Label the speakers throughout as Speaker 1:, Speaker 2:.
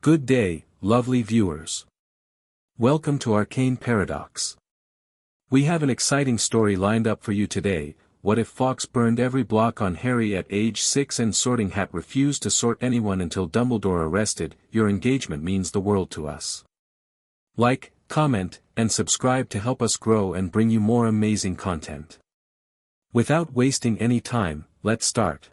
Speaker 1: Good day, lovely viewers. Welcome to Arcane Paradox. We have an exciting story lined up for you today. What if Fawkes burned every block on Harry at age 6 and Sorting Hat refused to sort anyone until Dumbledore arrested? Your engagement means the world to us. Like, comment, and subscribe to help us grow and bring you more amazing content. Without wasting any time, let's start.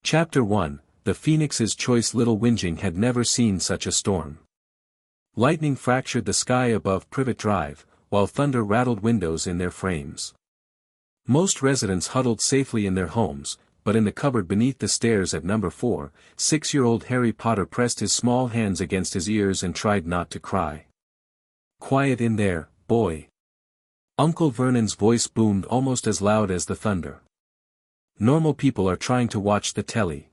Speaker 1: Chapter 1. The Phoenix's choice. Little whinging had never seen such a storm. Lightning fractured the sky above Privet Drive, while thunder rattled windows in their frames. Most residents huddled safely in their homes, but in the cupboard beneath the stairs at number 4, 6-year-old Harry Potter pressed his small hands against his ears and tried not to cry. "Quiet in there, boy." Uncle Vernon's voice boomed almost as loud as the thunder. "Normal people are trying to watch the telly."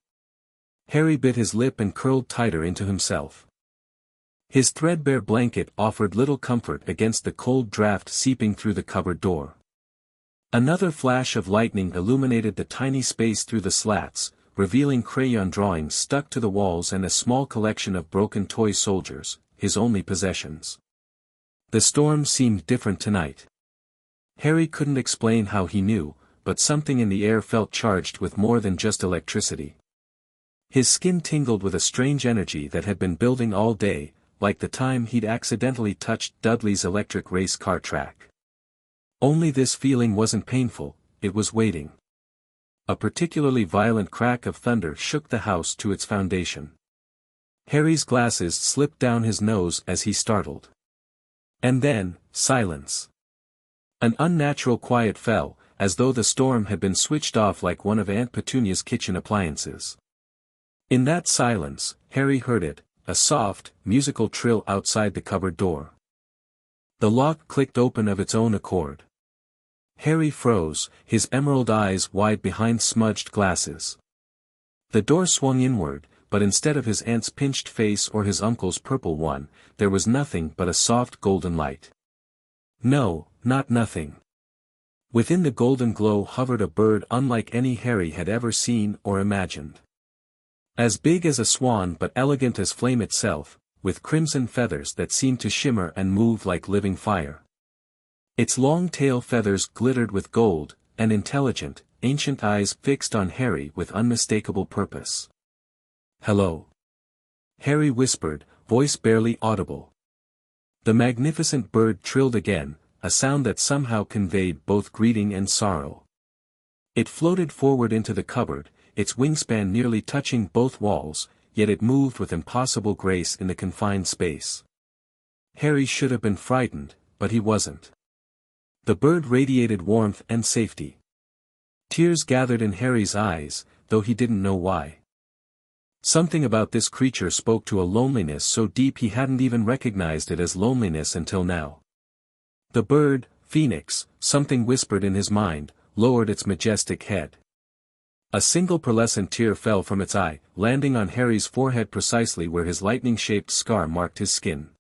Speaker 1: Harry bit his lip and curled tighter into himself. His threadbare blanket offered little comfort against the cold draft seeping through the cupboard door. Another flash of lightning illuminated the tiny space through the slats, revealing crayon drawings stuck to the walls and a small collection of broken toy soldiers, his only possessions. The storm seemed different tonight. Harry couldn't explain how he knew, but something in the air felt charged with more than just electricity. His skin tingled with a strange energy that had been building all day, like the time he'd accidentally touched Dudley's electric race car track. Only this feeling wasn't painful, it was waiting. A particularly violent crack of thunder shook the house to its foundation. Harry's glasses slipped down his nose as he startled. And then, silence. An unnatural quiet fell, as though the storm had been switched off like one of Aunt Petunia's kitchen appliances. In that silence, Harry heard it, a soft, musical trill outside the cupboard door. The lock clicked open of its own accord. Harry froze, his emerald eyes wide behind smudged glasses. The door swung inward, but instead of his aunt's pinched face or his uncle's purple one, there was nothing but a soft golden light. No, not nothing. Within the golden glow hovered a bird unlike any Harry had ever seen or imagined. As big as a swan but elegant as flame itself, with crimson feathers that seemed to shimmer and move like living fire. Its long tail feathers glittered with gold, and intelligent, ancient eyes fixed on Harry with unmistakable purpose. "Hello." Harry whispered, voice barely audible. The magnificent bird trilled again, a sound that somehow conveyed both greeting and sorrow. It floated forward into the cupboard, its wingspan nearly touching both walls, yet it moved with impossible grace in the confined space. Harry should have been frightened, but he wasn't. The bird radiated warmth and safety. Tears gathered in Harry's eyes, though he didn't know why. Something about this creature spoke to a loneliness so deep he hadn't even recognized it as loneliness until now. The bird, Phoenix, something whispered in his mind, lowered its majestic head. A single pearlescent tear fell from its eye, landing on Harry's forehead precisely where his lightning-shaped scar marked his skin.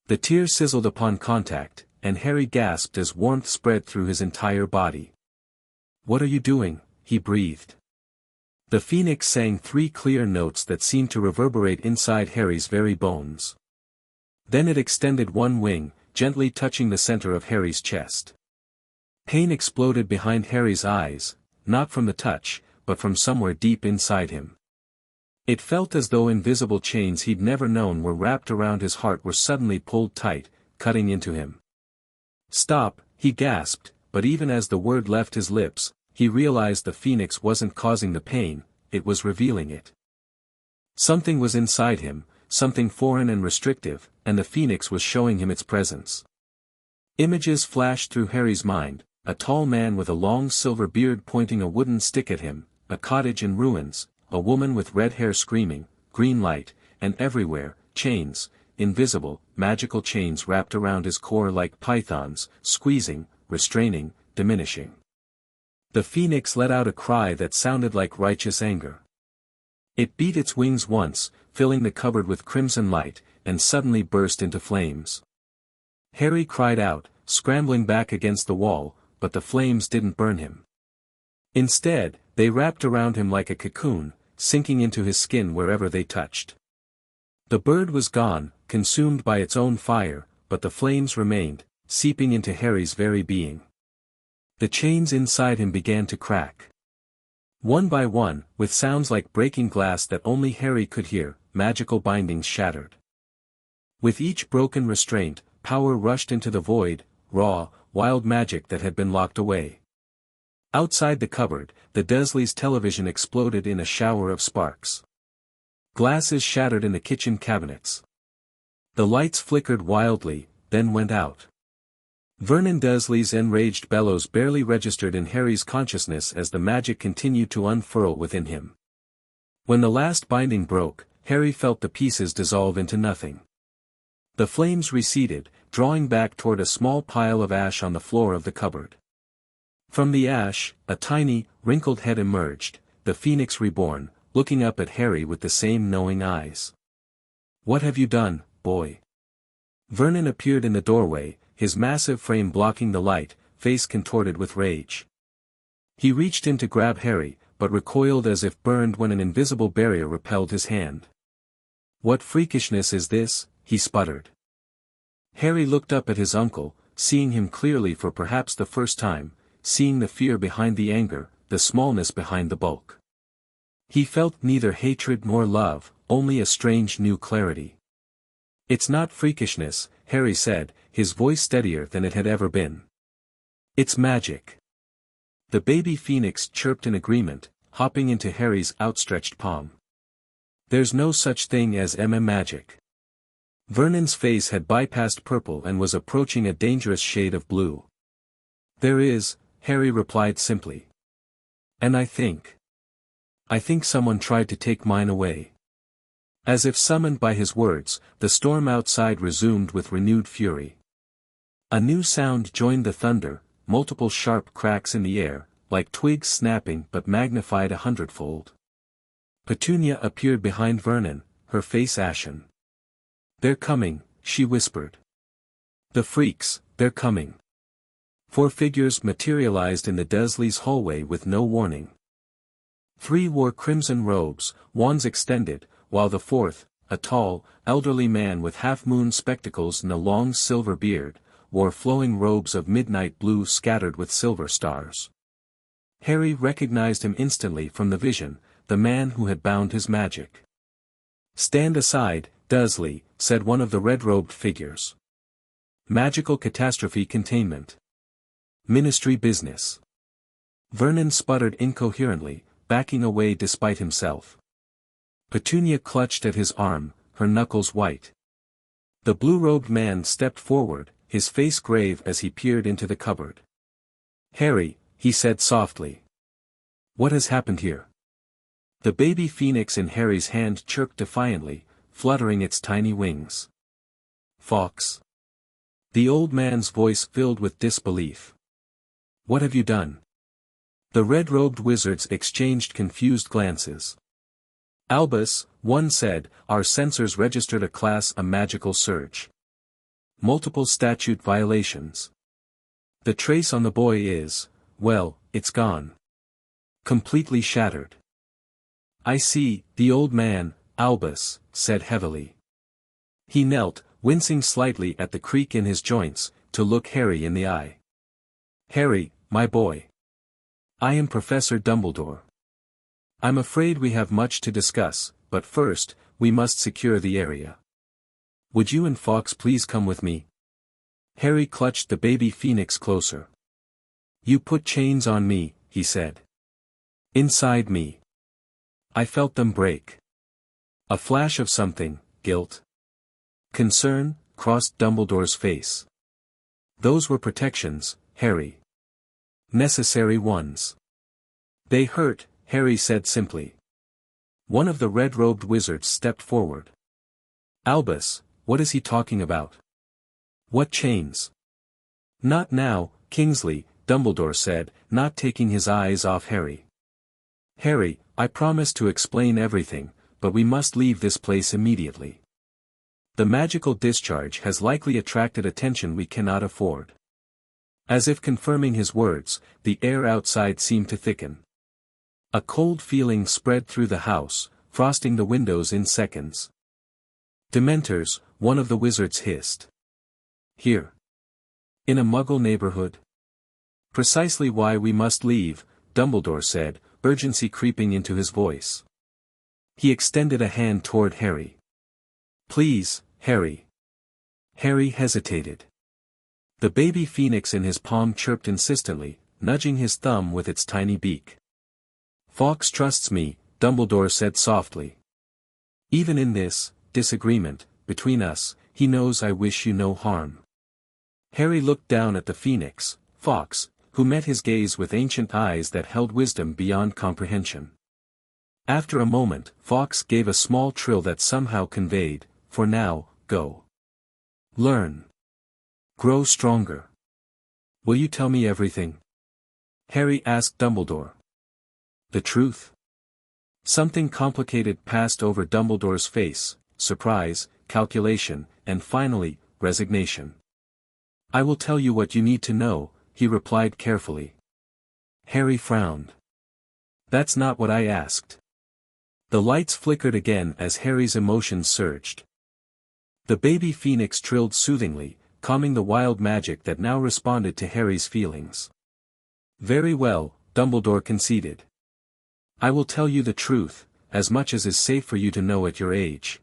Speaker 1: The tear sizzled upon contact, and Harry gasped as warmth spread through his entire body. "What are you doing?" he breathed. The phoenix sang 3 clear notes that seemed to reverberate inside Harry's very bones. Then it extended one wing, gently touching the center of Harry's chest. Pain exploded behind Harry's eyes, not from the touch, but from somewhere deep inside him. It felt as though invisible chains he'd never known were wrapped around his heart were suddenly pulled tight, cutting into him. "Stop," he gasped, but even as the word left his lips, he realized the phoenix wasn't causing the pain, it was revealing it. Something was inside him, something foreign and restrictive, and the phoenix was showing him its presence. Images flashed through Harry's mind, a tall man with a long silver beard pointing a wooden stick at him, a cottage in ruins, a woman with red hair screaming, green light, and everywhere, chains, invisible, magical chains wrapped around his core like pythons, squeezing, restraining, diminishing. The phoenix let out a cry that sounded like righteous anger. It beat its wings once, filling the cupboard with crimson light, and suddenly burst into flames. Harry cried out, scrambling back against the wall, but the flames didn't burn him. Instead, they wrapped around him like a cocoon, sinking into his skin wherever they touched. The bird was gone, consumed by its own fire, but the flames remained, seeping into Harry's very being. The chains inside him began to crack. One by one, with sounds like breaking glass that only Harry could hear, magical bindings shattered. With each broken restraint, power rushed into the void, raw, wild magic that had been locked away. Outside the cupboard, the Dursleys' television exploded in a shower of sparks. Glasses shattered in the kitchen cabinets. The lights flickered wildly, then went out. Vernon Dursley's enraged bellows barely registered in Harry's consciousness as the magic continued to unfurl within him. When the last binding broke, Harry felt the pieces dissolve into nothing. The flames receded, drawing back toward a small pile of ash on the floor of the cupboard. From the ash, a tiny, wrinkled head emerged, the Phoenix reborn, looking up at Harry with the same knowing eyes. "What have you done, boy?" Vernon appeared in the doorway, his massive frame blocking the light, face contorted with rage. He reached in to grab Harry, but recoiled as if burned when an invisible barrier repelled his hand. "What freakishness is this?" he sputtered. Harry looked up at his uncle, seeing him clearly for perhaps the first time, seeing the fear behind the anger, the smallness behind the bulk. He felt neither hatred nor love, only a strange new clarity. "It's not freakishness," Harry said, his voice steadier than it had ever been. "It's magic." The baby Phoenix chirped in agreement, hopping into Harry's outstretched palm. "There's no such thing as magic." Vernon's face had bypassed purple and was approaching a dangerous shade of blue. "There is," Harry replied simply. "And I think someone tried to take mine away." As if summoned by his words, the storm outside resumed with renewed fury. A new sound joined the thunder, multiple sharp cracks in the air, like twigs snapping but magnified 100-fold. Petunia appeared behind Vernon, her face ashen. "They're coming," she whispered. "The freaks, they're coming." 4 figures materialized in the Dursleys' hallway with no warning. 3 wore crimson robes, wands extended, while the 4th, a tall, elderly man with half-moon spectacles and a long silver beard, wore flowing robes of midnight blue scattered with silver stars. Harry recognized him instantly from the vision, the man who had bound his magic. "Stand aside, Dursley," said one of the red-robed figures. "Magical catastrophe containment. Ministry business." Vernon sputtered incoherently, backing away despite himself. Petunia clutched at his arm, her knuckles white. The blue-robed man stepped forward, his face grave as he peered into the cupboard. "Harry," he said softly. "What has happened here?" The baby Phoenix in Harry's hand chirped defiantly, fluttering its tiny wings. "Fawkes." The old man's voice filled with disbelief. "What have you done?" The red-robed wizards exchanged confused glances. "Albus," one said, "our sensors registered a magical surge. Multiple statute violations. The trace on the boy is, well, it's gone. Completely shattered." "I see," the old man, Albus, said heavily. He knelt, wincing slightly at the creak in his joints, to look Harry in the eye. "Harry, my boy. I am Professor Dumbledore. I'm afraid we have much to discuss, but first, we must secure the area. Would you and Fawkes please come with me?" Harry clutched the baby Phoenix closer. "You put chains on me," he said. "Inside me." I felt them break. A flash of something, guilt. Concern, crossed Dumbledore's face. "Those were protections, Harry. Necessary ones." "They hurt," Harry said simply. One of the red-robed wizards stepped forward. "Albus, what is he talking about? What chains?" "Not now, Kingsley," Dumbledore said, not taking his eyes off Harry. "Harry, I promise to explain everything, but we must leave this place immediately. The magical discharge has likely attracted attention we cannot afford." As if confirming his words, the air outside seemed to thicken. A cold feeling spread through the house, frosting the windows in seconds. Dementors, one of the wizards hissed. Here. In a Muggle neighborhood? Precisely why we must leave, Dumbledore said, urgency creeping into his voice. He extended a hand toward Harry. Please, Harry. Harry hesitated. The baby phoenix in his palm chirped insistently, nudging his thumb with its tiny beak. Fawkes trusts me, Dumbledore said softly. Even in this disagreement between us, he knows I wish you no harm. Harry looked down at the phoenix, Fawkes, who met his gaze with ancient eyes that held wisdom beyond comprehension. After a moment, Fawkes gave a small trill that somehow conveyed, for now, go. Learn. Grow stronger. Will you tell me everything? Harry asked Dumbledore. The truth? Something complicated passed over Dumbledore's face, surprise, calculation, and finally, resignation. I will tell you what you need to know, he replied carefully. Harry frowned. That's not what I asked. The lights flickered again as Harry's emotions surged. The baby phoenix trilled soothingly, calming the wild magic that now responded to Harry's feelings. Very well, Dumbledore conceded. I will tell you the truth, as much as is safe for you to know at your age.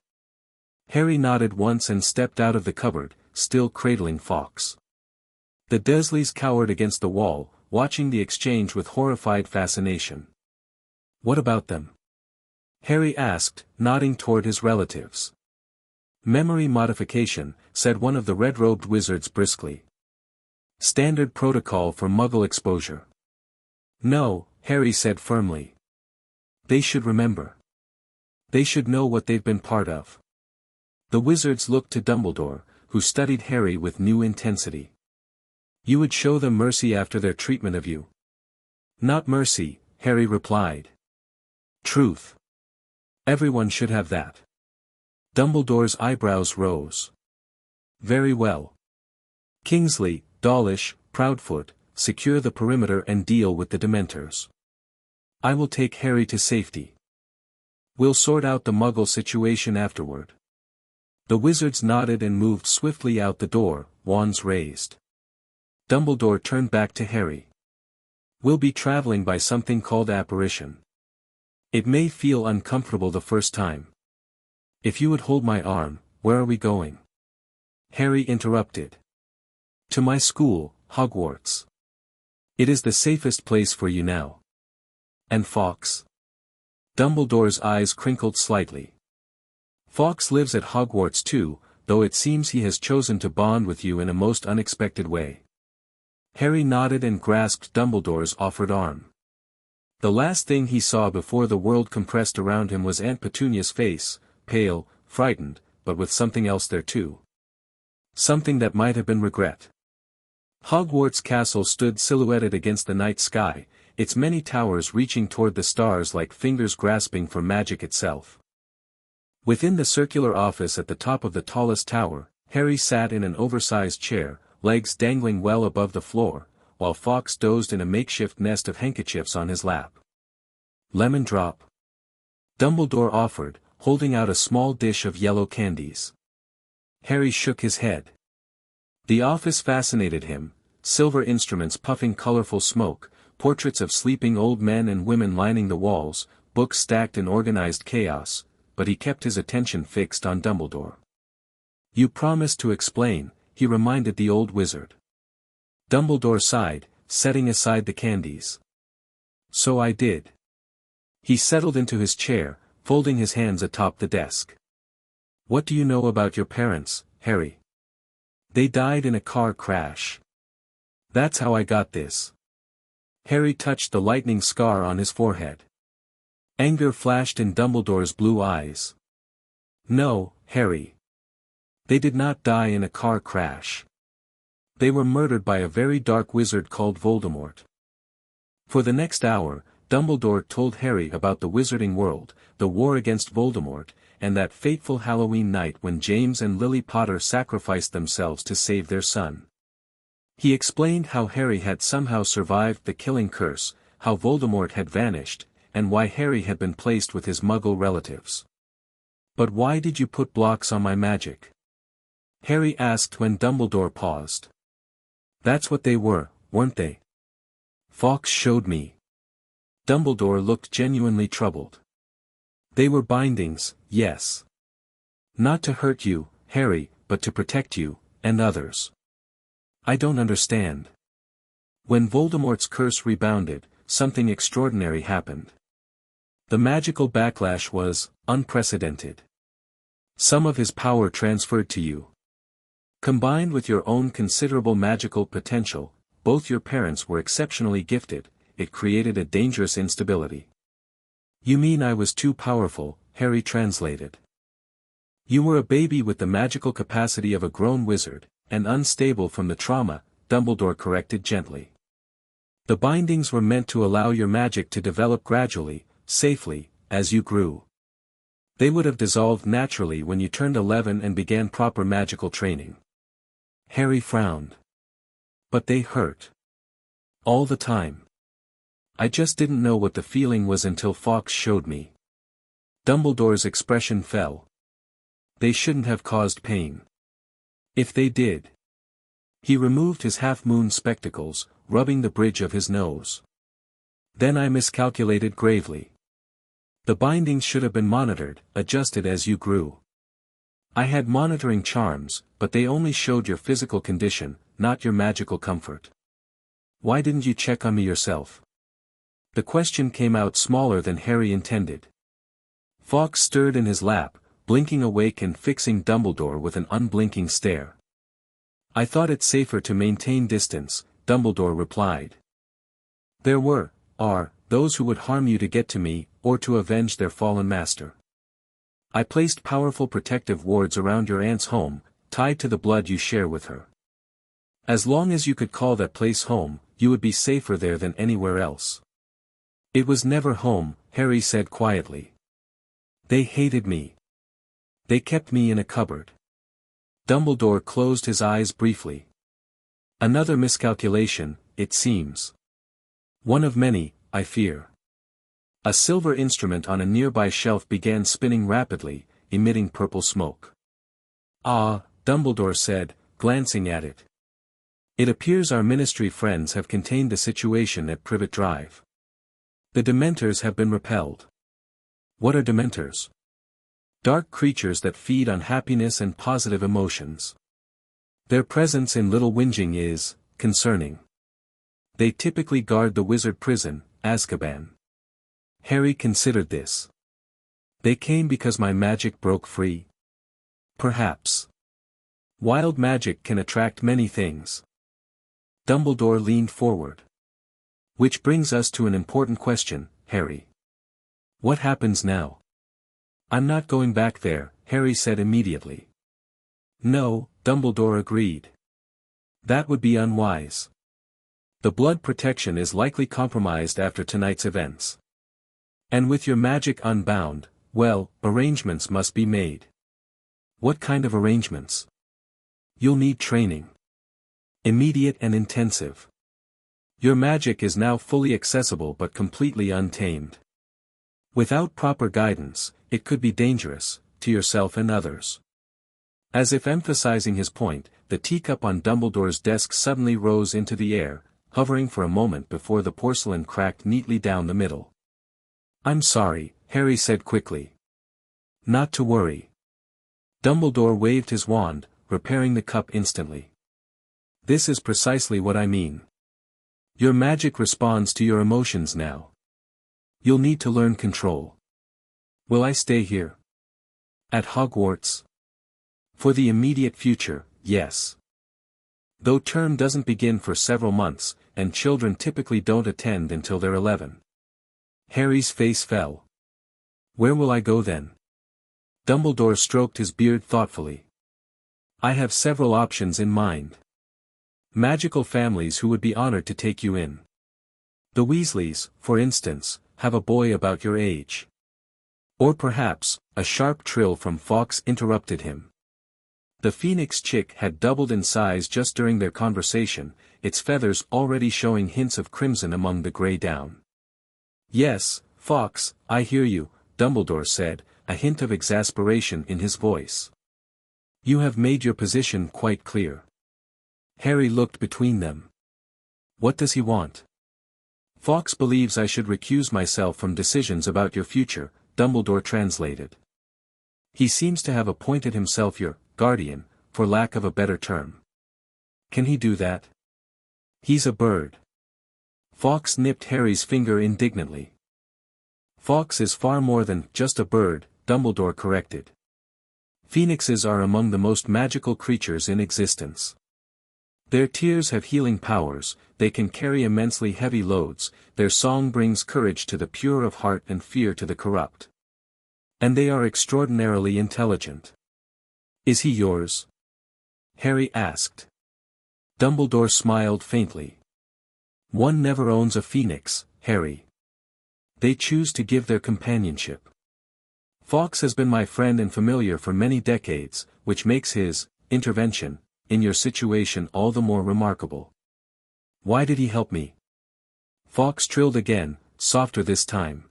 Speaker 1: Harry nodded once and stepped out of the cupboard, still cradling Fawkes. The Dursleys cowered against the wall, watching the exchange with horrified fascination. What about them? Harry asked, nodding toward his relatives. Memory modification, said one of the red-robed wizards briskly. Standard protocol for Muggle exposure. No, Harry said firmly. They should remember. They should know what they've been part of. The wizards looked to Dumbledore, who studied Harry with new intensity. You would show them mercy after their treatment of you? Not mercy, Harry replied. Truth. Everyone should have that. Dumbledore's eyebrows rose. Very well. Kingsley, Dawlish, Proudfoot, secure the perimeter and deal with the Dementors. I will take Harry to safety. We'll sort out the Muggle situation afterward. The wizards nodded and moved swiftly out the door, wands raised. Dumbledore turned back to Harry. We'll be traveling by something called apparition. It may feel uncomfortable the first time. If you would hold my arm, where are we going? Harry interrupted. To my school, Hogwarts. It is the safest place for you now. And Fawkes? Dumbledore's eyes crinkled slightly. Fawkes lives at Hogwarts too, though it seems he has chosen to bond with you in a most unexpected way. Harry nodded and grasped Dumbledore's offered arm. The last thing he saw before the world compressed around him was Aunt Petunia's face, pale, frightened, but with something else there too. Something that might have been regret. Hogwarts Castle stood silhouetted against the night sky, its many towers reaching toward the stars like fingers grasping for magic itself. Within the circular office at the top of the tallest tower, Harry sat in an oversized chair, legs dangling well above the floor, while Fawkes dozed in a makeshift nest of handkerchiefs on his lap. Lemon drop? Dumbledore offered, holding out a small dish of yellow candies. Harry shook his head. The office fascinated him, silver instruments puffing colorful smoke, portraits of sleeping old men and women lining the walls, books stacked in organized chaos, but he kept his attention fixed on Dumbledore. You promised to explain, he reminded the old wizard. Dumbledore sighed, setting aside the candies. So I did. He settled into his chair, folding his hands atop the desk. What do you know about your parents, Harry? They died in a car crash. That's how I got this. Harry touched the lightning scar on his forehead. Anger flashed in Dumbledore's blue eyes. No, Harry. They did not die in a car crash. They were murdered by a very dark wizard called Voldemort. For the next hour, Dumbledore told Harry about the wizarding world, the war against Voldemort, and that fateful Halloween night when James and Lily Potter sacrificed themselves to save their son. He explained how Harry had somehow survived the killing curse, how Voldemort had vanished, and why Harry had been placed with his Muggle relatives. But why did you put blocks on my magic? Harry asked when Dumbledore paused. That's what they were, weren't they? Fawkes showed me. Dumbledore looked genuinely troubled. They were bindings, yes. Not to hurt you, Harry, but to protect you, and others. I don't understand. When Voldemort's curse rebounded, something extraordinary happened. The magical backlash was unprecedented. Some of his power transferred to you. Combined with your own considerable magical potential, both your parents were exceptionally gifted, it created a dangerous instability. You mean I was too powerful, Harry translated. You were a baby with the magical capacity of a grown wizard, and unstable from the trauma, Dumbledore corrected gently. The bindings were meant to allow your magic to develop gradually, safely, as you grew. They would have dissolved naturally when you turned 11 and began proper magical training. Harry frowned. But they hurt. All the time. I just didn't know what the feeling was until Fawkes showed me. Dumbledore's expression fell. They shouldn't have caused pain. If they did. He removed his half-moon spectacles, rubbing the bridge of his nose. Then I miscalculated gravely. The bindings should have been monitored, adjusted as you grew. I had monitoring charms, but they only showed your physical condition, not your magical comfort. Why didn't you check on me yourself? The question came out smaller than Harry intended. Fawkes stirred in his lap, blinking awake and fixing Dumbledore with an unblinking stare. I thought it safer to maintain distance, Dumbledore replied. There are those who would harm you to get to me, or to avenge their fallen master. I placed powerful protective wards around your aunt's home, tied to the blood you share with her. As long as you could call that place home, you would be safer there than anywhere else. It was never home, Harry said quietly. They hated me. They kept me in a cupboard. Dumbledore closed his eyes briefly. Another miscalculation, it seems. One of many, I fear. A silver instrument on a nearby shelf began spinning rapidly, emitting purple smoke. Ah, Dumbledore said, glancing at it. It appears our Ministry friends have contained the situation at Privet Drive. The Dementors have been repelled. What are Dementors? Dark creatures that feed on happiness and positive emotions. Their presence in Little Whinging is concerning. They typically guard the wizard prison, Azkaban. Harry considered this. They came because my magic broke free? Perhaps. Wild magic can attract many things. Dumbledore leaned forward. Which brings us to an important question, Harry. What happens now? I'm not going back there, Harry said immediately. No, Dumbledore agreed. That would be unwise. The blood protection is likely compromised after tonight's events. And with your magic unbound, well, arrangements must be made. What kind of arrangements? You'll need training. Immediate and intensive. Your magic is now fully accessible but completely untamed. Without proper guidance, it could be dangerous, to yourself and others. As if emphasizing his point, the teacup on Dumbledore's desk suddenly rose into the air, hovering for a moment before the porcelain cracked neatly down the middle. I'm sorry, Harry said quickly. Not to worry. Dumbledore waved his wand, repairing the cup instantly. This is precisely what I mean. Your magic responds to your emotions now. You'll need to learn control. Will I stay here? At Hogwarts? For the immediate future, yes. Though term doesn't begin for several months, and children typically don't attend until they're 11. Harry's face fell. Where will I go then? Dumbledore stroked his beard thoughtfully. I have several options in mind. Magical families who would be honored to take you in. The Weasleys, for instance, have a boy about your age. Or perhaps, a sharp trill from Fawkes interrupted him. The phoenix chick had doubled in size just during their conversation, its feathers already showing hints of crimson among the grey down. Yes, Fawkes, I hear you, Dumbledore said, a hint of exasperation in his voice. You have made your position quite clear. Harry looked between them. What does he want? Fawkes believes I should recuse myself from decisions about your future, Dumbledore translated. He seems to have appointed himself your guardian, for lack of a better term. Can he do that? He's a bird. Fawkes nipped Harry's finger indignantly. Fawkes is far more than just a bird, Dumbledore corrected. Phoenixes are among the most magical creatures in existence. Their tears have healing powers, they can carry immensely heavy loads, their song brings courage to the pure of heart and fear to the corrupt. And they are extraordinarily intelligent. Is he yours? Harry asked. Dumbledore smiled faintly. One never owns a phoenix, Harry. They choose to give their companionship. Fawkes has been my friend and familiar for many decades, which makes his intervention in your situation all the more remarkable. Why did he help me? Fawkes trilled again, softer this time.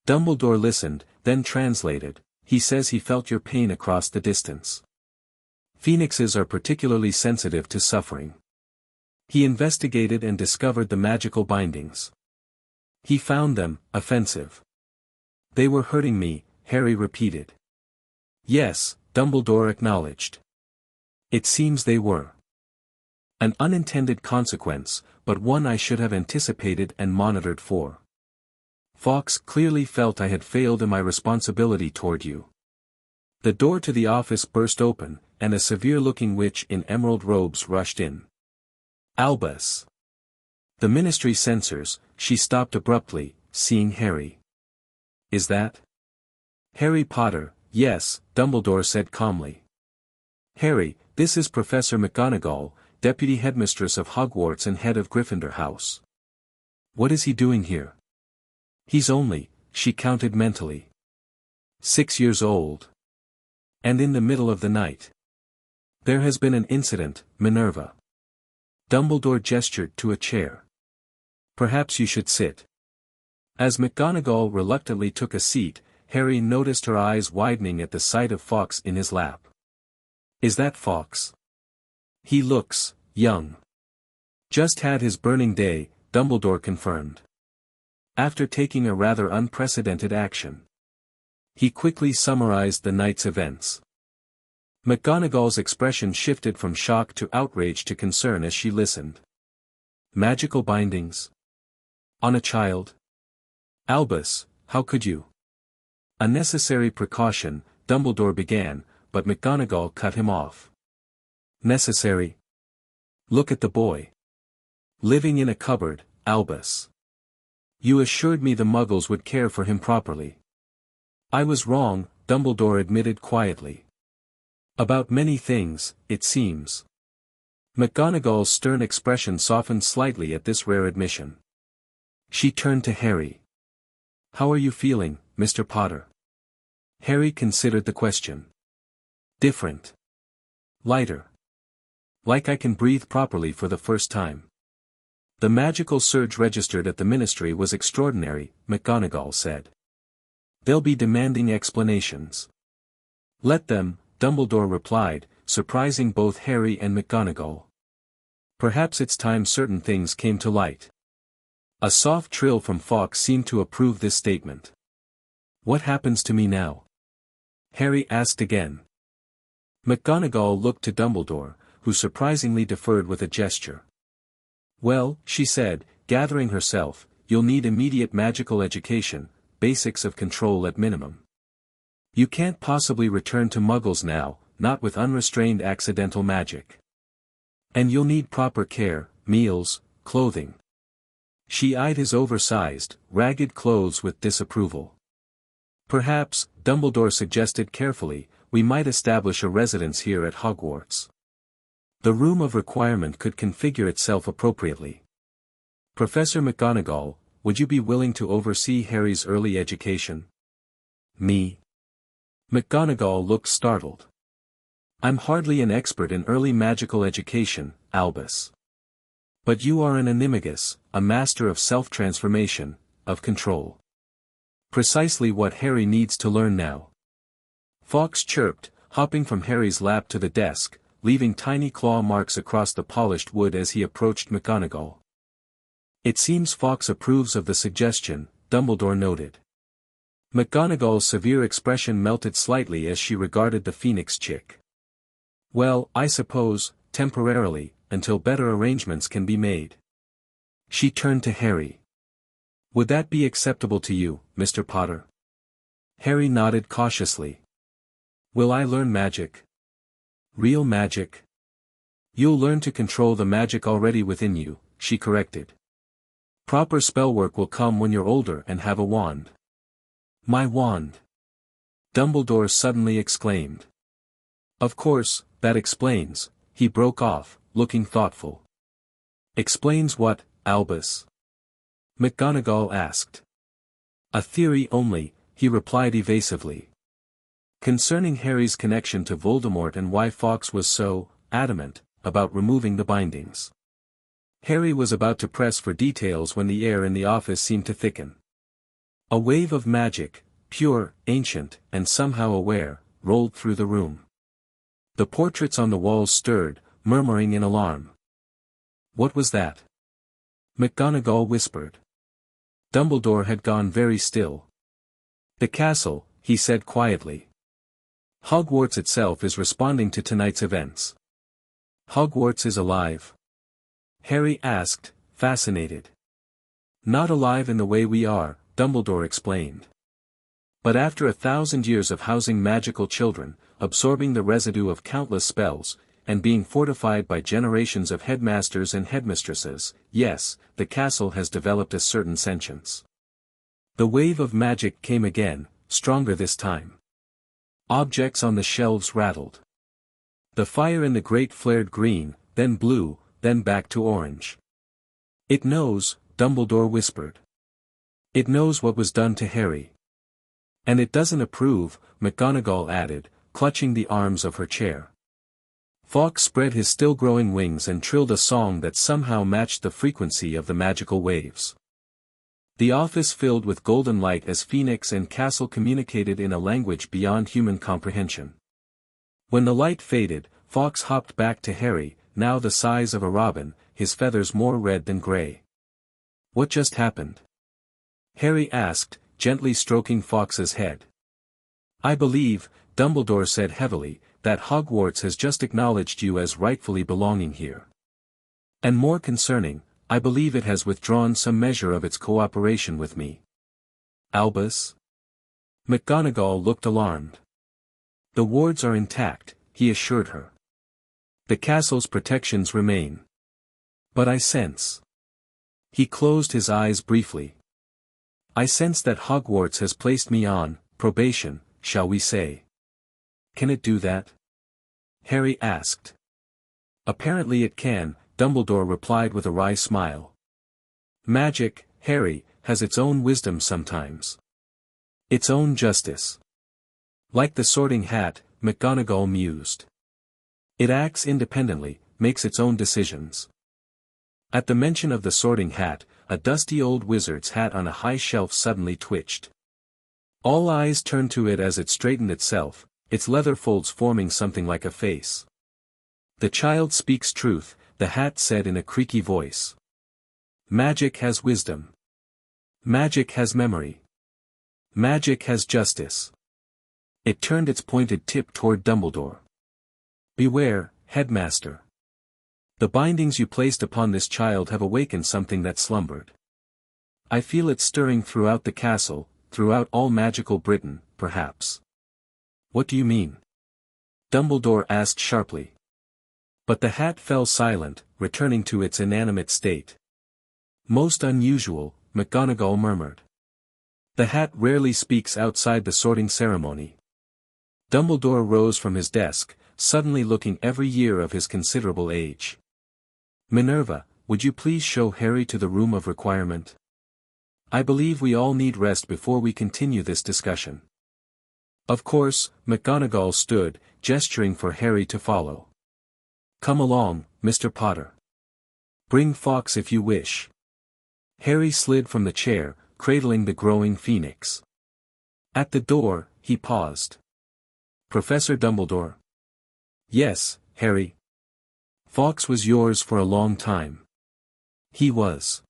Speaker 1: Dumbledore listened, then translated. He says he felt your pain across the distance. Phoenixes are particularly sensitive to suffering. He investigated and discovered the magical bindings. He found them offensive. They were hurting me, Harry repeated. Yes, Dumbledore acknowledged. It seems they were. An unintended consequence, but one I should have anticipated and monitored for. Fawkes clearly felt I had failed in my responsibility toward you. The door to the office burst open, and a severe-looking witch in emerald robes rushed in. Albus. The ministry censors, she stopped abruptly, seeing Harry. Is that? Harry Potter, yes, Dumbledore said calmly. Harry, this is Professor McGonagall, Deputy Headmistress of Hogwarts and head of Gryffindor House. What is he doing here? He's only, she counted mentally. 6 years old. And in the middle of the night. There has been an incident, Minerva. Dumbledore gestured to a chair. Perhaps you should sit. As McGonagall reluctantly took a seat, Harry noticed her eyes widening at the sight of Fawkes in his lap. Is that Fawkes? He looks young. Just had his burning day, Dumbledore confirmed. After taking a rather unprecedented action. He quickly summarized the night's events. McGonagall's expression shifted from shock to outrage to concern as she listened. Magical bindings? On a child? Albus, how could you? A necessary precaution, Dumbledore began, but McGonagall cut him off. Necessary? Look at the boy. Living in a cupboard, Albus. You assured me the Muggles would care for him properly. I was wrong, Dumbledore admitted quietly. About many things, it seems. McGonagall's stern expression softened slightly at this rare admission. She turned to Harry. How are you feeling, Mr. Potter? Harry considered the question. Different. Lighter. Like I can breathe properly for the first time. The magical surge registered at the ministry was extraordinary, McGonagall said. They'll be demanding explanations. Let them, Dumbledore replied, surprising both Harry and McGonagall. Perhaps it's time certain things came to light. A soft trill from Fawkes seemed to approve this statement. What happens to me now? Harry asked again. McGonagall looked to Dumbledore, who surprisingly deferred with a gesture. Well, she said, gathering herself, you'll need immediate magical education, basics of control at minimum. You can't possibly return to Muggles now, not with unrestrained accidental magic. And you'll need proper care, meals, clothing. She eyed his oversized, ragged clothes with disapproval. Perhaps, Dumbledore suggested carefully, we might establish a residence here at Hogwarts. The room of requirement could configure itself appropriately. Professor McGonagall, would you be willing to oversee Harry's early education? Me? McGonagall looked startled. I'm hardly an expert in early magical education, Albus. But you are an animagus, a master of self-transformation, of control. Precisely what Harry needs to learn now. Fawkes chirped, hopping from Harry's lap to the desk, leaving tiny claw marks across the polished wood as he approached McGonagall. It seems Fawkes approves of the suggestion, Dumbledore noted. McGonagall's severe expression melted slightly as she regarded the Phoenix chick. Well, I suppose, temporarily, until better arrangements can be made. She turned to Harry. Would that be acceptable to you, Mr. Potter? Harry nodded cautiously. Will I learn magic? Real magic? You'll learn to control the magic already within you, she corrected. Proper spellwork will come when you're older and have a wand. My wand! Dumbledore suddenly exclaimed. Of course, that explains, he broke off, looking thoughtful. Explains what, Albus? McGonagall asked. A theory only, he replied evasively. Concerning Harry's connection to Voldemort and why Fawkes was so adamant about removing the bindings. Harry was about to press for details when the air in the office seemed to thicken. A wave of magic, pure, ancient, and somehow aware, rolled through the room. The portraits on the walls stirred, murmuring in alarm. What was that? McGonagall whispered. Dumbledore had gone very still. The castle, he said quietly. Hogwarts itself is responding to tonight's events. Hogwarts is alive? Harry asked, fascinated. Not alive in the way we are, Dumbledore explained. But after 1,000 years of housing magical children, absorbing the residue of countless spells, and being fortified by generations of headmasters and headmistresses, yes, the castle has developed a certain sentience. The wave of magic came again, stronger this time. Objects on the shelves rattled. The fire in the grate flared green, then blue, then back to orange. It knows, Dumbledore whispered. It knows what was done to Harry. And it doesn't approve, McGonagall added, clutching the arms of her chair. Fawkes spread his still-growing wings and trilled a song that somehow matched the frequency of the magical waves. The office filled with golden light as Phoenix and Castle communicated in a language beyond human comprehension. When the light faded, Fawkes hopped back to Harry, now the size of a robin, his feathers more red than grey. What just happened? Harry asked, gently stroking Fawkes's head. I believe, Dumbledore said heavily, that Hogwarts has just acknowledged you as rightfully belonging here. And more concerning, I believe it has withdrawn some measure of its cooperation with me. Albus? McGonagall looked alarmed. The wards are intact, he assured her. The castle's protections remain. But I sense. He closed his eyes briefly. I sense that Hogwarts has placed me on probation, shall we say. Can it do that? Harry asked. Apparently it can, Dumbledore replied with a wry smile. Magic, Harry, has its own wisdom sometimes. Its own justice. Like the Sorting Hat, McGonagall mused. It acts independently, makes its own decisions. At the mention of the Sorting Hat, a dusty old wizard's hat on a high shelf suddenly twitched. All eyes turned to it as it straightened itself, its leather folds forming something like a face. The child speaks truth, the hat said in a creaky voice. Magic has wisdom. Magic has memory. Magic has justice. It turned its pointed tip toward Dumbledore. Beware, headmaster. The bindings you placed upon this child have awakened something that slumbered. I feel it stirring throughout the castle, throughout all magical Britain, perhaps. What do you mean? Dumbledore asked sharply. But the hat fell silent, returning to its inanimate state. Most unusual, McGonagall murmured. The hat rarely speaks outside the sorting ceremony. Dumbledore rose from his desk, suddenly looking every year of his considerable age. Minerva, would you please show Harry to the room of requirement? I believe we all need rest before we continue this discussion. Of course, McGonagall stood, gesturing for Harry to follow. Come along, Mr. Potter. Bring Fawkes if you wish. Harry slid from the chair, cradling the growing phoenix. At the door, he paused. Professor Dumbledore? Yes, Harry. Fawkes was yours for a long time. He was.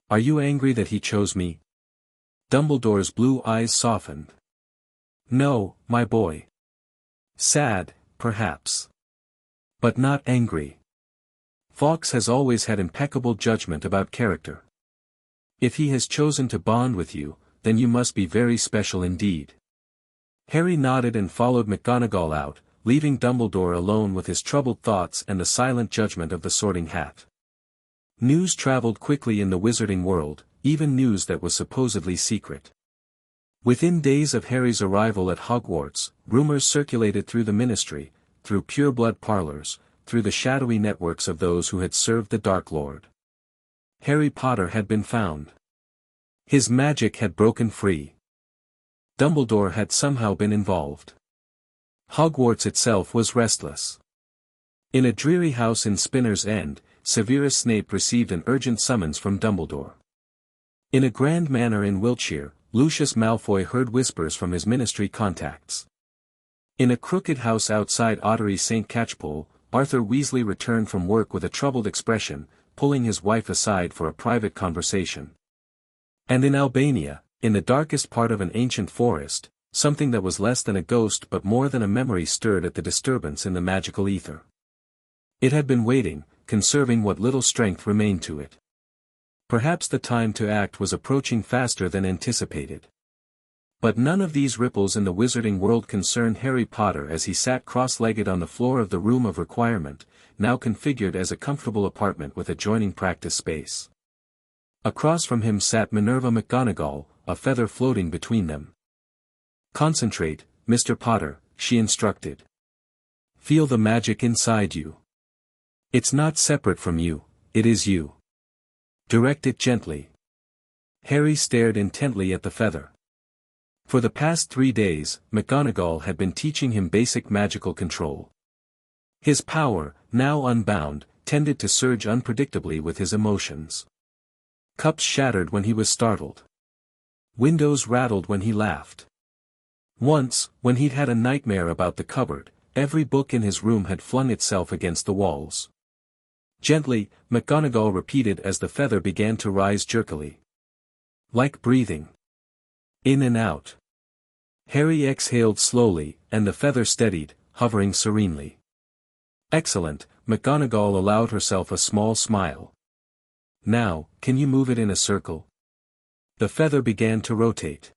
Speaker 1: Are you angry that he chose me? Dumbledore's blue eyes softened. No, my boy. Sad, perhaps. But not angry. Fawkes has always had impeccable judgment about character. If he has chosen to bond with you, then you must be very special indeed. Harry nodded and followed McGonagall out, leaving Dumbledore alone with his troubled thoughts and the silent judgment of the Sorting Hat. News traveled quickly in the wizarding world, even news that was supposedly secret. Within days of Harry's arrival at Hogwarts, rumors circulated through the Ministry, through pureblood parlors, through the shadowy networks of those who had served the Dark Lord. Harry Potter had been found. His magic had broken free. Dumbledore had somehow been involved. Hogwarts itself was restless. In a dreary house in Spinner's End, Severus Snape received an urgent summons from Dumbledore. In a grand manor in Wiltshire, Lucius Malfoy heard whispers from his Ministry contacts. In a crooked house outside Ottery St. Catchpole, Arthur Weasley returned from work with a troubled expression, pulling his wife aside for a private conversation. And in Albania, in the darkest part of an ancient forest, something that was less than a ghost but more than a memory stirred at the disturbance in the magical ether. It had been waiting, conserving what little strength remained to it. Perhaps the time to act was approaching faster than anticipated. But none of these ripples in the wizarding world concerned Harry Potter as he sat cross-legged on the floor of the Room of Requirement, now configured as a comfortable apartment with adjoining practice space. Across from him sat Minerva McGonagall, a feather floating between them. Concentrate, Mr. Potter, she instructed. Feel the magic inside you. It's not separate from you, it is you. Direct it gently. Harry stared intently at the feather. For the past 3 days, McGonagall had been teaching him basic magical control. His power, now unbound, tended to surge unpredictably with his emotions. Cups shattered when he was startled. Windows rattled when he laughed. Once, when he'd had a nightmare about the cupboard, every book in his room had flung itself against the walls. Gently, McGonagall repeated as the feather began to rise jerkily. Like breathing. In and out. Harry exhaled slowly, and the feather steadied, hovering serenely. Excellent, McGonagall allowed herself a small smile. Now, can you move it in a circle? The feather began to rotate.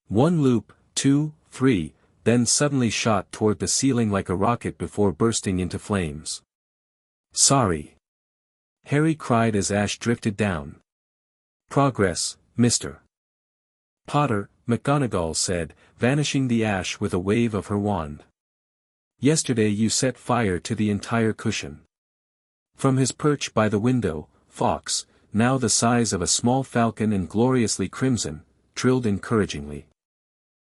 Speaker 1: 1 loop, 2, 3, then suddenly shot toward the ceiling like a rocket before bursting into flames. Sorry. Harry cried as ash drifted down. Progress, Mr. Potter, McGonagall said, vanishing the ash with a wave of her wand. Yesterday you set fire to the entire cushion. From his perch by the window, Fawkes, now the size of a small falcon and gloriously crimson, trilled encouragingly.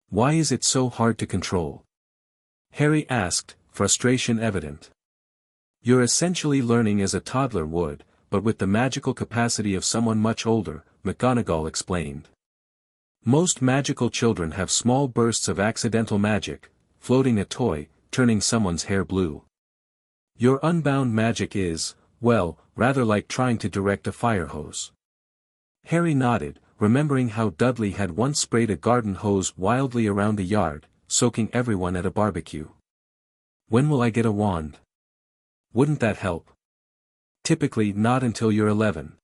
Speaker 1: Why is it so hard to control? Harry asked, frustration evident. You're essentially learning as a toddler would, but with the magical capacity of someone much older, McGonagall explained. Most magical children have small bursts of accidental magic, floating a toy, turning someone's hair blue. Your unbound magic is, well, rather like trying to direct a fire hose. Harry nodded, remembering how Dudley had once sprayed a garden hose wildly around the yard, soaking everyone at a barbecue. When will I get a wand? Wouldn't that help? Typically not until you're 11.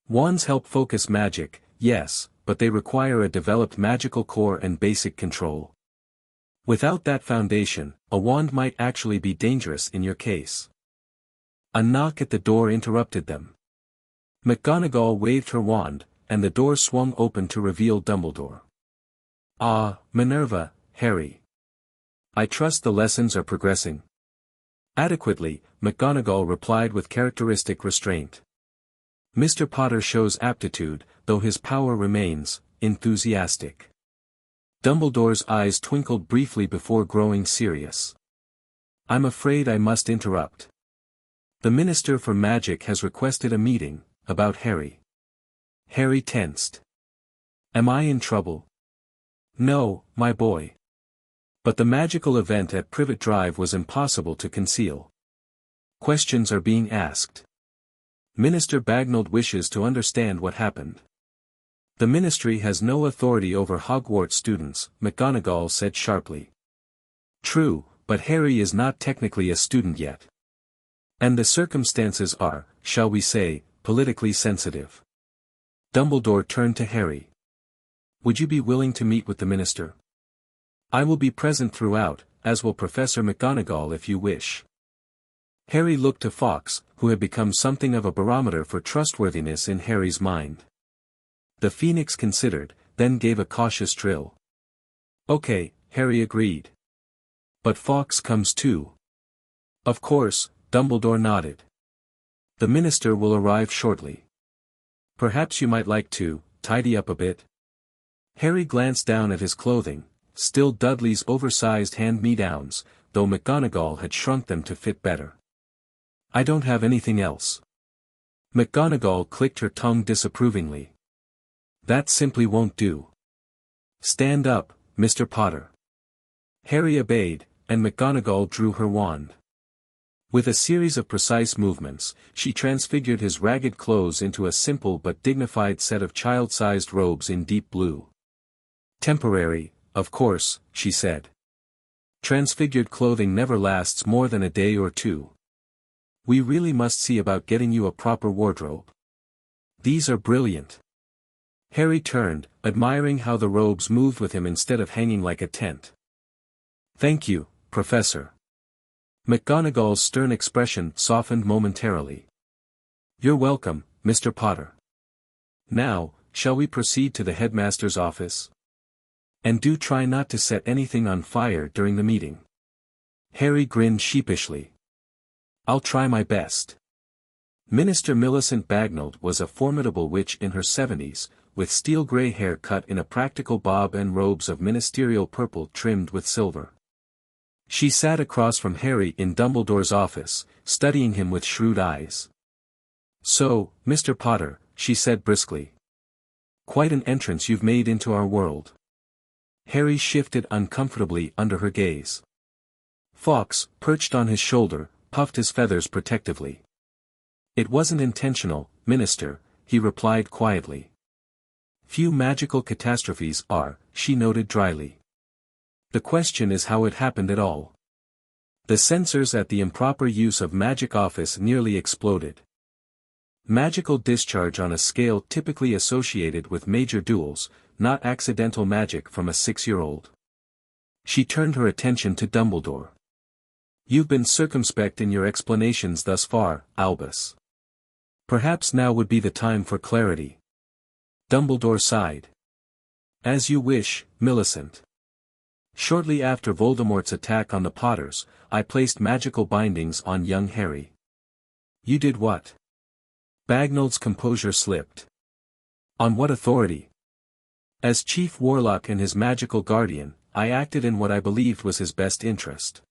Speaker 1: Wands help focus magic, yes, but they require a developed magical core and basic control. Without that foundation, a wand might actually be dangerous in your case. A knock at the door interrupted them. McGonagall waved her wand, and the door swung open to reveal Dumbledore. Ah, Minerva, Harry. I trust the lessons are progressing. Adequately, McGonagall replied with characteristic restraint. Mr. Potter shows aptitude, though his power remains, enthusiastic. Dumbledore's eyes twinkled briefly before growing serious. I'm afraid I must interrupt. The Minister for Magic has requested a meeting, about Harry. Harry tensed. Am I in trouble? No, my boy. But the magical event at Privet Drive was impossible to conceal. Questions are being asked. Minister Bagnold wishes to understand what happened. The ministry has no authority over Hogwarts students, McGonagall said sharply. True, but Harry is not technically a student yet. And the circumstances are, shall we say, politically sensitive. Dumbledore turned to Harry. Would you be willing to meet with the minister? I will be present throughout, as will Professor McGonagall if you wish. Harry looked to Fawkes, who had become something of a barometer for trustworthiness in Harry's mind. The Phoenix considered, then gave a cautious trill. Okay, Harry agreed. But Fawkes comes too. Of course, Dumbledore nodded. The minister will arrive shortly. Perhaps you might like to tidy up a bit. Harry glanced down at his clothing, still Dudley's oversized hand-me-downs, though McGonagall had shrunk them to fit better. I don't have anything else. McGonagall clicked her tongue disapprovingly. That simply won't do. Stand up, Mr. Potter. Harry obeyed, and McGonagall drew her wand. With a series of precise movements, she transfigured his ragged clothes into a simple but dignified set of child-sized robes in deep blue. Temporary, of course, she said. Transfigured clothing never lasts more than a day or two. We really must see about getting you a proper wardrobe. These are brilliant. Harry turned, admiring how the robes moved with him instead of hanging like a tent. Thank you, Professor. McGonagall's stern expression softened momentarily. You're welcome, Mr. Potter. Now, shall we proceed to the headmaster's office? And do try not to set anything on fire during the meeting. Harry grinned sheepishly. I'll try my best. Minister Millicent Bagnold was a formidable witch in her 70s, with steel-grey hair cut in a practical bob and robes of ministerial purple trimmed with silver. She sat across from Harry in Dumbledore's office, studying him with shrewd eyes. So, Mr. Potter, she said briskly. Quite an entrance you've made into our world. Harry shifted uncomfortably under her gaze. Fawkes, perched on his shoulder, puffed his feathers protectively. It wasn't intentional, Minister, he replied quietly. Few magical catastrophes are, she noted dryly. The question is how it happened at all. The censors at the improper use of magic office nearly exploded. Magical discharge on a scale typically associated with major duels, not accidental magic from a 6-year-old. She turned her attention to Dumbledore. You've been circumspect in your explanations thus far, Albus. Perhaps now would be the time for clarity. Dumbledore sighed. As you wish, Millicent. Shortly after Voldemort's attack on the Potters, I placed magical bindings on young Harry. You did what? Bagnold's composure slipped. On what authority? As chief warlock and his magical guardian, I acted in what I believed was his best interest.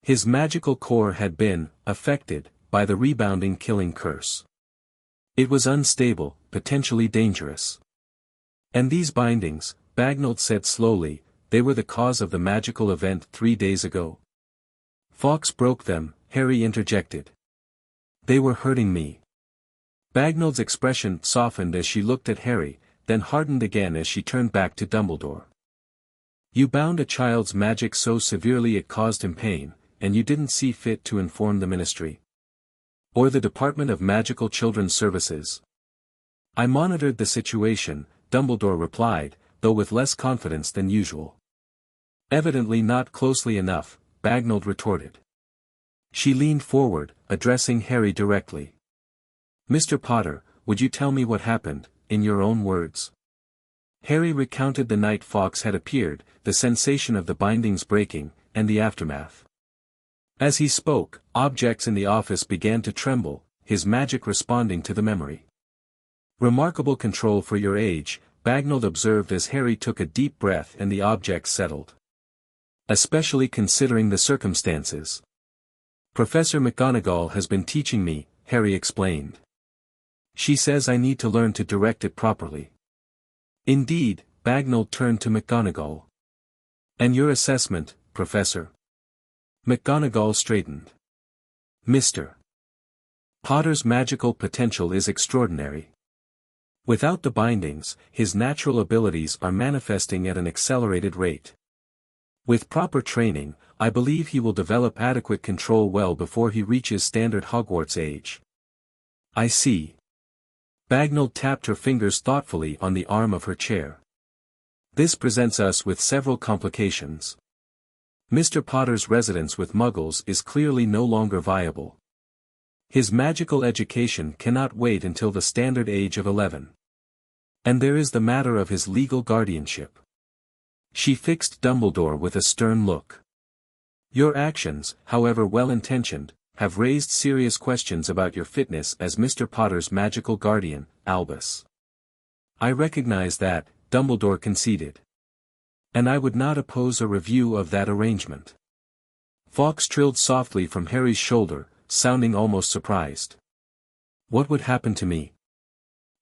Speaker 1: His magical core had been affected by the rebounding killing curse. It was unstable, potentially dangerous. And these bindings, Bagnold said slowly, they were the cause of the magical event 3 days ago. Fawkes broke them, Harry interjected. They were hurting me. Bagnold's expression softened as she looked at Harry, then hardened again as she turned back to Dumbledore. You bound a child's magic so severely it caused him pain, and you didn't see fit to inform the Ministry. Or the Department of Magical Children's Services. I monitored the situation, Dumbledore replied, though with less confidence than usual. Evidently not closely enough, Bagnold retorted. She leaned forward, addressing Harry directly. Mr. Potter, would you tell me what happened, in your own words? Harry recounted the night Fawkes had appeared, the sensation of the bindings breaking, and the aftermath. As he spoke, objects in the office began to tremble, his magic responding to the memory. Remarkable control for your age, Bagnold observed as Harry took a deep breath and the objects settled. Especially considering the circumstances. Professor McGonagall has been teaching me, Harry explained. She says I need to learn to direct it properly. Indeed, Bagnall turned to McGonagall. "And your assessment, Professor?" McGonagall straightened. "Mr. Potter's magical potential is extraordinary. Without the bindings, his natural abilities are manifesting at an accelerated rate. With proper training, I believe he will develop adequate control well before he reaches standard Hogwarts age." "I see." Bagnall tapped her fingers thoughtfully on the arm of her chair. "This presents us with several complications. Mr. Potter's residence with Muggles is clearly no longer viable. His magical education cannot wait until the standard age of 11. And there is the matter of his legal guardianship." She fixed Dumbledore with a stern look. "Your actions, however well-intentioned, have raised serious questions about your fitness as Mr. Potter's magical guardian, Albus." "I recognize that," Dumbledore conceded. "And I would not oppose a review of that arrangement." Fawkes trilled softly from Harry's shoulder, sounding almost surprised. "What would happen to me?"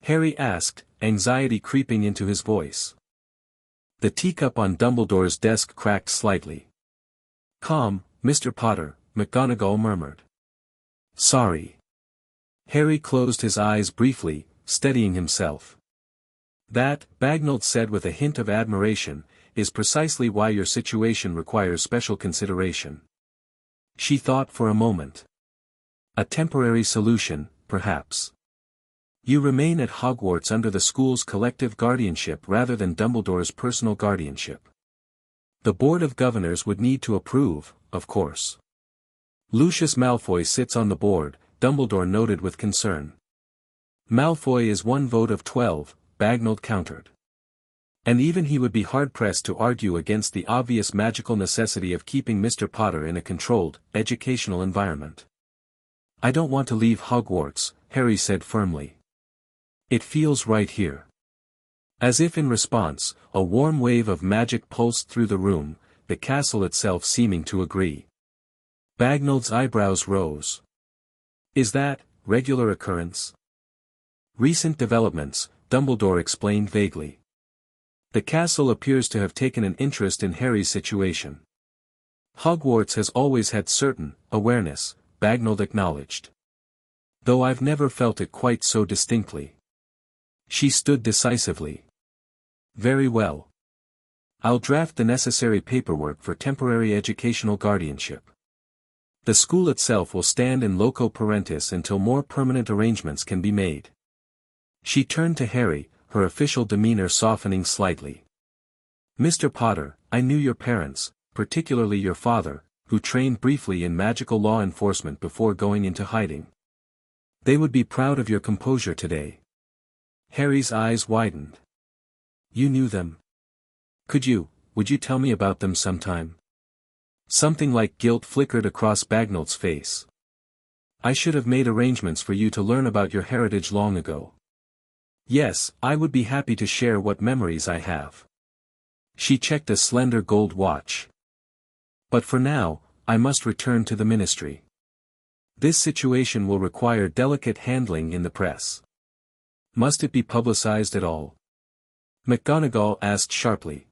Speaker 1: Harry asked, anxiety creeping into his voice. The teacup on Dumbledore's desk cracked slightly. "Calm, Mr. Potter," McGonagall murmured. "Sorry." Harry closed his eyes briefly, steadying himself. "That," Bagnall said with a hint of admiration, "is precisely why your situation requires special consideration." She thought for a moment. "A temporary solution, perhaps. You remain at Hogwarts under the school's collective guardianship rather than Dumbledore's personal guardianship. The Board of Governors would need to approve, of course." "Lucius Malfoy sits on the board," Dumbledore noted with concern. "Malfoy is 1 vote of 12, Bagnall countered. "And even he would be hard-pressed to argue against the obvious magical necessity of keeping Mr. Potter in a controlled, educational environment." "I don't want to leave Hogwarts," Harry said firmly. "It feels right here." As if in response, a warm wave of magic pulsed through the room, the castle itself seeming to agree. Bagnall's eyebrows rose. "Is that regular occurrence?" "Recent developments," Dumbledore explained vaguely. "The castle appears to have taken an interest in Harry's situation." "Hogwarts has always had certain awareness," Bagnall acknowledged. "Though I've never felt it quite so distinctly." She stood decisively. "Very well. I'll draft the necessary paperwork for temporary educational guardianship. The school itself will stand in loco parentis until more permanent arrangements can be made." She turned to Harry, her official demeanor softening slightly. "Mr. Potter, I knew your parents, particularly your father, who trained briefly in magical law enforcement before going into hiding. They would be proud of your composure today." Harry's eyes widened. "You knew them? Would you tell me about them sometime?" Something like guilt flickered across Bagnall's face. "I should have made arrangements for you to learn about your heritage long ago. Yes, I would be happy to share what memories I have." She checked a slender gold watch. "But for now, I must return to the ministry. This situation will require delicate handling in the press." "Must it be publicized at all?" McGonagall asked sharply.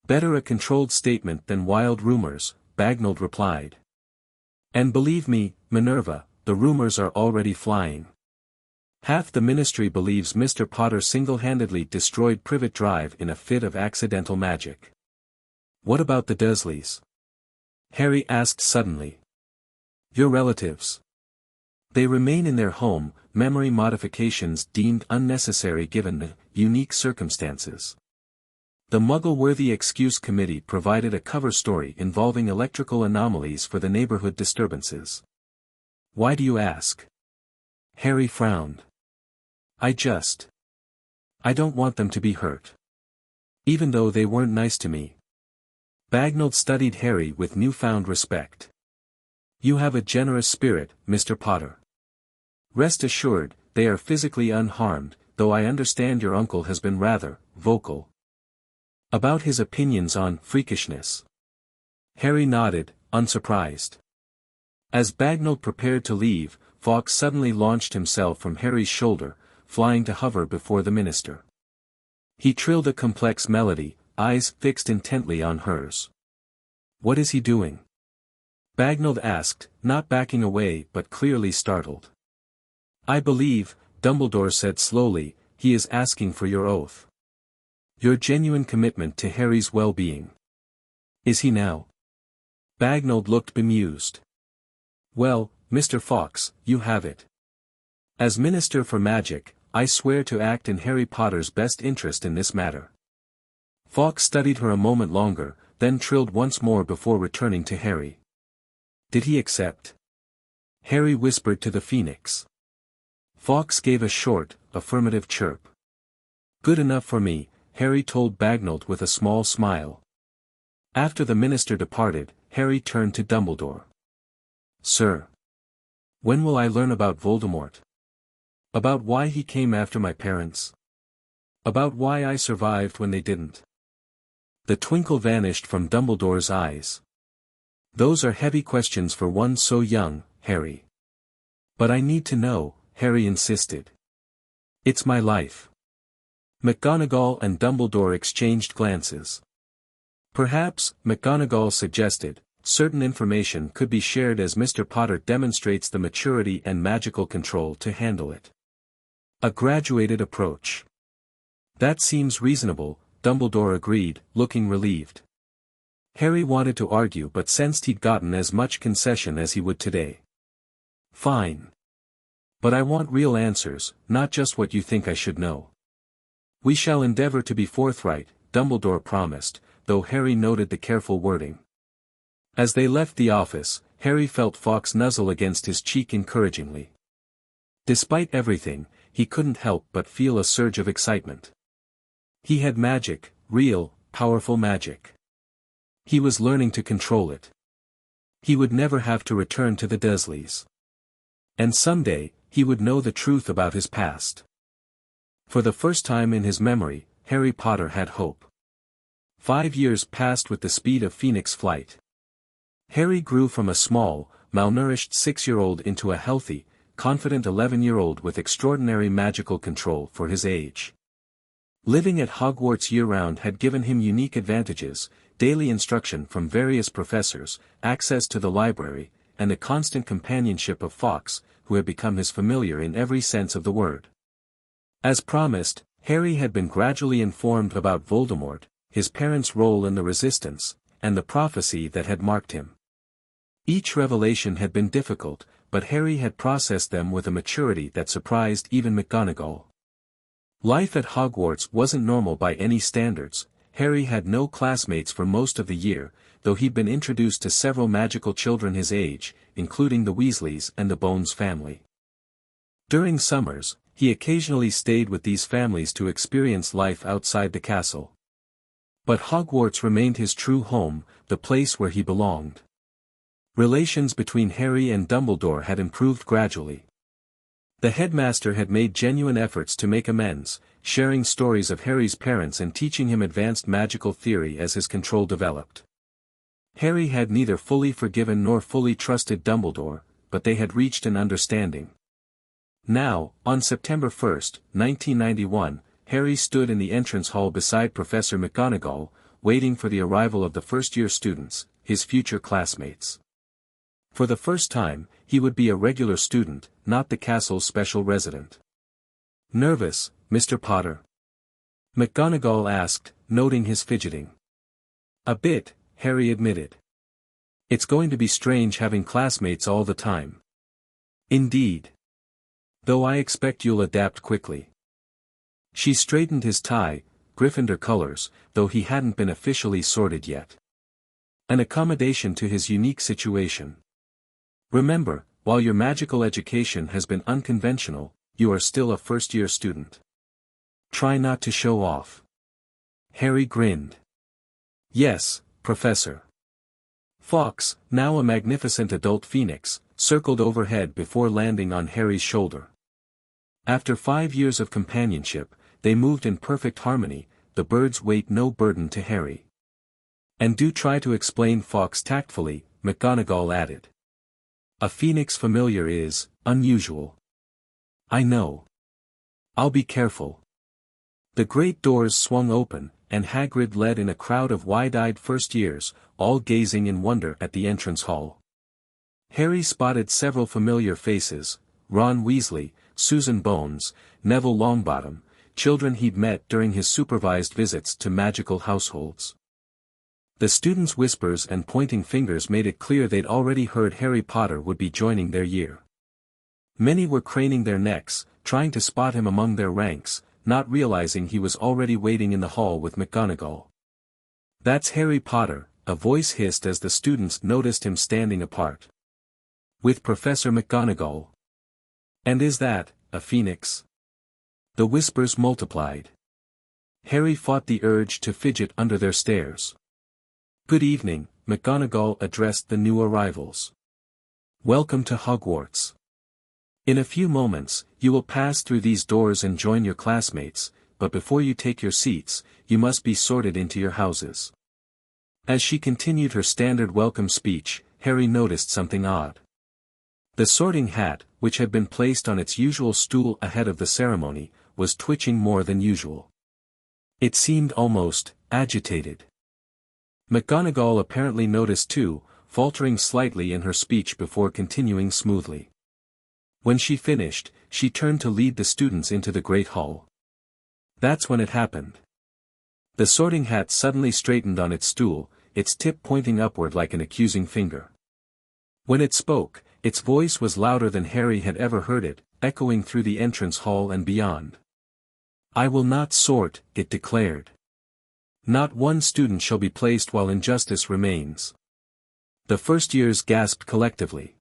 Speaker 1: "Better a controlled statement than wild rumors," Bagnall replied. "And believe me, Minerva, the rumors are already flying. Half the ministry believes Mr. Potter single-handedly destroyed Privet Drive in a fit of accidental magic." "What about the Dursleys?" Harry asked suddenly. "Your relatives. They remain in their home, memory modifications deemed unnecessary given the unique circumstances. The Muggle-worthy excuse committee provided a cover story involving electrical anomalies for the neighborhood disturbances." "Why do you ask?" Harry frowned. I don't want them to be hurt. Even though they weren't nice to me." Bagnall studied Harry with newfound respect. "You have a generous spirit, Mr. Potter. Rest assured, they are physically unharmed, though I understand your uncle has been rather vocal about his opinions on freakishness." Harry nodded, unsurprised. As Bagnall prepared to leave, Fawkes suddenly launched himself from Harry's shoulder, flying to hover before the minister. He trilled a complex melody, eyes fixed intently on hers. "What is he doing?" Bagnold asked, not backing away but clearly startled. "I believe," Dumbledore said slowly, "he is asking for your oath. Your genuine commitment to Harry's well-being. Is he now?" Bagnold looked bemused. "Well, Mr. Fawkes, you have it. As Minister for Magic, I swear to act in Harry Potter's best interest in this matter." Fawkes studied her a moment longer, then trilled once more before returning to Harry. "Did he accept?" Harry whispered to the Phoenix. Fawkes gave a short, affirmative chirp. "Good enough for me," Harry told Bagnold with a small smile. After the minister departed, Harry turned to Dumbledore. "Sir. When will I learn about Voldemort? About why he came after my parents? About why I survived when they didn't?" The twinkle vanished from Dumbledore's eyes. "Those are heavy questions for one so young, Harry." "But I need to know," Harry insisted. "It's my life." McGonagall and Dumbledore exchanged glances. "Perhaps," McGonagall suggested, "certain information could be shared as Mr. Potter demonstrates the maturity and magical control to handle it. A graduated approach." "That seems reasonable," Dumbledore agreed, looking relieved. Harry wanted to argue but sensed he'd gotten as much concession as he would today. "Fine. But I want real answers, not just what you think I should know." "We shall endeavor to be forthright," Dumbledore promised, though Harry noted the careful wording. As they left the office, Harry felt Fawkes nuzzle against his cheek encouragingly. Despite everything, he couldn't help but feel a surge of excitement. He had magic, real, powerful magic. He was learning to control it. He would never have to return to the Dursleys. And someday, he would know the truth about his past. For the first time in his memory, Harry Potter had hope. 5 years passed with the speed of phoenix flight. Harry grew from a small, malnourished 6-year-old into a healthy, confident 11-year-old with extraordinary magical control for his age. Living at Hogwarts year-round had given him unique advantages: daily instruction from various professors, access to the library, and the constant companionship of Fawkes, who had become his familiar in every sense of the word. As promised, Harry had been gradually informed about Voldemort, his parents' role in the Resistance, and the prophecy that had marked him. Each revelation had been difficult, but Harry had processed them with a maturity that surprised even McGonagall. Life at Hogwarts wasn't normal by any standards. Harry had no classmates for most of the year, though he'd been introduced to several magical children his age, including the Weasleys and the Bones family. During summers, he occasionally stayed with these families to experience life outside the castle. But Hogwarts remained his true home, the place where he belonged. Relations between Harry and Dumbledore had improved gradually. The headmaster had made genuine efforts to make amends, sharing stories of Harry's parents and teaching him advanced magical theory as his control developed. Harry had neither fully forgiven nor fully trusted Dumbledore, but they had reached an understanding. Now, on September 1, 1991, Harry stood in the entrance hall beside Professor McGonagall, waiting for the arrival of the first-year students, his future classmates. For the first time, he would be a regular student, not the castle's special resident. "Nervous, Mr. Potter?" McGonagall asked, noting his fidgeting. "A bit," Harry admitted. "It's going to be strange having classmates all the time." "Indeed. Though I expect you'll adapt quickly." She straightened his tie, Gryffindor colors, though he hadn't been officially sorted yet. "An accommodation to his unique situation. Remember, while your magical education has been unconventional, you are still a first-year student. Try not to show off." Harry grinned. "Yes, Professor." Fawkes, now a magnificent adult phoenix, circled overhead before landing on Harry's shoulder. After 5 years of companionship, they moved in perfect harmony, the bird's weight no burden to Harry. "And do try to explain Fawkes tactfully," McGonagall added. "A phoenix familiar is unusual." "I know. I'll be careful." The great doors swung open, and Hagrid led in a crowd of wide-eyed first years, all gazing in wonder at the entrance hall. Harry spotted several familiar faces: Ron Weasley, Susan Bones, Neville Longbottom, children he'd met during his supervised visits to magical households. The students' whispers and pointing fingers made it clear they'd already heard Harry Potter would be joining their year. Many were craning their necks, trying to spot him among their ranks, not realizing he was already waiting in the hall with McGonagall. "That's Harry Potter," a voice hissed as the students noticed him standing apart. "With Professor McGonagall. And is that a phoenix?" The whispers multiplied. Harry fought the urge to fidget under their stares. "Good evening," McGonagall addressed the new arrivals. "Welcome to Hogwarts. In a few moments, you will pass through these doors and join your classmates, but before you take your seats, you must be sorted into your houses." As she continued her standard welcome speech, Harry noticed something odd. The sorting hat, which had been placed on its usual stool ahead of the ceremony, was twitching more than usual. It seemed almost agitated. McGonagall apparently noticed too, faltering slightly in her speech before continuing smoothly. When she finished, she turned to lead the students into the Great Hall. That's when it happened. The sorting hat suddenly straightened on its stool, its tip pointing upward like an accusing finger. When it spoke, its voice was louder than Harry had ever heard it, echoing through the entrance hall and beyond. "I will not sort," it declared. "Not one student shall be placed while injustice remains." The first years gasped collectively.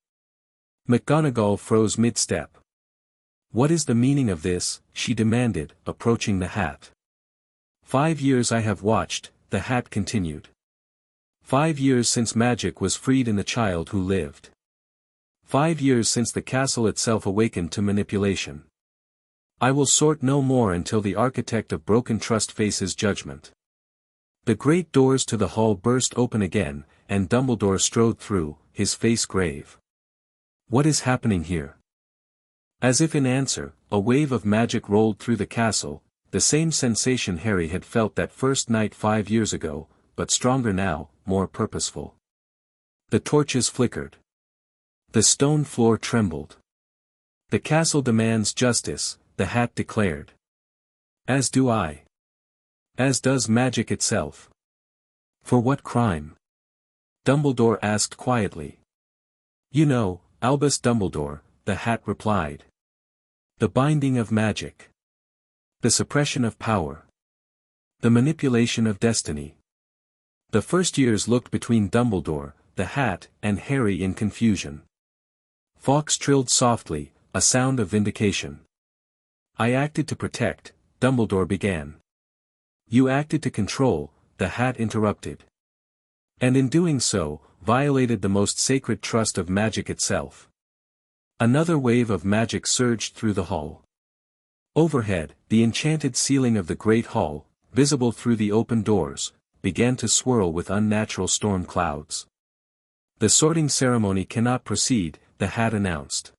Speaker 1: McGonagall froze mid-step. "What is the meaning of this?" she demanded, approaching the hat. 5 years I have watched," the hat continued. 5 years since magic was freed in the child who lived. 5 years since the castle itself awakened to manipulation. I will sort no more until the architect of broken trust faces judgment." The great doors to the hall burst open again, and Dumbledore strode through, his face grave. "What is happening here?" As if in answer, a wave of magic rolled through the castle, the same sensation Harry had felt that first night 5 years ago, but stronger now, more purposeful. The torches flickered. The stone floor trembled. "The castle demands justice," the hat declared. "As do I. As does magic itself." "For what crime?" Dumbledore asked quietly. "You know, Albus Dumbledore," the hat replied. "The binding of magic. The suppression of power. The manipulation of destiny." The first years looked between Dumbledore, the hat, and Harry in confusion. Fawkes trilled softly, a sound of vindication. "I acted to protect," Dumbledore began. "You acted to control," the hat interrupted. "And in doing so, violated the most sacred trust of magic itself." Another wave of magic surged through the hall. Overhead, the enchanted ceiling of the Great Hall, visible through the open doors, began to swirl with unnatural storm clouds. "The sorting ceremony cannot proceed," the hat announced.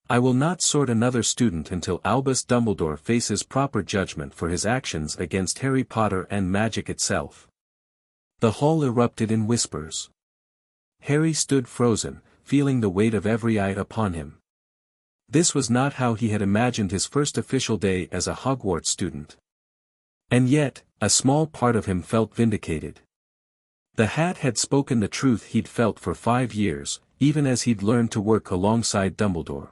Speaker 1: "I will not sort another student until Albus Dumbledore faces proper judgment for his actions against Harry Potter and magic itself." The hall erupted in whispers. Harry stood frozen, feeling the weight of every eye upon him. This was not how he had imagined his first official day as a Hogwarts student. And yet, a small part of him felt vindicated. The hat had spoken the truth he'd felt for 5 years, even as he'd learned to work alongside Dumbledore.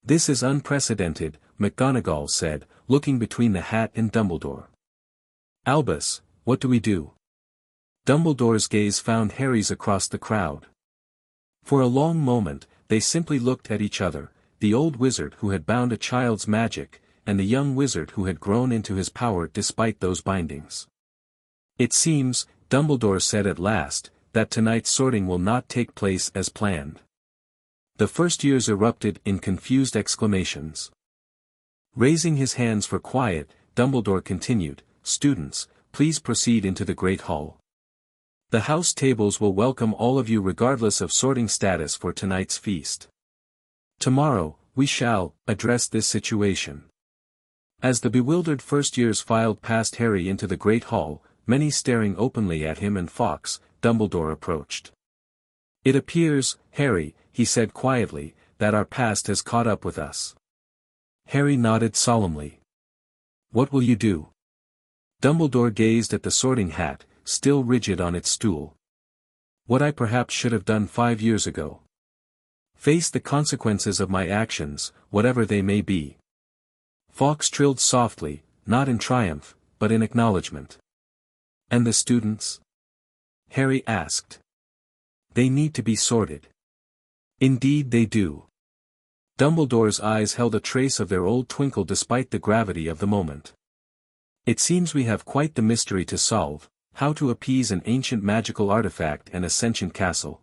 Speaker 1: "This is unprecedented," McGonagall said, looking between the hat and Dumbledore. "Albus, what do we do?" Dumbledore's gaze found Harry's across the crowd. For a long moment, they simply looked at each other, the old wizard who had bound a child's magic, and the young wizard who had grown into his power despite those bindings. "It seems," Dumbledore said at last, "that tonight's sorting will not take place as planned." The first years erupted in confused exclamations. Raising his hands for quiet, Dumbledore continued, "Students, please proceed into the Great Hall. The house tables will welcome all of you regardless of sorting status for tonight's feast. Tomorrow, we shall address this situation. As the bewildered first years filed past Harry into the Great Hall, many staring openly at him and Fawkes, Dumbledore approached. "It appears, Harry," he said quietly, "that our past has caught up with us." Harry nodded solemnly. "What will you do?" Dumbledore gazed at the Sorting Hat, still rigid on its stool. "What I perhaps should have done 5 years ago. Face the consequences of my actions, whatever they may be." Fawkes trilled softly, not in triumph, but in acknowledgement. "And the students?" Harry asked. "They need to be sorted." "Indeed they do." Dumbledore's eyes held a trace of their old twinkle despite the gravity of the moment. "It seems we have quite the mystery to solve, how to appease an ancient magical artifact and a sentient castle."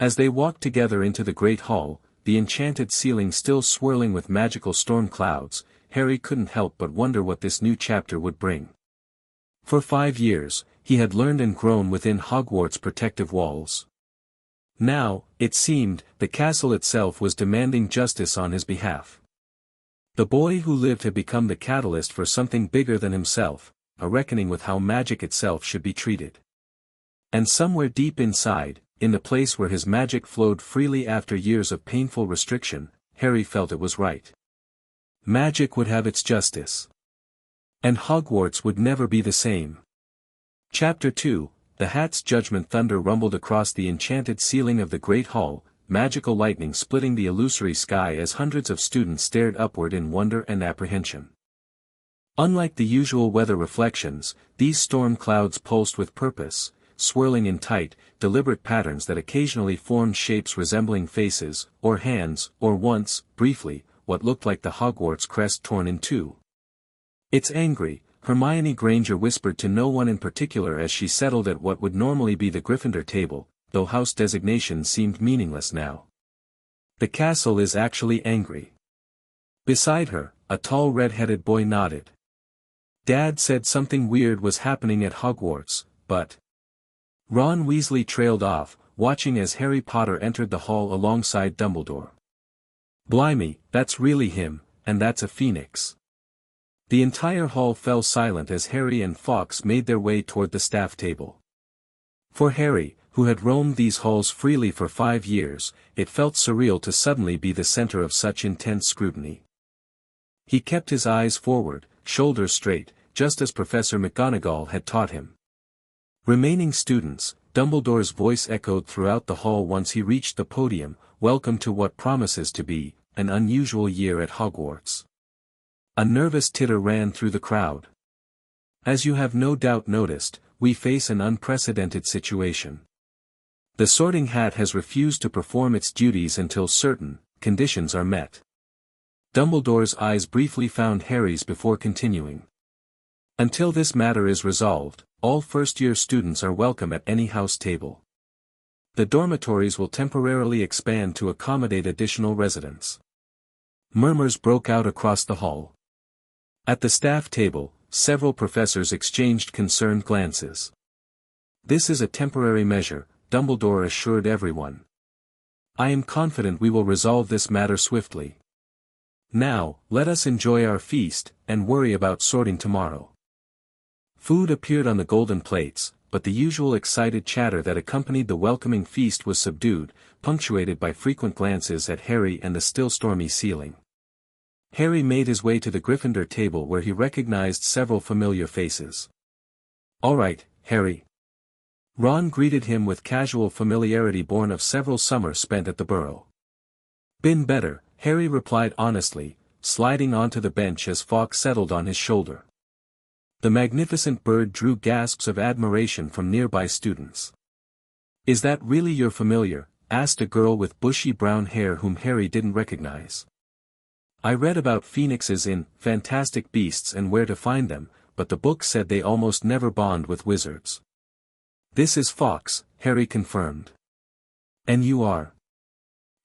Speaker 1: As they walked together into the Great Hall, the enchanted ceiling still swirling with magical storm clouds, Harry couldn't help but wonder what this new chapter would bring. For 5 years, he had learned and grown within Hogwarts' protective walls. Now, it seemed, the castle itself was demanding justice on his behalf. The boy who lived had become the catalyst for something bigger than himself, a reckoning with how magic itself should be treated. And somewhere deep inside, in the place where his magic flowed freely after years of painful restriction, Harry felt it was right. Magic would have its justice. And Hogwarts would never be the same. Chapter 2, The Hat's Judgment. Thunder rumbled across the enchanted ceiling of the Great Hall, magical lightning splitting the illusory sky as hundreds of students stared upward in wonder and apprehension. Unlike the usual weather reflections, these storm clouds pulsed with purpose, swirling in tight, deliberate patterns that occasionally formed shapes resembling faces, or hands, or once, briefly, what looked like the Hogwarts crest torn in two. "It's angry," Hermione Granger whispered to no one in particular as she settled at what would normally be the Gryffindor table, though house designations seemed meaningless now. "The castle is actually angry." Beside her, a tall red-headed boy nodded. "Dad said something weird was happening at Hogwarts, but—" Ron Weasley trailed off, watching as Harry Potter entered the hall alongside Dumbledore. "Blimey, that's really him, and that's a phoenix." The entire hall fell silent as Harry and Fawkes made their way toward the staff table. For Harry, who had roamed these halls freely for 5 years, it felt surreal to suddenly be the center of such intense scrutiny. He kept his eyes forward, shoulders straight, just as Professor McGonagall had taught him. "Remaining students," Dumbledore's voice echoed throughout the hall once he reached the podium, "welcome to what promises to be an unusual year at Hogwarts." A nervous titter ran through the crowd. "As you have no doubt noticed, we face an unprecedented situation. The Sorting Hat has refused to perform its duties until certain conditions are met." Dumbledore's eyes briefly found Harry's before continuing. "Until this matter is resolved, all first-year students are welcome at any house table. The dormitories will temporarily expand to accommodate additional residents." Murmurs broke out across the hall. At the staff table, several professors exchanged concerned glances. "This is a temporary measure," Dumbledore assured everyone. "I am confident we will resolve this matter swiftly. Now, let us enjoy our feast, and worry about sorting tomorrow." Food appeared on the golden plates, but the usual excited chatter that accompanied the welcoming feast was subdued, punctuated by frequent glances at Harry and the still stormy ceiling. Harry made his way to the Gryffindor table where he recognized several familiar faces. "All right, Harry." Ron greeted him with casual familiarity born of several summers spent at the Burrow. "Been better," Harry replied honestly, sliding onto the bench as Fawkes settled on his shoulder. The magnificent bird drew gasps of admiration from nearby students. "Is that really your familiar?" asked a girl with bushy brown hair whom Harry didn't recognize. "I read about phoenixes in Fantastic Beasts and Where to Find Them, but the book said they almost never bond with wizards." "This is Fawkes," Harry confirmed. "And you are?"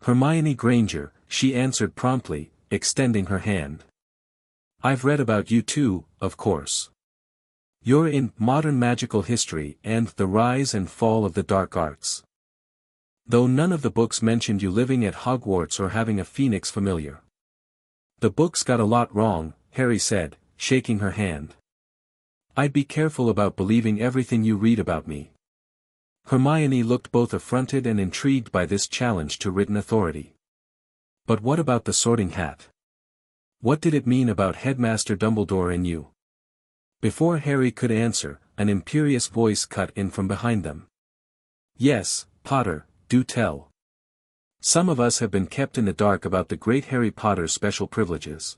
Speaker 1: "Hermione Granger," she answered promptly, extending her hand. "I've read about you too, of course. You're in Modern Magical History and The Rise and Fall of the Dark Arts. Though none of the books mentioned you living at Hogwarts or having a phoenix familiar." "The books got a lot wrong," Harry said, shaking her hand. I'd be careful about believing everything you read about me. Hermione looked both affronted and intrigued by this challenge to written authority. But what about the Sorting Hat? What did it mean about Headmaster Dumbledore and you? Before Harry could answer, an imperious voice cut in from behind them. Yes, Potter, do tell. Some of us have been kept in the dark about the great Harry Potter's special privileges.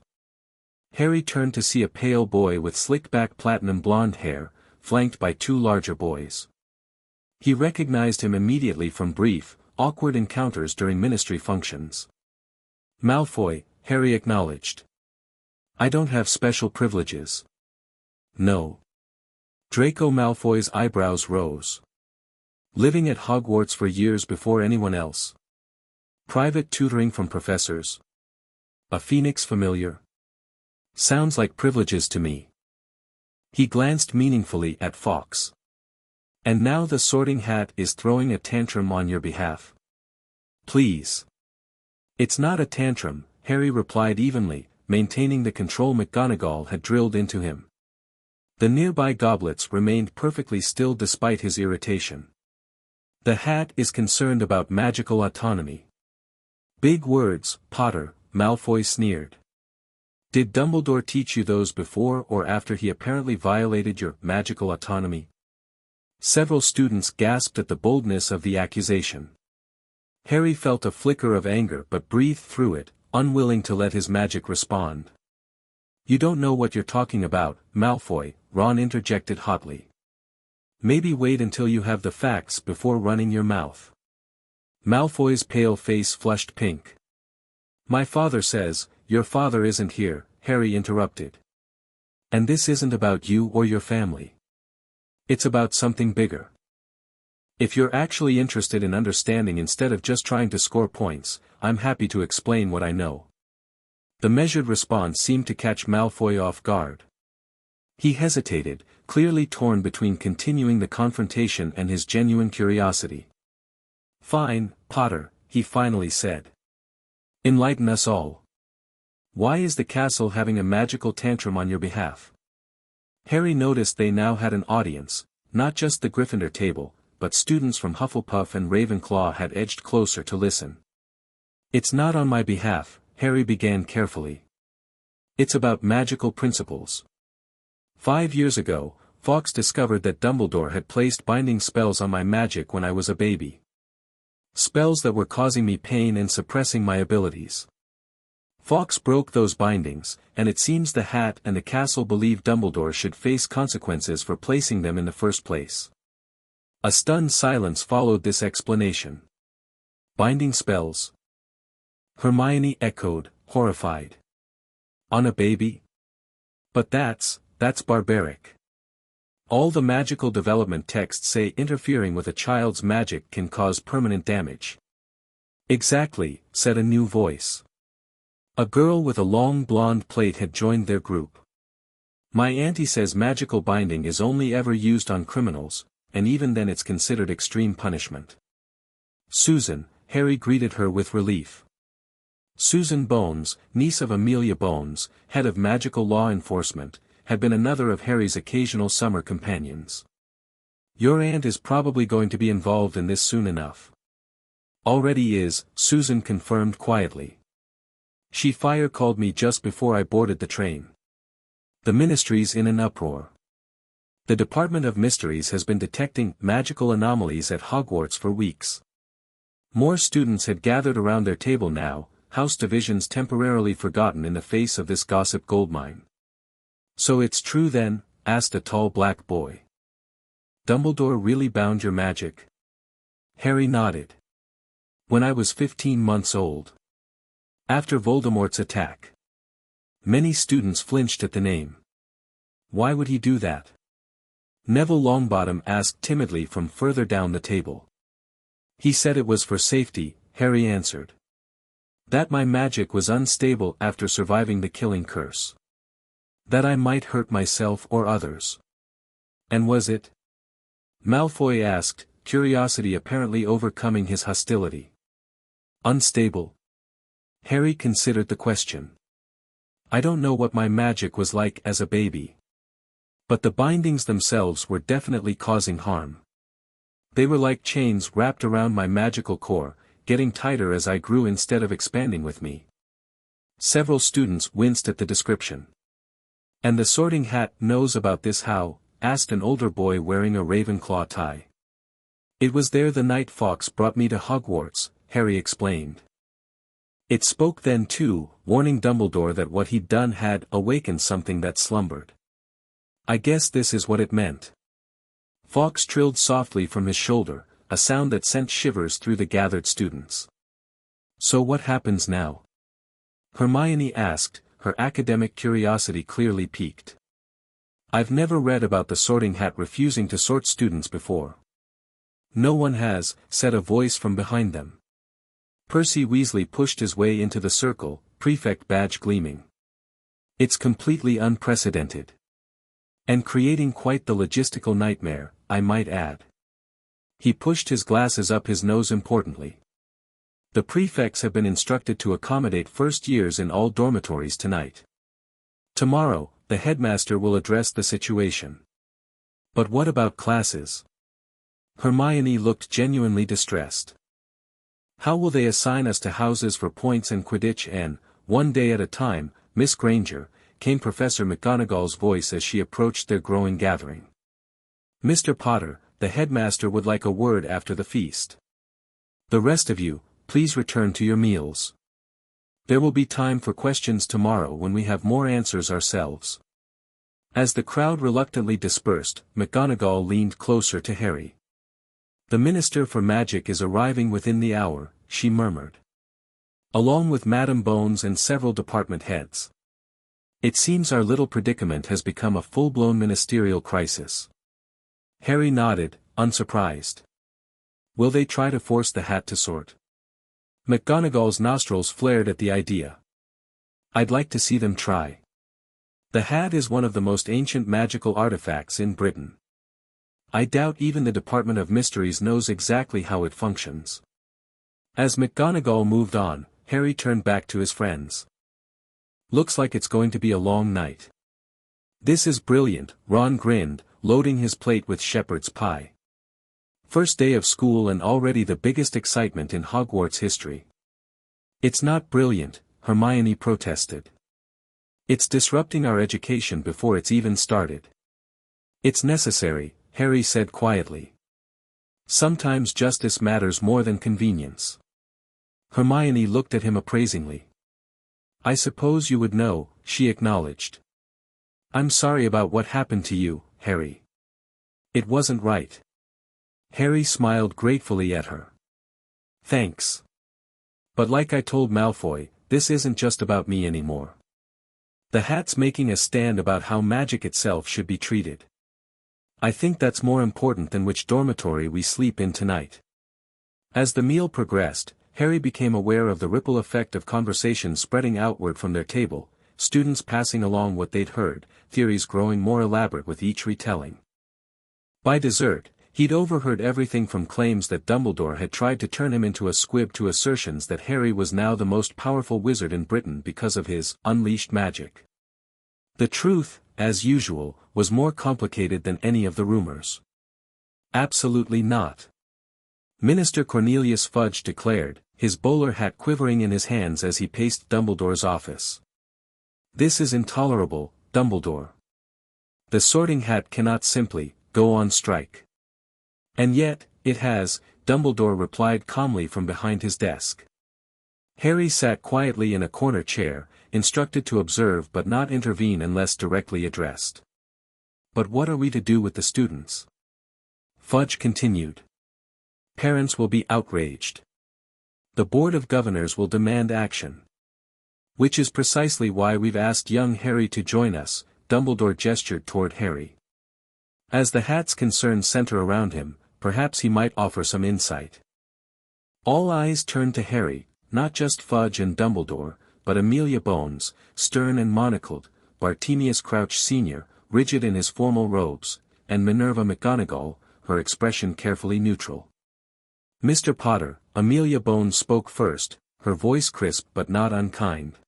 Speaker 1: Harry turned to see a pale boy with slicked-back platinum blonde hair, flanked by two larger boys. He recognized him immediately from brief, awkward encounters during ministry functions. Malfoy, Harry acknowledged. I don't have special privileges. No. Draco Malfoy's eyebrows rose. Living at Hogwarts for years before anyone else. Private tutoring from professors. A Phoenix familiar. Sounds like privileges to me. He glanced meaningfully at Fawkes. And now the Sorting Hat is throwing a tantrum on your behalf. Please. It's not a tantrum, Harry replied evenly, maintaining the control McGonagall had drilled into him. The nearby goblets remained perfectly still despite his irritation. The Hat is concerned about magical autonomy. Big words, Potter, Malfoy sneered. Did Dumbledore teach you those before or after he apparently violated your magical autonomy? Several students gasped at the boldness of the accusation. Harry felt a flicker of anger but breathed through it, unwilling to let his magic respond. You don't know what you're talking about, Malfoy, Ron interjected hotly. Maybe wait until you have the facts before running your mouth. Malfoy's pale face flushed pink. My father says, your father isn't here, Harry interrupted. And this isn't about you or your family. It's about something bigger. If you're actually interested in understanding instead of just trying to score points, I'm happy to explain what I know. The measured response seemed to catch Malfoy off guard. He hesitated, clearly torn between continuing the confrontation and his genuine curiosity. Fine, Potter, he finally said. Enlighten us all. Why is the castle having a magical tantrum on your behalf? Harry noticed they now had an audience, not just the Gryffindor table, but students from Hufflepuff and Ravenclaw had edged closer to listen. It's not on my behalf, Harry began carefully. It's about magical principles. 5 years ago, Fawkes discovered that Dumbledore had placed binding spells on my magic when I was a baby. Spells that were causing me pain and suppressing my abilities. Fawkes broke those bindings, and it seems the Hat and the castle believe Dumbledore should face consequences for placing them in the first place. A stunned silence followed this explanation. Binding spells? Hermione echoed, horrified. On a baby? But that's barbaric. All the magical development texts say interfering with a child's magic can cause permanent damage. Exactly, said a new voice. A girl with a long blonde plait had joined their group. My auntie says magical binding is only ever used on criminals, and even then it's considered extreme punishment. Susan, Harry greeted her with relief. Susan Bones, niece of Amelia Bones, head of magical law enforcement, had been another of Harry's occasional summer companions. Your aunt is probably going to be involved in this soon enough. Already is, Susan confirmed quietly. She fire-called me just before I boarded the train. The ministry's in an uproar. The Department of Mysteries has been detecting magical anomalies at Hogwarts for weeks. More students had gathered around their table now, house divisions temporarily forgotten in the face of this gossip goldmine. So it's true then? Asked a tall black boy. Dumbledore really bound your magic? Harry nodded. When I was 15 months old. After Voldemort's attack. Many students flinched at the name. Why would he do that? Neville Longbottom asked timidly from further down the table. He said it was for safety, Harry answered. That my magic was unstable after surviving the killing curse. That I might hurt myself or others. And was it? Malfoy asked, curiosity apparently overcoming his hostility. Unstable? Harry considered the question. I don't know what my magic was like as a baby. But the bindings themselves were definitely causing harm. They were like chains wrapped around my magical core, getting tighter as I grew instead of expanding with me. Several students winced at the description. "And the Sorting Hat knows about this how?" asked an older boy wearing a Ravenclaw tie. "It was there the night Fawkes brought me to Hogwarts," Harry explained. It spoke then too, warning Dumbledore that what he'd done had awakened something that slumbered. "I guess this is what it meant." Fawkes trilled softly from his shoulder, a sound that sent shivers through the gathered students. "So what happens now?" Hermione asked, her academic curiosity clearly piqued. "I've never read about the Sorting Hat refusing to sort students before." "No one has," said a voice from behind them. Percy Weasley pushed his way into the circle, prefect badge gleaming. "It's completely unprecedented. And creating quite the logistical nightmare, I might add." He pushed his glasses up his nose importantly. "The prefects have been instructed to accommodate first years in all dormitories tonight. Tomorrow, the headmaster will address the situation." "But what about classes?" Hermione looked genuinely distressed. "How will they assign us to houses for points and Quidditch and, one day at a time, Miss Granger?" came Professor McGonagall's voice as she approached their growing gathering. "Mr. Potter, the headmaster would like a word after the feast. The rest of you, please return to your meals. There will be time for questions tomorrow when we have more answers ourselves." As the crowd reluctantly dispersed, McGonagall leaned closer to Harry. "The Minister for Magic is arriving within the hour," she murmured. "Along with Madam Bones and several department heads. It seems our little predicament has become a full-blown ministerial crisis." Harry nodded, unsurprised. "Will they try to force the hat to sort?" McGonagall's nostrils flared at the idea. "I'd like to see them try. The hat is one of the most ancient magical artifacts in Britain. I doubt even the Department of Mysteries knows exactly how it functions." As McGonagall moved on, Harry turned back to his friends. "Looks like it's going to be a long night." "This is brilliant," Ron grinned, loading his plate with shepherd's pie. "First day of school and already the biggest excitement in Hogwarts history." "It's not brilliant," Hermione protested. "It's disrupting our education before it's even started." "It's necessary," Harry said quietly. "Sometimes justice matters more than convenience." Hermione looked at him appraisingly. "I suppose you would know," she acknowledged. "I'm sorry about what happened to you, Harry. It wasn't right." Harry smiled gratefully at her. "Thanks. But like I told Malfoy, this isn't just about me anymore. The hat's making a stand about how magic itself should be treated. I think that's more important than which dormitory we sleep in tonight." As the meal progressed, Harry became aware of the ripple effect of conversation spreading outward from their table, students passing along what they'd heard, theories growing more elaborate with each retelling. By dessert, he'd overheard everything from claims that Dumbledore had tried to turn him into a squib to assertions that Harry was now the most powerful wizard in Britain because of his unleashed magic. The truth, as usual, was more complicated than any of the rumors. Absolutely not. Minister Cornelius Fudge declared, his bowler hat quivering in his hands as he paced Dumbledore's office. "This is intolerable, Dumbledore. The Sorting Hat cannot simply go on strike." "And yet, it has," Dumbledore replied calmly from behind his desk. Harry sat quietly in a corner chair, instructed to observe but not intervene unless directly addressed. "But what are we to do with the students?" Fudge continued. "Parents will be outraged. The Board of Governors will demand action. Which is precisely why we've asked young Harry to join us," Dumbledore gestured toward Harry. "As the hat's concerns center around him, perhaps he might offer some insight." All eyes turned to Harry, not just Fudge and Dumbledore, but Amelia Bones, stern and monocled, Bartemius Crouch Sr., rigid in his formal robes, and Minerva McGonagall, her expression carefully neutral. "Mr. Potter," Amelia Bones spoke first, her voice crisp but not unkind.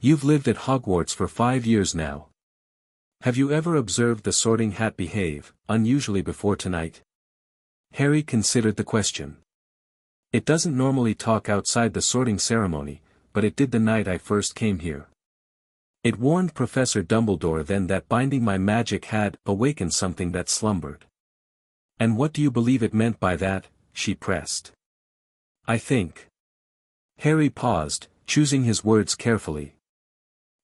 Speaker 1: You've lived at Hogwarts for 5 years now. Have you ever observed the Sorting Hat behave unusually before tonight? Harry considered the question. It doesn't normally talk outside the sorting ceremony, but it did the night I first came here. It warned Professor Dumbledore then that binding my magic had awakened something that slumbered. And what do you believe it meant by that? She pressed. I think. Harry paused, choosing his words carefully.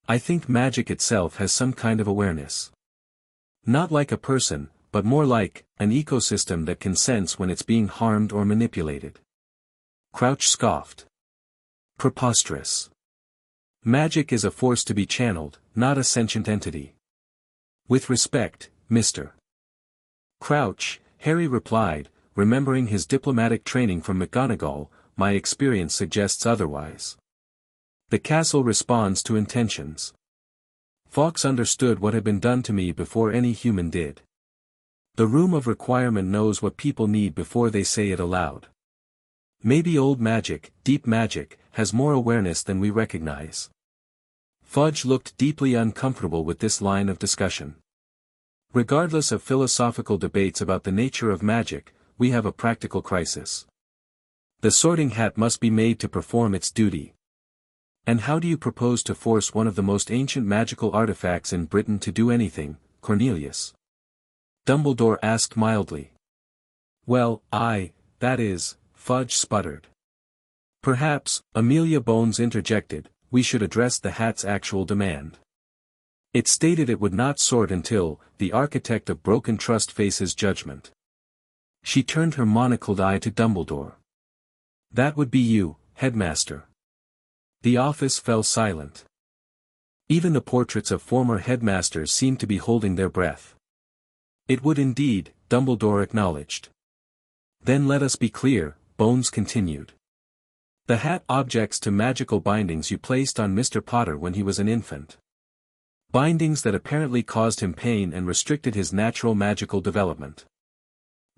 Speaker 1: I think magic itself has some kind of awareness. Not like a person, but more like an ecosystem that can sense when it's being harmed or manipulated. Crouch scoffed. Preposterous. Magic is a force to be channeled, not a sentient entity. With respect, Mr. Crouch, Harry replied, remembering his diplomatic training from McGonagall, my experience suggests otherwise. The castle responds to intentions. Fawkes understood what had been done to me before any human did. The room of requirement knows what people need before they say it aloud. Maybe old magic, deep magic, has more awareness than we recognize. Fudge looked deeply uncomfortable with this line of discussion. Regardless of philosophical debates about the nature of magic, we have a practical crisis. The Sorting Hat must be made to perform its duty. And how do you propose to force one of the most ancient magical artifacts in Britain to do anything, Cornelius? Dumbledore asked mildly. Well, that is, Fudge sputtered. Perhaps, Amelia Bones interjected, we should address the hat's actual demand. It stated it would not sort until the architect of broken trust faces judgment. She turned her monocled eye to Dumbledore. That would be you, headmaster. The office fell silent. Even the portraits of former headmasters seemed to be holding their breath. It would indeed, Dumbledore acknowledged. Then let us be clear, Bones continued. The hat objects to magical bindings you placed on Mr. Potter when he was an infant. Bindings that apparently caused him pain and restricted his natural magical development.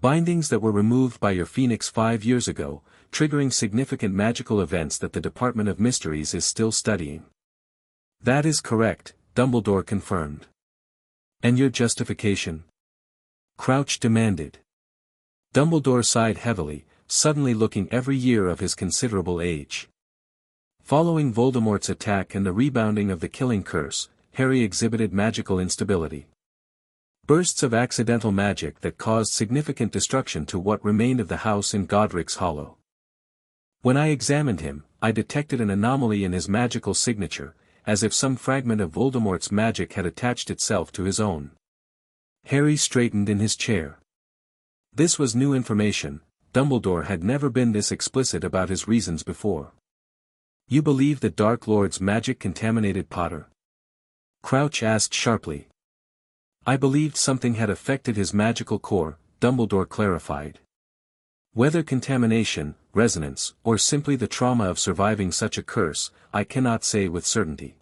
Speaker 1: Bindings that were removed by your Phoenix 5 years ago, triggering significant magical events that the Department of Mysteries is still studying. That is correct, Dumbledore confirmed. And your justification? Crouch demanded. Dumbledore sighed heavily, suddenly looking every year of his considerable age. Following Voldemort's attack and the rebounding of the killing curse, Harry exhibited magical instability. Bursts of accidental magic that caused significant destruction to what remained of the house in Godric's Hollow. When I examined him, I detected an anomaly in his magical signature, as if some fragment of Voldemort's magic had attached itself to his own. Harry straightened in his chair. This was new information. Dumbledore had never been this explicit about his reasons before. You believe the Dark Lord's magic contaminated Potter? Crouch asked sharply. I believed something had affected his magical core, Dumbledore clarified. Whether contamination, resonance, or simply the trauma of surviving such a curse, I cannot say with certainty.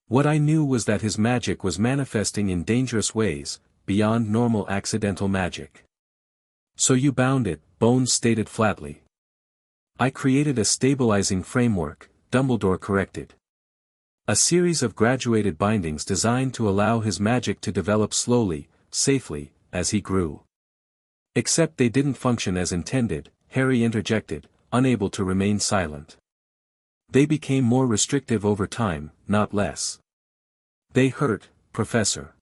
Speaker 1: What I knew was that his magic was manifesting in dangerous ways, beyond normal accidental magic. So you bound it, Bones stated flatly. I created a stabilizing framework, Dumbledore corrected. A series of graduated bindings designed to allow his magic to develop slowly, safely, as he grew. Except they didn't function as intended, Harry interjected, unable to remain silent. They became more restrictive over time, not less. They hurt, Professor.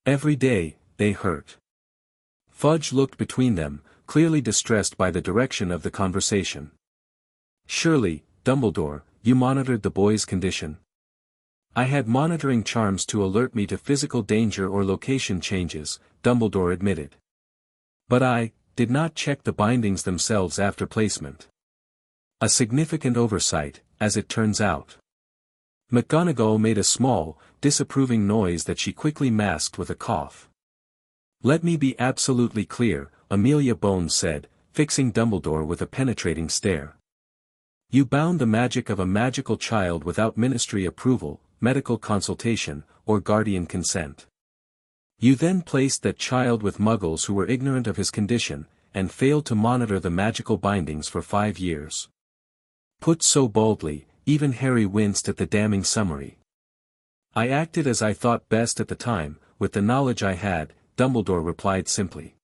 Speaker 1: Every day, they hurt. Fudge looked between them, clearly distressed by the direction of the conversation. Surely, Dumbledore, you monitored the boy's condition. I had monitoring charms to alert me to physical danger or location changes, Dumbledore admitted. But I did not check the bindings themselves after placement. A significant oversight, as it turns out. McGonagall made a small, disapproving noise that she quickly masked with a cough. Let me be absolutely clear, Amelia Bones said, fixing Dumbledore with a penetrating stare. You bound the magic of a magical child without ministry approval, medical consultation, or guardian consent. You then placed that child with muggles who were ignorant of his condition, and failed to monitor the magical bindings for 5 years. Put so baldly, even Harry winced at the damning summary. "I acted as I thought best at the time, with the knowledge I had," Dumbledore replied simply.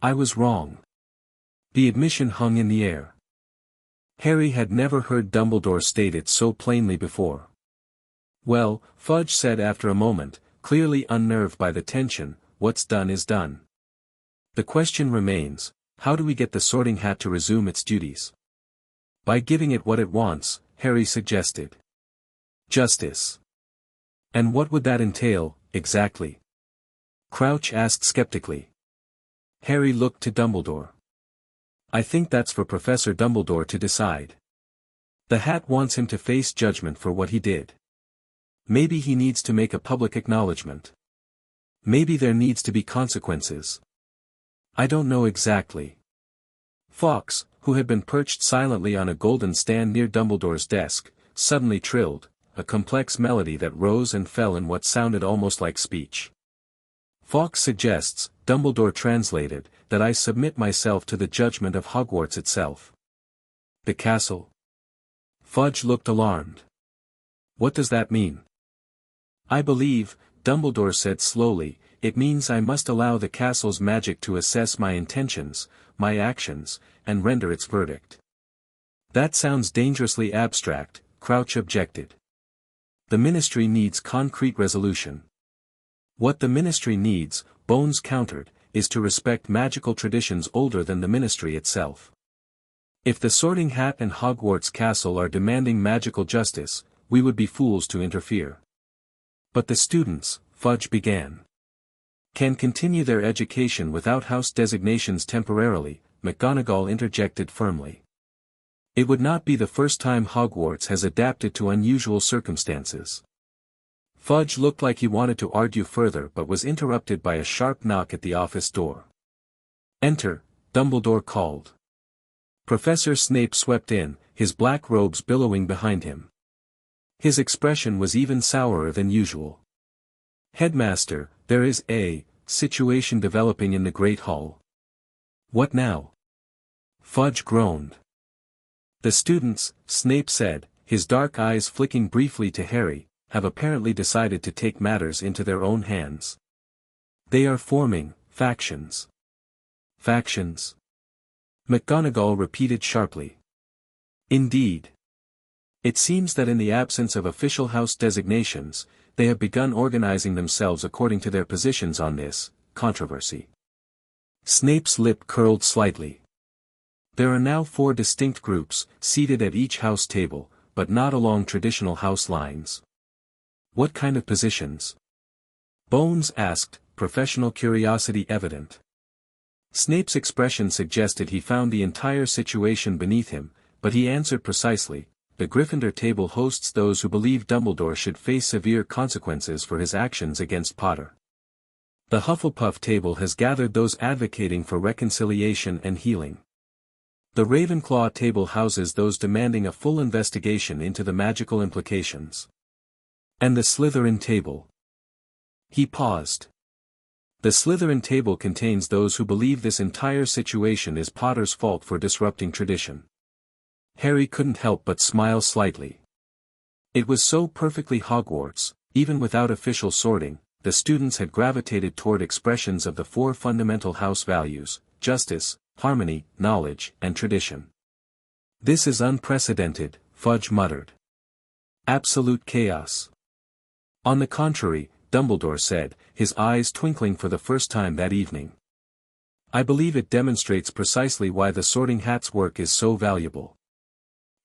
Speaker 1: "I was wrong." The admission hung in the air. Harry had never heard Dumbledore state it so plainly before. "Well," Fudge said after a moment, clearly unnerved by the tension, "what's done is done. The question remains, how do we get the Sorting Hat to resume its duties?" "By giving it what it wants," Harry suggested. "Justice. And what would that entail, exactly?" Crouch asked skeptically. Harry looked to Dumbledore. "I think that's for Professor Dumbledore to decide. The Hat wants him to face judgment for what he did. Maybe he needs to make a public acknowledgement. Maybe there needs to be consequences. I don't know exactly." Fawkes, who had been perched silently on a golden stand near Dumbledore's desk, suddenly trilled, a complex melody that rose and fell in what sounded almost like speech. "Fawkes suggests," Dumbledore translated, "that I submit myself to the judgment of Hogwarts itself." "The castle?" Fudge looked alarmed. "What does that mean?" "I believe," Dumbledore said slowly, "it means I must allow the castle's magic to assess my intentions, my actions, and render its verdict." "That sounds dangerously abstract," Crouch objected. "The Ministry needs concrete resolution." "What the Ministry needs," Bones countered, "is to respect magical traditions older than the Ministry itself. If the Sorting Hat and Hogwarts Castle are demanding magical justice, we would be fools to interfere." "But the students," Fudge began, "can continue their education without house designations temporarily," McGonagall interjected firmly. "It would not be the first time Hogwarts has adapted to unusual circumstances." Fudge looked like he wanted to argue further but was interrupted by a sharp knock at the office door. "Enter," Dumbledore called. Professor Snape swept in, his black robes billowing behind him. His expression was even sourer than usual. "Headmaster, there is a situation developing in the Great Hall." "What now?" Fudge groaned. "The students," Snape said, his dark eyes flicking briefly to Harry, "have apparently decided to take matters into their own hands. They are forming factions." "Factions?" McGonagall repeated sharply. "Indeed. It seems that in the absence of official house designations, they have begun organizing themselves according to their positions on this controversy." Snape's lip curled slightly. "There are now 4 distinct groups, seated at each house table, but not along traditional house lines." "What kind of positions?" Bones asked, professional curiosity evident. Snape's expression suggested he found the entire situation beneath him, but he answered precisely, "The Gryffindor table hosts those who believe Dumbledore should face severe consequences for his actions against Potter. The Hufflepuff table has gathered those advocating for reconciliation and healing. The Ravenclaw table houses those demanding a full investigation into the magical implications. And the Slytherin table." He paused. "The Slytherin table contains those who believe this entire situation is Potter's fault for disrupting tradition." Harry couldn't help but smile slightly. It was so perfectly Hogwarts, even without official sorting, the students had gravitated toward expressions of the 4 fundamental house values: justice, harmony, knowledge, and tradition. "This is unprecedented," Fudge muttered. "Absolute chaos." "On the contrary," Dumbledore said, his eyes twinkling for the first time that evening. "I believe it demonstrates precisely why the Sorting Hat's work is so valuable.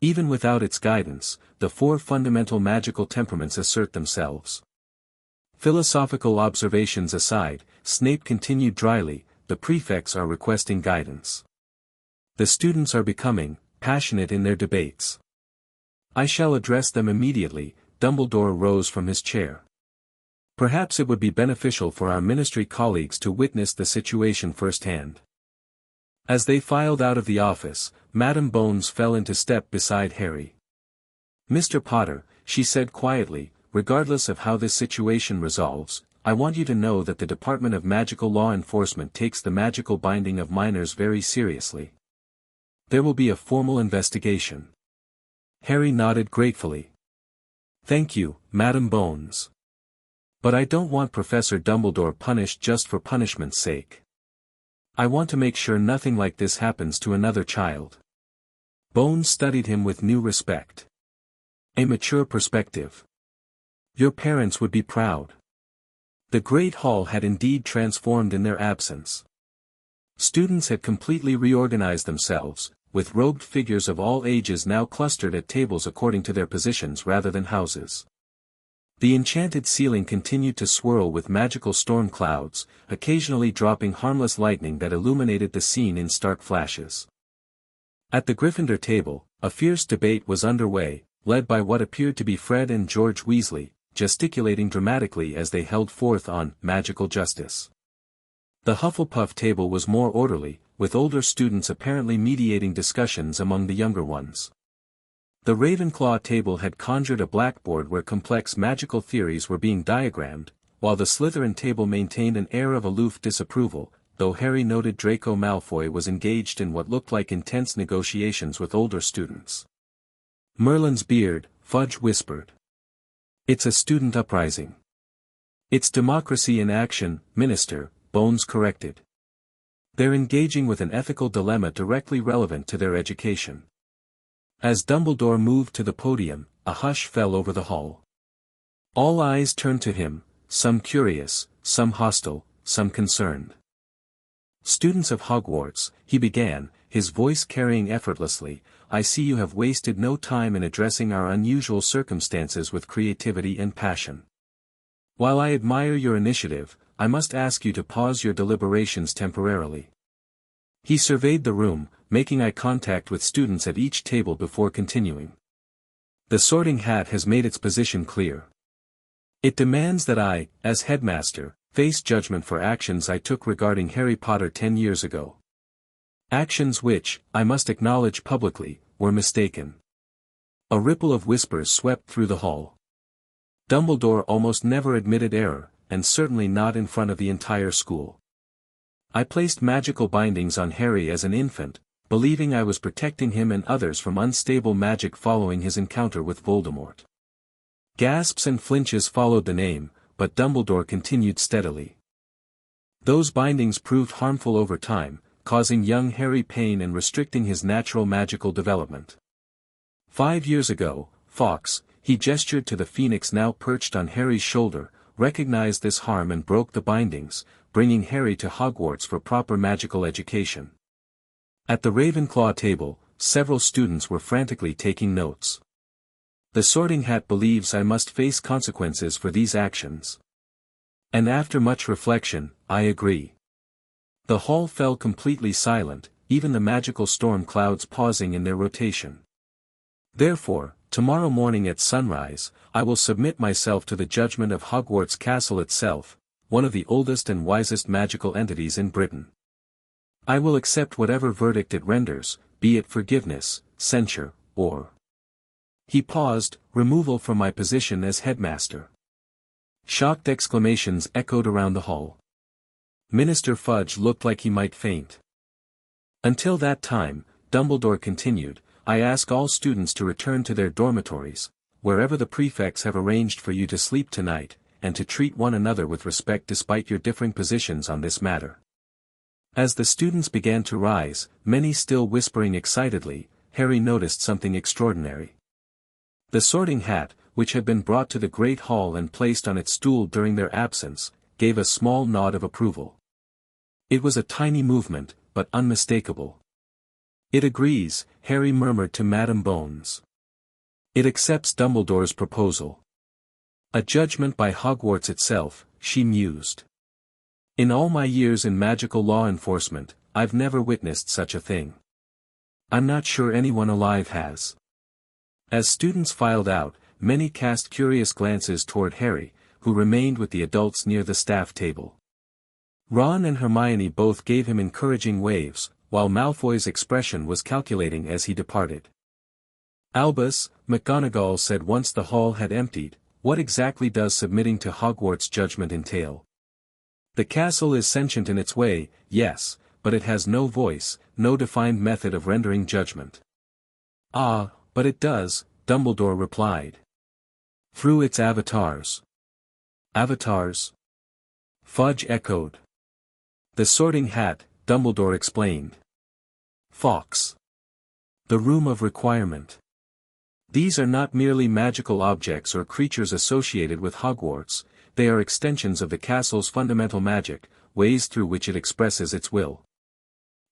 Speaker 1: Even without its guidance, the 4 fundamental magical temperaments assert themselves." Philosophical observations aside, Snape continued dryly, "The prefects are requesting guidance. The students are becoming passionate in their debates. I shall address them immediately." Dumbledore rose from his chair. "Perhaps it would be beneficial for our Ministry colleagues to witness the situation firsthand." As they filed out of the office, Madame Bones fell into step beside Harry. "Mr. Potter," she said quietly, "regardless of how this situation resolves, I want you to know that the Department of Magical Law Enforcement takes the magical binding of minors very seriously. There will be a formal investigation. Harry nodded gratefully. "Thank you, Madam Bones. But I don't want Professor Dumbledore punished just for punishment's sake. I want to make sure nothing like this happens to another child." Bones studied him with new respect. A mature perspective. "Your parents would be proud." The Great Hall had indeed transformed in their absence. Students had completely reorganized themselves, with robed figures of all ages now clustered at tables according to their positions rather than houses. The enchanted ceiling continued to swirl with magical storm clouds, occasionally dropping harmless lightning that illuminated the scene in stark flashes. At the Gryffindor table, a fierce debate was underway, led by what appeared to be Fred and George Weasley, gesticulating dramatically as they held forth on magical justice. The Hufflepuff table was more orderly, with older students apparently mediating discussions among the younger ones. The Ravenclaw table had conjured a blackboard where complex magical theories were being diagrammed, while the Slytherin table maintained an air of aloof disapproval, though Harry noted Draco Malfoy was engaged in what looked like intense negotiations with older students. "Merlin's beard," Fudge whispered. "It's a student uprising." "It's democracy in action, Minister," Bones corrected. "They're engaging with an ethical dilemma directly relevant to their education." As Dumbledore moved to the podium, a hush fell over the hall. All eyes turned to him, some curious, some hostile, some concerned. "Students of Hogwarts," he began, his voice carrying effortlessly, "I see you have wasted no time in addressing our unusual circumstances with creativity and passion. While I admire your initiative, I must ask you to pause your deliberations temporarily." He surveyed the room, making eye contact with students at each table before continuing. "The Sorting Hat has made its position clear. It demands that I, as headmaster, face judgment for actions I took regarding Harry Potter 10 years ago. Actions which, I must acknowledge publicly, were mistaken." A ripple of whispers swept through the hall. Dumbledore almost never admitted error, and certainly not in front of the entire school. "I placed magical bindings on Harry as an infant, believing I was protecting him and others from unstable magic following his encounter with Voldemort." Gasps and flinches followed the name, but Dumbledore continued steadily. "Those bindings proved harmful over time, causing young Harry pain and restricting his natural magical development. 5 years ago, Fawkes," he gestured to the phoenix now perched on Harry's shoulder, "recognized this harm and broke the bindings, bringing Harry to Hogwarts for proper magical education." At the Ravenclaw table, several students were frantically taking notes. "The Sorting Hat believes I must face consequences for these actions. And after much reflection, I agree." The hall fell completely silent, even the magical storm clouds pausing in their rotation. "Therefore, tomorrow morning at sunrise, I will submit myself to the judgment of Hogwarts Castle itself, one of the oldest and wisest magical entities in Britain. I will accept whatever verdict it renders, be it forgiveness, censure, or—" He paused, "removal from my position as headmaster." Shocked exclamations echoed around the hall. Minister Fudge looked like he might faint. "Until that time," Dumbledore continued, "I ask all students to return to their dormitories, wherever the prefects have arranged for you to sleep tonight, and to treat one another with respect despite your differing positions on this matter." As the students began to rise, many still whispering excitedly, Harry noticed something extraordinary. The Sorting Hat, which had been brought to the Great Hall and placed on its stool during their absence, gave a small nod of approval. It was a tiny movement, but unmistakable. "It agrees," Harry murmured to Madam Bones. "It accepts Dumbledore's proposal. A judgment by Hogwarts itself," she mused. "In all my years in magical law enforcement, I've never witnessed such a thing. I'm not sure anyone alive has." As students filed out, many cast curious glances toward Harry, who remained with the adults near the staff table. Ron and Hermione both gave him encouraging waves, while Malfoy's expression was calculating as he departed. "Albus," McGonagall said once the hall had emptied, "what exactly does submitting to Hogwarts' judgment entail? The castle is sentient in its way, yes, but it has no voice, no defined method of rendering judgment." "Ah, but it does," Dumbledore replied. Through its avatars. Avatars? Fudge echoed. The Sorting Hat, Dumbledore explained. Fawkes. The Room of Requirement. These are not merely magical objects or creatures associated with Hogwarts, they are extensions of the castle's fundamental magic, ways through which it expresses its will.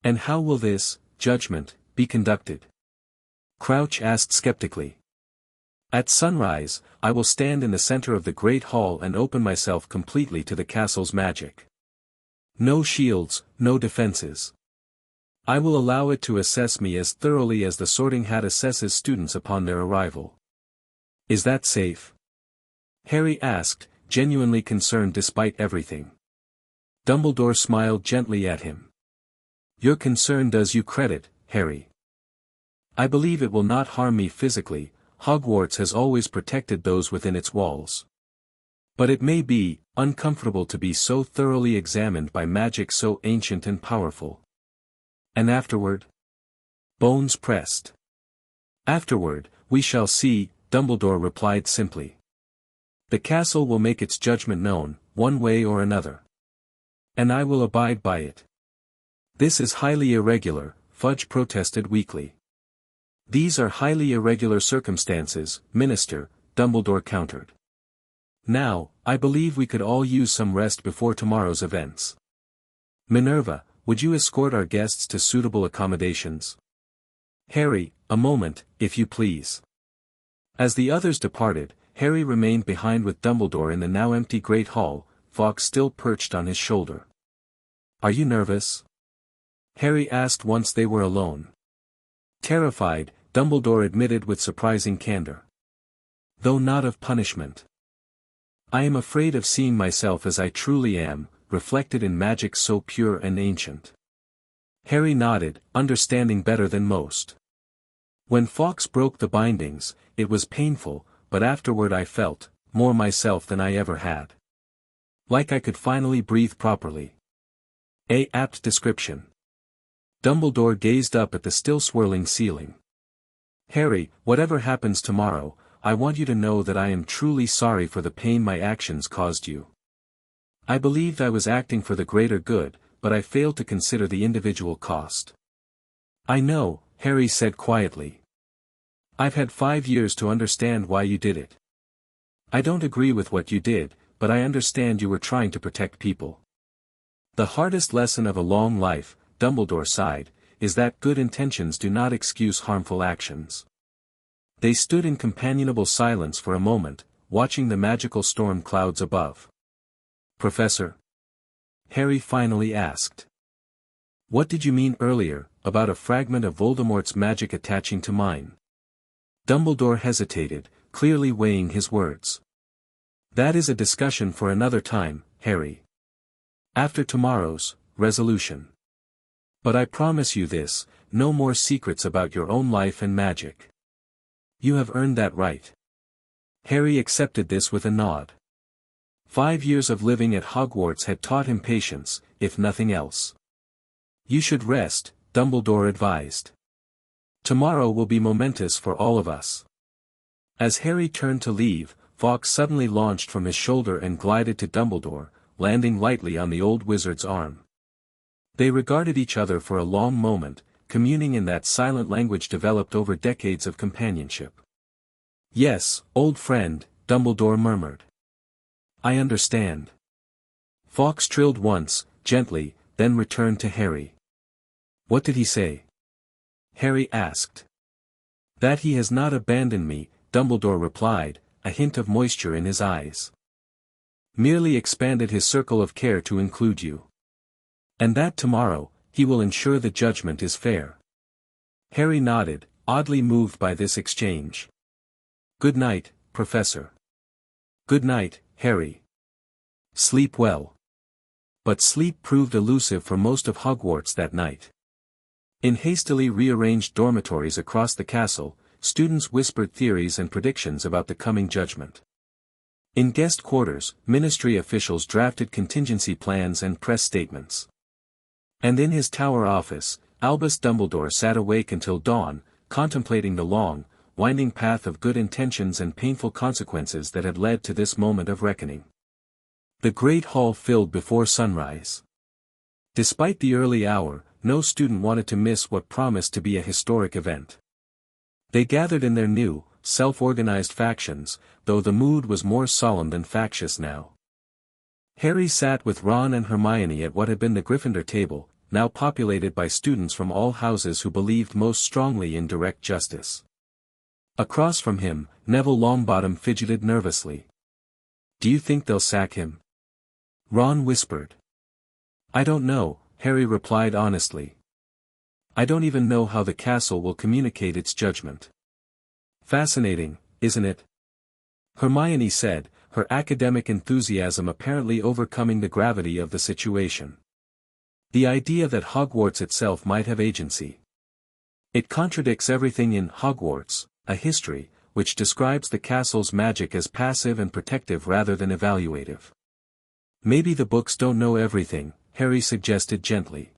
Speaker 1: And how will this judgment be conducted? Crouch asked skeptically. At sunrise, I will stand in the center of the Great Hall and open myself completely to the castle's magic. No shields, no defenses. I will allow it to assess me as thoroughly as the Sorting Hat assesses students upon their arrival. Is that safe? Harry asked, genuinely concerned despite everything. Dumbledore smiled gently at him. Your concern does you credit, Harry. I believe it will not harm me physically. Hogwarts has always protected those within its walls. But it may be uncomfortable to be so thoroughly examined by magic so ancient and powerful. And afterward? Bones pressed. Afterward, we shall see, Dumbledore replied simply. The castle will make its judgment known, one way or another. And I will abide by it. This is highly irregular, Fudge protested weakly. These are highly irregular circumstances, Minister, Dumbledore countered. Now, I believe we could all use some rest before tomorrow's events. Minerva, would you escort our guests to suitable accommodations? Harry, a moment, if you please. As the others departed, Harry remained behind with Dumbledore in the now empty Great Hall, Fawkes still perched on his shoulder. Are you nervous? Harry asked once they were alone. Terrified, Dumbledore admitted with surprising candor. Though not of punishment. I am afraid of seeing myself as I truly am, reflected in magic so pure and ancient. Harry nodded, understanding better than most. When Fawkes broke the bindings, it was painful, but afterward I felt, more myself than I ever had. Like I could finally breathe properly. A apt description. Dumbledore gazed up at the still swirling ceiling. Harry, whatever happens tomorrow, I want you to know that I am truly sorry for the pain my actions caused you. I believed I was acting for the greater good, but I failed to consider the individual cost. I know, Harry said quietly. I've had 5 years to understand why you did it. I don't agree with what you did, but I understand you were trying to protect people. The hardest lesson of a long life, Dumbledore sighed, is that good intentions do not excuse harmful actions. They stood in companionable silence for a moment, watching the magical storm clouds above. Professor? Harry finally asked. What did you mean earlier, about a fragment of Voldemort's magic attaching to mine? Dumbledore hesitated, clearly weighing his words. That is a discussion for another time, Harry. After tomorrow's resolution. But I promise you this, no more secrets about your own life and magic. You have earned that right. Harry accepted this with a nod. 5 years of living at Hogwarts had taught him patience, if nothing else. You should rest, Dumbledore advised. Tomorrow will be momentous for all of us. As Harry turned to leave, Fawkes suddenly launched from his shoulder and glided to Dumbledore, landing lightly on the old wizard's arm. They regarded each other for a long moment, communing in that silent language developed over decades of companionship. Yes, old friend, Dumbledore murmured. I understand. Fawkes trilled once, gently, then returned to Harry. What did he say? Harry asked. That he has not abandoned me, Dumbledore replied, a hint of moisture in his eyes. Merely expanded his circle of care to include you. And that tomorrow, he will ensure the judgment is fair. Harry nodded, oddly moved by this exchange. Good night, Professor. Good night, Harry. Sleep well. But sleep proved elusive for most of Hogwarts that night. In hastily rearranged dormitories across the castle, students whispered theories and predictions about the coming judgment. In guest quarters, ministry officials drafted contingency plans and press statements. And in his tower office, Albus Dumbledore sat awake until dawn, contemplating the long, winding path of good intentions and painful consequences that had led to this moment of reckoning. The great hall filled before sunrise. Despite the early hour, no student wanted to miss what promised to be a historic event. They gathered in their new, self-organized factions, though the mood was more solemn than factious now. Harry sat with Ron and Hermione at what had been the Gryffindor table, now populated by students from all houses who believed most strongly in direct justice. Across from him, Neville Longbottom fidgeted nervously. "Do you think they'll sack him?" Ron whispered. "I don't know," Harry replied honestly. "I don't even know how the castle will communicate its judgment." "Fascinating, isn't it?" Hermione said, her academic enthusiasm apparently overcoming the gravity of the situation. "The idea that Hogwarts itself might have agency. It contradicts everything in Hogwarts, a history, which describes the castle's magic as passive and protective rather than evaluative." "Maybe the books don't know everything," Harry suggested gently.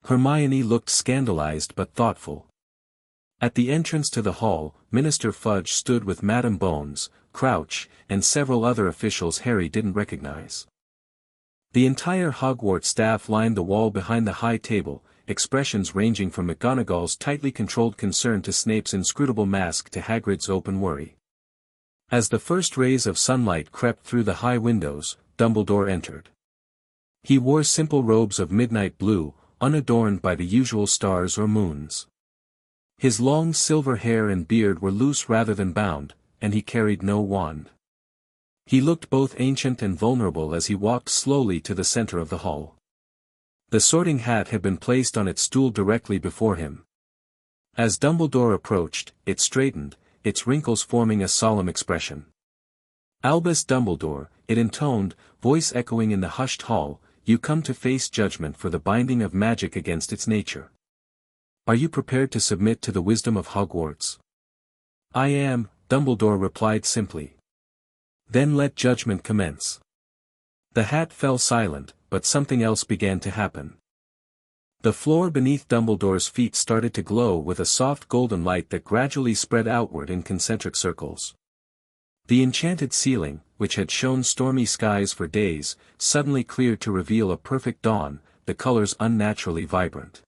Speaker 1: Hermione looked scandalized but thoughtful. At the entrance to the hall, Minister Fudge stood with Madame Bones, Crouch, and several other officials Harry didn't recognize. The entire Hogwarts staff lined the wall behind the high table, expressions ranging from McGonagall's tightly controlled concern to Snape's inscrutable mask to Hagrid's open worry. As the first rays of sunlight crept through the high windows, Dumbledore entered. He wore simple robes of midnight blue, unadorned by the usual stars or moons. His long silver hair and beard were loose rather than bound, and he carried no wand. He looked both ancient and vulnerable as he walked slowly to the center of the hall. The sorting hat had been placed on its stool directly before him. As Dumbledore approached, it straightened, its wrinkles forming a solemn expression. "Albus Dumbledore," it intoned, voice echoing in the hushed hall, "you come to face judgment for the binding of magic against its nature. Are you prepared to submit to the wisdom of Hogwarts?" "I am," Dumbledore replied simply. "Then let judgment commence." The hat fell silent, but something else began to happen. The floor beneath Dumbledore's feet started to glow with a soft golden light that gradually spread outward in concentric circles. The enchanted ceiling, which had shown stormy skies for days, suddenly cleared to reveal a perfect dawn, the colors unnaturally vibrant.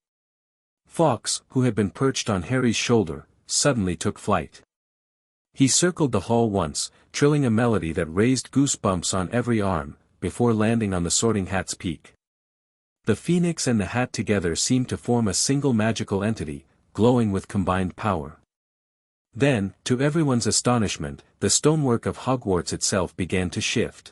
Speaker 1: Fawkes, who had been perched on Harry's shoulder, suddenly took flight. He circled the hall once, trilling a melody that raised goosebumps on every arm, before landing on the sorting hat's peak. The phoenix and the hat together seemed to form a single magical entity, glowing with combined power. Then, to everyone's astonishment, the stonework of Hogwarts itself began to shift.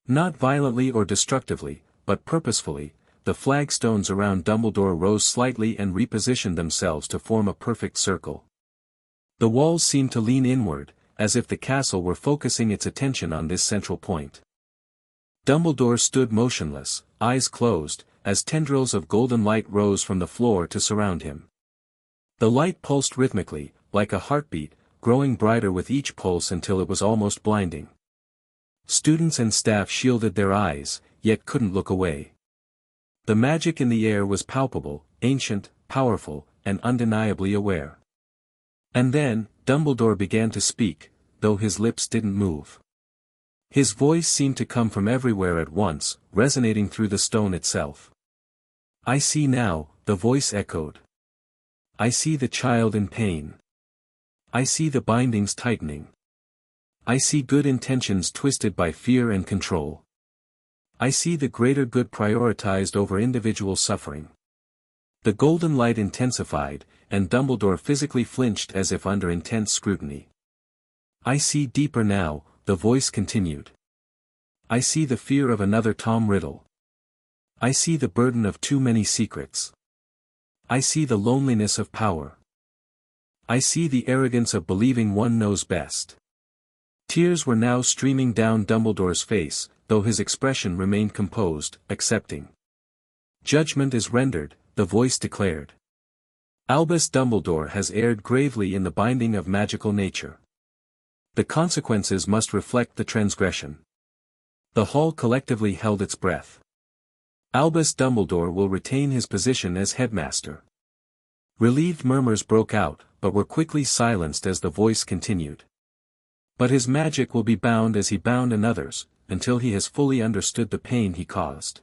Speaker 1: Not violently or destructively, but purposefully, the flagstones around Dumbledore rose slightly and repositioned themselves to form a perfect circle. The walls seemed to lean inward, as if the castle were focusing its attention on this central point. Dumbledore stood motionless, eyes closed, as tendrils of golden light rose from the floor to surround him. The light pulsed rhythmically, like a heartbeat, growing brighter with each pulse until it was almost blinding. Students and staff shielded their eyes, yet couldn't look away. The magic in the air was palpable, ancient, powerful, and undeniably aware. And then, Dumbledore began to speak, though his lips didn't move. His voice seemed to come from everywhere at once, resonating through the stone itself. "I see now," the voice echoed. "I see the child in pain. I see the bindings tightening. I see good intentions twisted by fear and control. I see the greater good prioritized over individual suffering." The golden light intensified, and Dumbledore physically flinched as if under intense scrutiny. "I see deeper now," the voice continued. "I see the fear of another Tom Riddle. I see the burden of too many secrets. I see the loneliness of power. I see the arrogance of believing one knows best." Tears were now streaming down Dumbledore's face, though his expression remained composed, accepting. "Judgment is rendered," the voice declared. "Albus Dumbledore has erred gravely in the binding of magical nature. The consequences must reflect the transgression." The hall collectively held its breath. "Albus Dumbledore will retain his position as headmaster." Relieved murmurs broke out, but were quickly silenced as the voice continued. But his magic will be bound as he bound another's, until he has fully understood the pain he caused.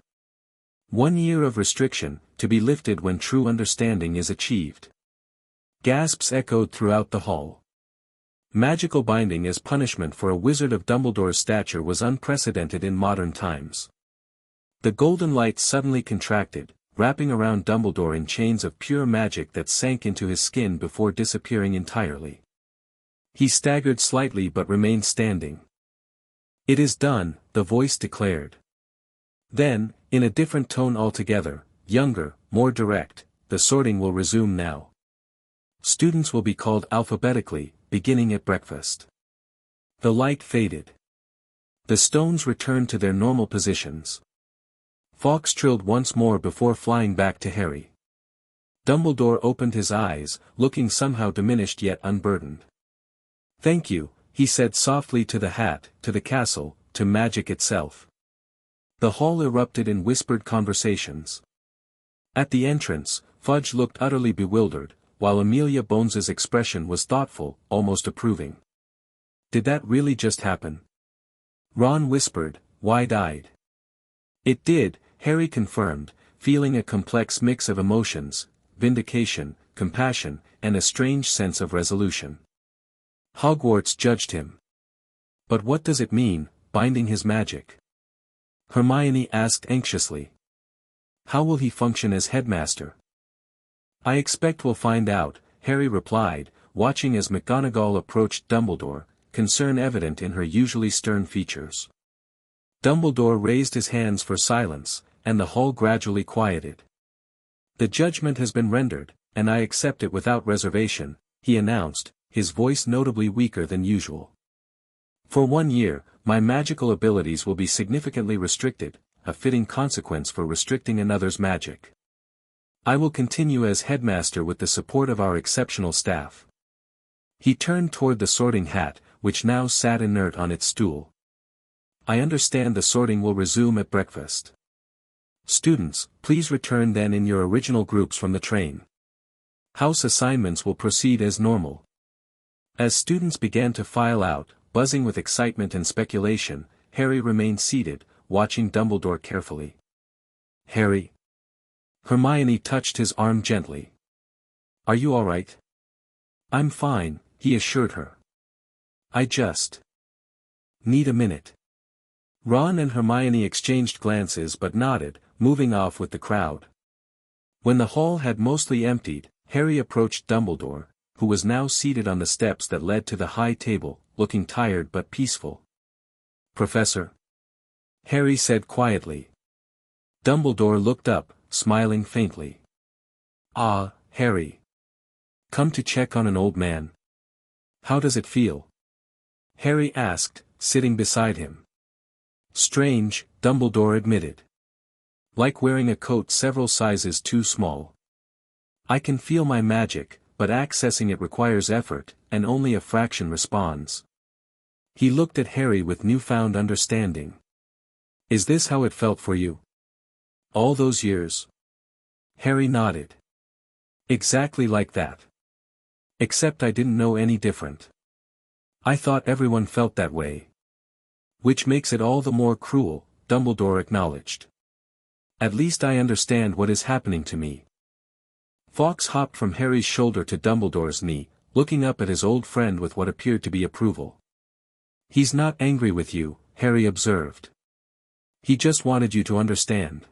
Speaker 1: 1 year of restriction, to be lifted when true understanding is achieved. Gasps echoed throughout the hall. Magical binding as punishment for a wizard of Dumbledore's stature was unprecedented in modern times. The golden light suddenly contracted, wrapping around Dumbledore in chains of pure magic that sank into his skin before disappearing entirely. He staggered slightly but remained standing. "It is done," the voice declared. Then, in a different tone altogether, younger, more direct, "The sorting will resume now. Students will be called alphabetically, beginning at breakfast." The light faded. The stones returned to their normal positions. Fawkes trilled once more before flying back to Harry. Dumbledore opened his eyes, looking somehow diminished yet unburdened. "Thank you," he said softly, "to the hat, to the castle, to magic itself." The hall erupted in whispered conversations. At the entrance, Fudge looked utterly bewildered, while Amelia Bones's expression was thoughtful, almost approving. "Did that really just happen?" Ron whispered, wide-eyed. "It did," Harry confirmed, feeling a complex mix of emotions, vindication, compassion, and a strange sense of resolution. Hogwarts judged him. "But what does it mean, binding his magic?" Hermione asked anxiously. "How will he function as headmaster?" "I expect we'll find out," Harry replied, watching as McGonagall approached Dumbledore, concern evident in her usually stern features. Dumbledore raised his hands for silence, and the hall gradually quieted. "The judgment has been rendered, and I accept it without reservation," he announced, his voice notably weaker than usual. "For 1 year, my magical abilities will be significantly restricted, a fitting consequence for restricting another's magic. I will continue as headmaster with the support of our exceptional staff." He turned toward the sorting hat, which now sat inert on its stool. "I understand the sorting will resume at breakfast. Students, please return then in your original groups from the train. House assignments will proceed as normal." As students began to file out, buzzing with excitement and speculation, Harry remained seated, watching Dumbledore carefully. "Harry." Hermione touched his arm gently. "Are you all right?" "I'm fine," he assured her. "I just need a minute." Ron and Hermione exchanged glances but nodded, moving off with the crowd. When the hall had mostly emptied, Harry approached Dumbledore, who was now seated on the steps that led to the high table, looking tired but peaceful. "Professor?" Harry said quietly. Dumbledore looked up, smiling faintly. "Ah, Harry. Come to check on an old man. How does it feel?" Harry asked, sitting beside him. "Strange," Dumbledore admitted. "Like wearing a coat several sizes too small. I can feel my magic, but accessing it requires effort, and only a fraction responds." He looked at Harry with newfound understanding. "Is this how it felt for you? All those years?" Harry nodded. "Exactly like that. Except I didn't know any different. I thought everyone felt that way." "Which makes it all the more cruel," Dumbledore acknowledged. "At least I understand what is happening to me." Fawkes hopped from Harry's shoulder to Dumbledore's knee, looking up at his old friend with what appeared to be approval. "He's not angry with you," Harry observed. "He just wanted you to understand.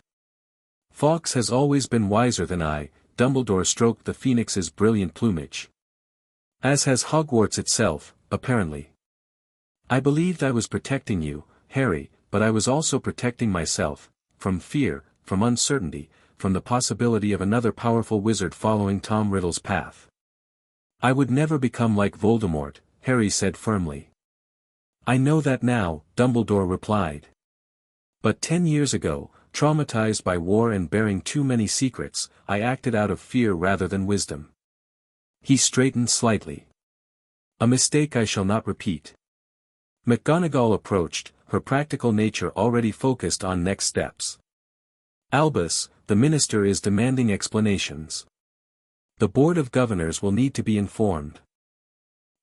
Speaker 1: Fawkes has always been wiser than I," Dumbledore stroked the phoenix's brilliant plumage. "As has Hogwarts itself, apparently. I believed I was protecting you, Harry, but I was also protecting myself, from fear, from uncertainty, from the possibility of another powerful wizard following Tom Riddle's path. I would never become like Voldemort," Harry said firmly. "I know that now," Dumbledore replied. "But 10 years ago, traumatized by war and bearing too many secrets, I acted out of fear rather than wisdom." He straightened slightly. "A mistake I shall not repeat." McGonagall approached, her practical nature already focused on next steps. "Albus, the minister is demanding explanations." The Board of Governors will need to be informed.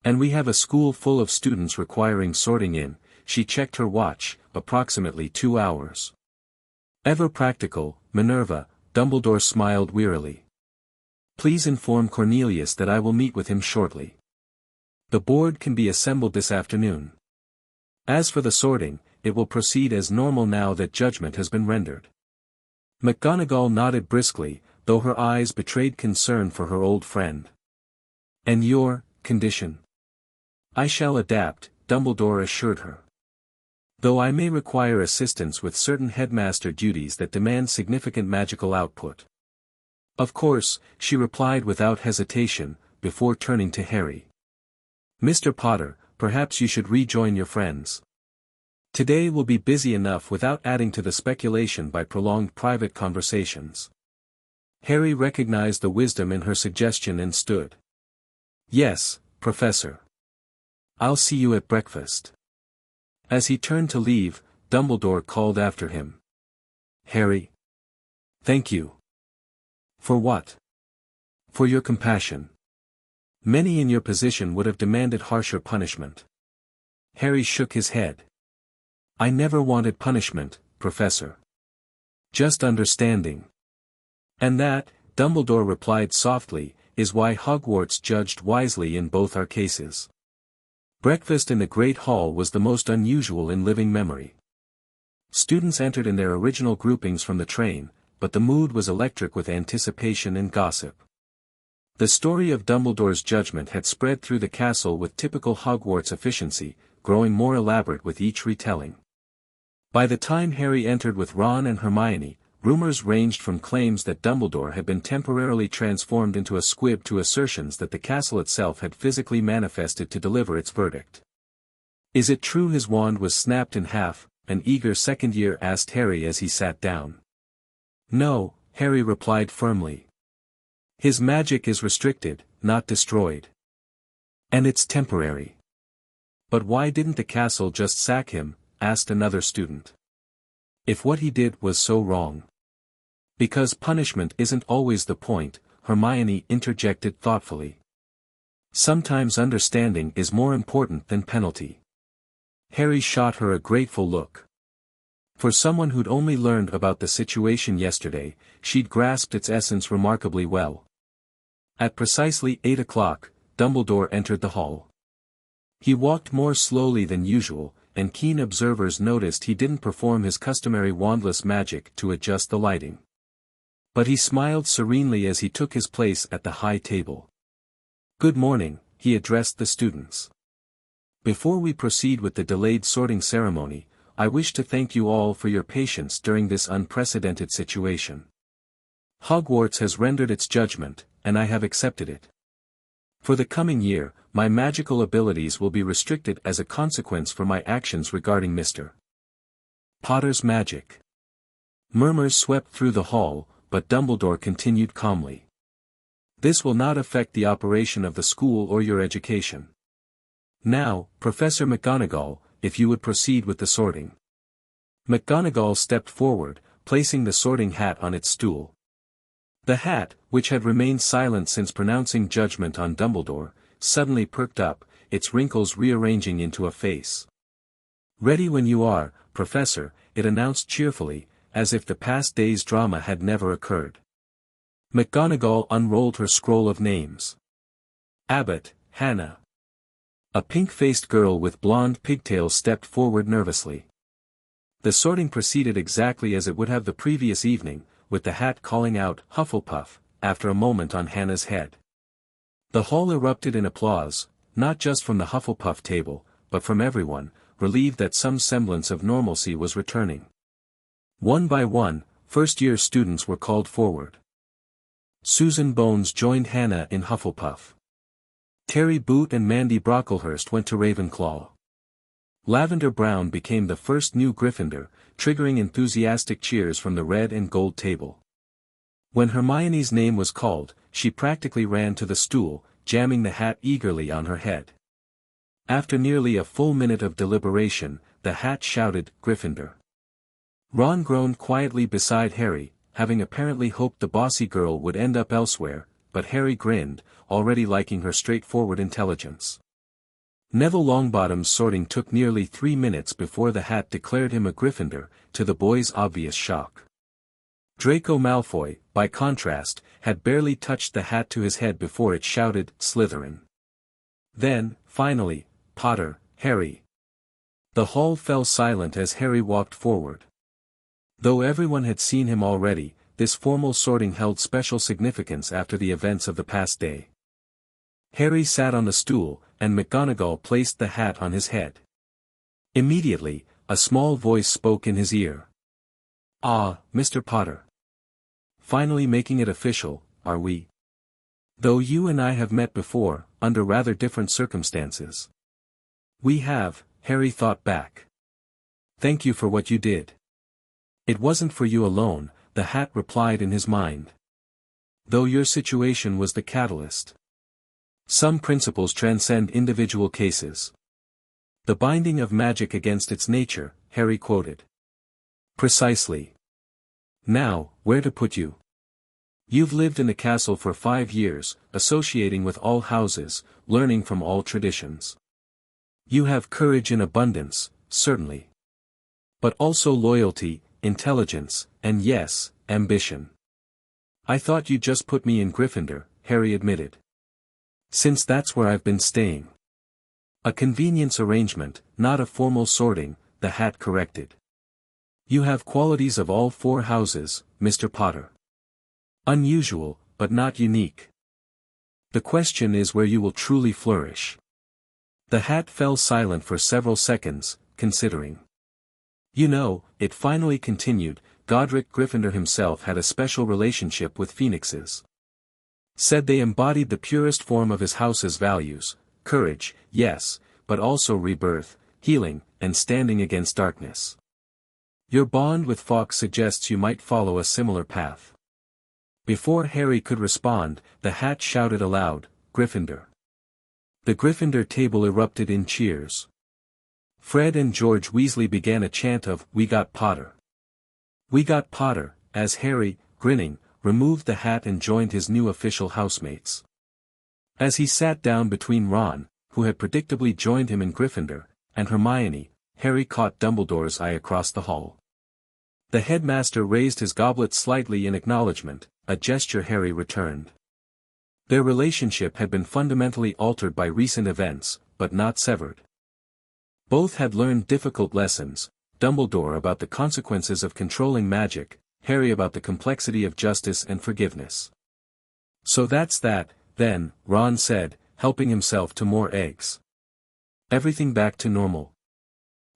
Speaker 1: And we have a school full of students requiring sorting in. She checked her watch, approximately 2 hours. Ever practical, Minerva, Dumbledore smiled wearily. Please inform Cornelius that I will meet with him shortly. The board can be assembled this afternoon. As for the sorting, it will proceed as normal now that judgment has been rendered. McGonagall nodded briskly, though her eyes betrayed concern for her old friend. And your condition? I shall adapt, Dumbledore assured her. Though I may require assistance with certain headmaster duties that demand significant magical output. Of course, she replied without hesitation, before turning to Harry. Mr. Potter, perhaps you should rejoin your friends. Today will be busy enough without adding to the speculation by prolonged private conversations. Harry recognized the wisdom in her suggestion and stood. Yes, Professor. I'll see you at breakfast. As he turned to leave, Dumbledore called after him. Harry. Thank you. For what? For your compassion. Many in your position would have demanded harsher punishment. Harry shook his head. I never wanted punishment, Professor. Just understanding. And that, Dumbledore replied softly, is why Hogwarts judged wisely in both our cases. Breakfast in the Great Hall was the most unusual in living memory. Students entered in their original groupings from the train, but the mood was electric with anticipation and gossip. The story of Dumbledore's judgment had spread through the castle with typical Hogwarts efficiency, growing more elaborate with each retelling. By the time Harry entered with Ron and Hermione, rumors ranged from claims that Dumbledore had been temporarily transformed into a squib to assertions that the castle itself had physically manifested to deliver its verdict. Is it true his wand was snapped in half? An eager second year asked Harry as he sat down. No, Harry replied firmly. His magic is restricted, not destroyed. And it's temporary. But why didn't the castle just sack him? Asked another student. If what he did was so wrong. Because punishment isn't always the point, Hermione interjected thoughtfully. Sometimes understanding is more important than penalty. Harry shot her a grateful look. For someone who'd only learned about the situation yesterday, she'd grasped its essence remarkably well. At precisely 8 o'clock, Dumbledore entered the hall. He walked more slowly than usual, and keen observers noticed he didn't perform his customary wandless magic to adjust the lighting. But he smiled serenely as he took his place at the high table. Good morning, he addressed the students. Before we proceed with the delayed sorting ceremony, I wish to thank you all for your patience during this unprecedented situation. Hogwarts has rendered its judgment, and I have accepted it. For the coming year, my magical abilities will be restricted as a consequence for my actions regarding Mr. Potter's magic. Murmurs swept through the hall, but Dumbledore continued calmly. This will not affect the operation of the school or your education. Now, Professor McGonagall, if you would proceed with the sorting. McGonagall stepped forward, placing the sorting hat on its stool. The hat, which had remained silent since pronouncing judgment on Dumbledore, suddenly perked up, its wrinkles rearranging into a face. Ready when you are, Professor, it announced cheerfully, as if the past day's drama had never occurred. McGonagall unrolled her scroll of names. Abbott, Hannah. A pink-faced girl with blonde pigtails stepped forward nervously. The sorting proceeded exactly as it would have the previous evening, with the hat calling out Hufflepuff, after a moment on Hannah's head. The hall erupted in applause, not just from the Hufflepuff table, but from everyone, relieved that some semblance of normalcy was returning. One by one, first-year students were called forward. Susan Bones joined Hannah in Hufflepuff. Terry Boot and Mandy Brocklehurst went to Ravenclaw. Lavender Brown became the first new Gryffindor, triggering enthusiastic cheers from the red and gold table. When Hermione's name was called, she practically ran to the stool, jamming the hat eagerly on her head. After nearly a full minute of deliberation, the hat shouted, Gryffindor. Ron groaned quietly beside Harry, having apparently hoped the bossy girl would end up elsewhere, but Harry grinned, already liking her straightforward intelligence. Neville Longbottom's sorting took nearly 3 minutes before the hat declared him a Gryffindor, to the boy's obvious shock. Draco Malfoy, by contrast, had barely touched the hat to his head before it shouted, Slytherin. Then, finally, Potter, Harry. The hall fell silent as Harry walked forward. Though everyone had seen him already, this formal sorting held special significance after the events of the past day. Harry sat on the stool, and McGonagall placed the hat on his head. Immediately, a small voice spoke in his ear. "Ah, Mr. Potter. Finally making it official, are we? Though you and I have met before, under rather different circumstances." "We have," Harry thought back. "Thank you for what you did." "It wasn't for you alone," the hat replied in his mind. "Though your situation was the catalyst. Some principles transcend individual cases. The binding of magic against its nature," Harry quoted. "Precisely. Now, where to put you? You've lived in the castle for 5 years, associating with all houses, learning from all traditions. You have courage in abundance, certainly. But also loyalty, intelligence, and yes, ambition." "I thought you'd just put me in Gryffindor," Harry admitted. "Since that's where I've been staying." "A convenience arrangement, not a formal sorting," the hat corrected. "You have qualities of all 4 houses, Mr. Potter. Unusual, but not unique. The question is where you will truly flourish." The hat fell silent for several seconds, considering. "You know," it finally continued, "Godric Gryffindor himself had a special relationship with phoenixes. Said they embodied the purest form of his house's values, courage, yes, but also rebirth, healing, and standing against darkness. Your bond with Fawkes suggests you might follow a similar path." Before Harry could respond, the hat shouted aloud, "Gryffindor." The Gryffindor table erupted in cheers. Fred and George Weasley began a chant of, "We got Potter. We got Potter," as Harry, grinning, removed the hat and joined his new official housemates. As he sat down between Ron, who had predictably joined him in Gryffindor, and Hermione, Harry caught Dumbledore's eye across the hall. The headmaster raised his goblet slightly in acknowledgement, a gesture Harry returned. Their relationship had been fundamentally altered by recent events, but not severed. Both had learned difficult lessons, Dumbledore about the consequences of controlling magic, Harry about the complexity of justice and forgiveness. "So that's that, then," Ron said, helping himself to more eggs. "Everything back to normal?"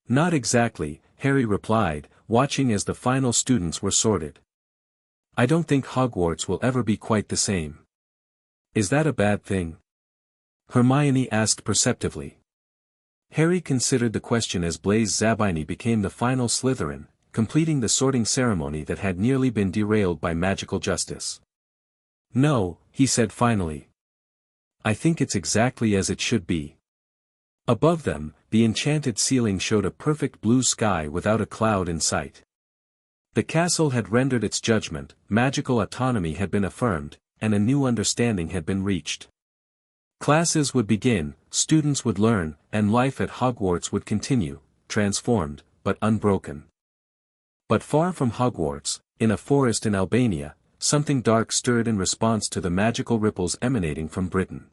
Speaker 1: "Not exactly," Harry replied, watching as the final students were sorted. "I don't think Hogwarts will ever be quite the same." "Is that a bad thing?" Hermione asked perceptively. Harry considered the question as Blaise Zabini became the final Slytherin, completing the sorting ceremony that had nearly been derailed by magical justice. "No," he said finally. "I think it's exactly as it should be." Above them, the enchanted ceiling showed a perfect blue sky without a cloud in sight. The castle had rendered its judgment, magical autonomy had been affirmed, and a new understanding had been reached. Classes would begin, students would learn, and life at Hogwarts would continue, transformed, but unbroken. But far from Hogwarts, in a forest in Albania, something dark stirred in response to the magical ripples emanating from Britain.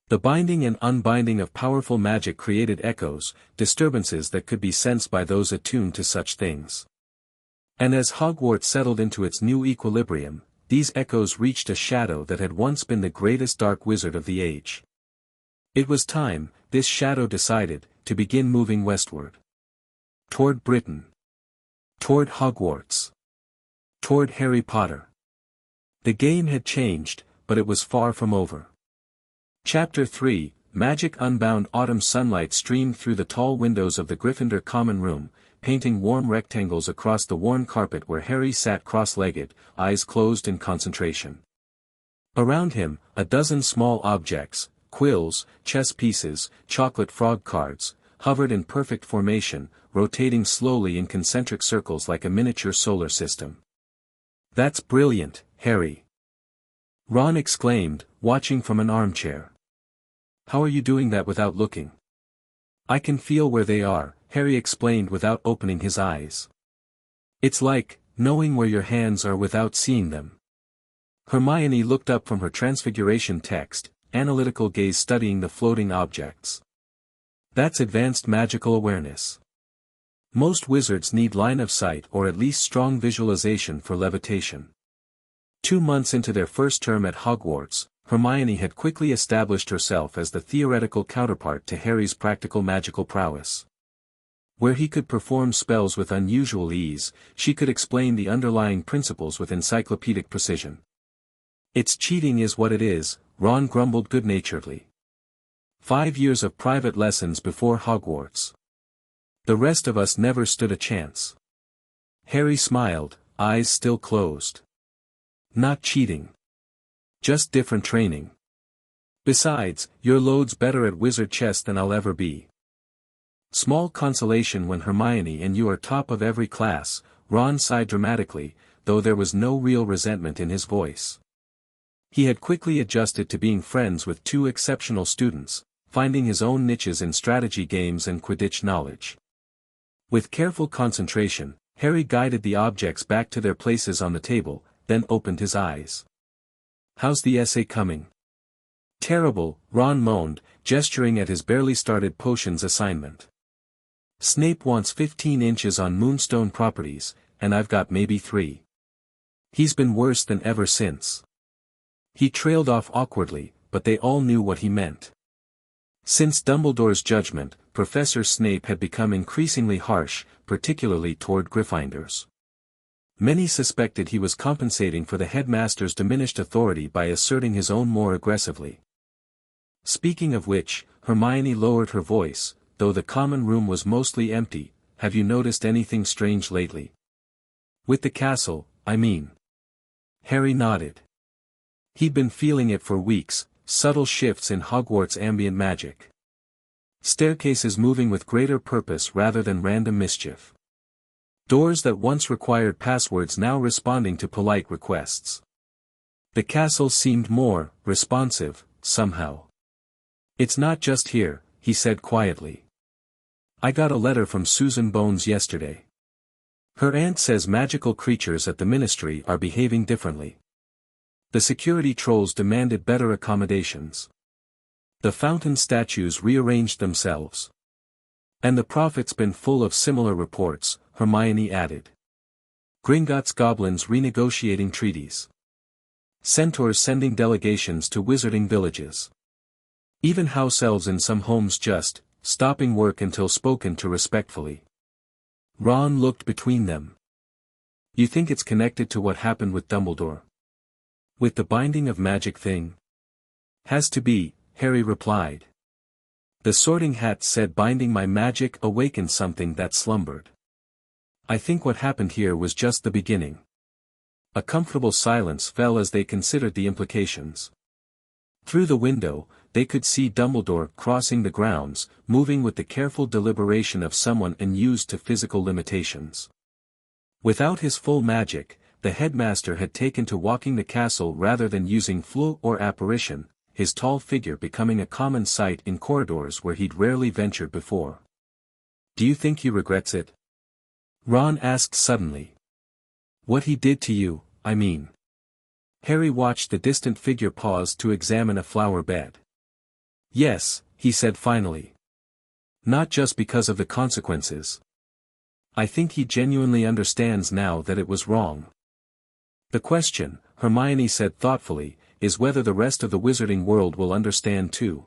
Speaker 1: The binding and unbinding of powerful magic created echoes, disturbances that could be sensed by those attuned to such things. And as Hogwarts settled into its new equilibrium, these echoes reached a shadow that had once been the greatest dark wizard of the age. It was time, this shadow decided, to begin moving westward. Toward Britain. Toward Hogwarts. Toward Harry Potter. The game had changed, but it was far from over. Chapter 3, Magic Unbound. Autumn sunlight streamed through the tall windows of the Gryffindor common room, painting warm rectangles across the worn carpet where Harry sat cross-legged, eyes closed in concentration. Around him, a dozen small objects, quills, chess pieces, chocolate frog cards, hovered in perfect formation, rotating slowly in concentric circles like a miniature solar system. "That's brilliant, Harry." Ron exclaimed, watching from an armchair. How are you doing that without looking? I can feel where they are, Harry explained without opening his eyes. It's like, knowing where your hands are without seeing them. Hermione looked up from her transfiguration text, analytical gaze studying the floating objects. That's advanced magical awareness. Most wizards need line of sight or at least strong visualization for levitation. 2 months into their first term at Hogwarts, Hermione had quickly established herself as the theoretical counterpart to Harry's practical magical prowess. Where he could perform spells with unusual ease, she could explain the underlying principles with encyclopedic precision. It's cheating is what it is, Ron grumbled good-naturedly. 5 years of private lessons before Hogwarts. The rest of us never stood a chance. Harry smiled, eyes still closed. Not cheating. Just different training. Besides, you're loads better at wizard chess than I'll ever be. Small consolation when Hermione and you are top of every class, Ron sighed dramatically, though there was no real resentment in his voice. He had quickly adjusted to being friends with 2 exceptional students, finding his own niches in strategy games and Quidditch knowledge. With careful concentration, Harry guided the objects back to their places on the table, then opened his eyes. How's the essay coming? Terrible, Ron moaned, gesturing at his barely started potions assignment. Snape wants 15 inches on Moonstone properties, and I've got maybe 3. He's been worse than ever since. He trailed off awkwardly, but they all knew what he meant. Since Dumbledore's judgment, Professor Snape had become increasingly harsh, particularly toward Gryffindors. Many suspected he was compensating for the headmaster's diminished authority by asserting his own more aggressively. Speaking of which, Hermione lowered her voice, though the common room was mostly empty, have you noticed anything strange lately? With the castle, I mean. Harry nodded. He'd been feeling it for weeks, subtle shifts in Hogwarts ambient magic. Staircases moving with greater purpose rather than random mischief. Doors that once required passwords now responding to polite requests. The castle seemed more responsive, somehow. It's not just here, he said quietly. I got a letter from Susan Bones yesterday. Her aunt says magical creatures at the ministry are behaving differently. The security trolls demanded better accommodations. The fountain statues rearranged themselves. And the prophet's been full of similar reports, Hermione added. Gringotts goblins renegotiating treaties. Centaurs sending delegations to wizarding villages. Even house elves in some homes just, stopping work until spoken to respectfully. Ron looked between them. You think it's connected to what happened with Dumbledore? With the binding of magic thing? Has to be, Harry replied. The Sorting Hat said binding my magic awakened something that slumbered. I think what happened here was just the beginning. A comfortable silence fell as they considered the implications. Through the window, they could see Dumbledore crossing the grounds, moving with the careful deliberation of someone unused to physical limitations. Without his full magic, the headmaster had taken to walking the castle rather than using flu or apparition, his tall figure becoming a common sight in corridors where he'd rarely ventured before. Do you think he regrets it? Ron asked suddenly. What he did to you, I mean. Harry watched the distant figure pause to examine a flower bed. Yes, he said finally. Not just because of the consequences. I think he genuinely understands now that it was wrong. The question, Hermione said thoughtfully, is whether the rest of the wizarding world will understand too.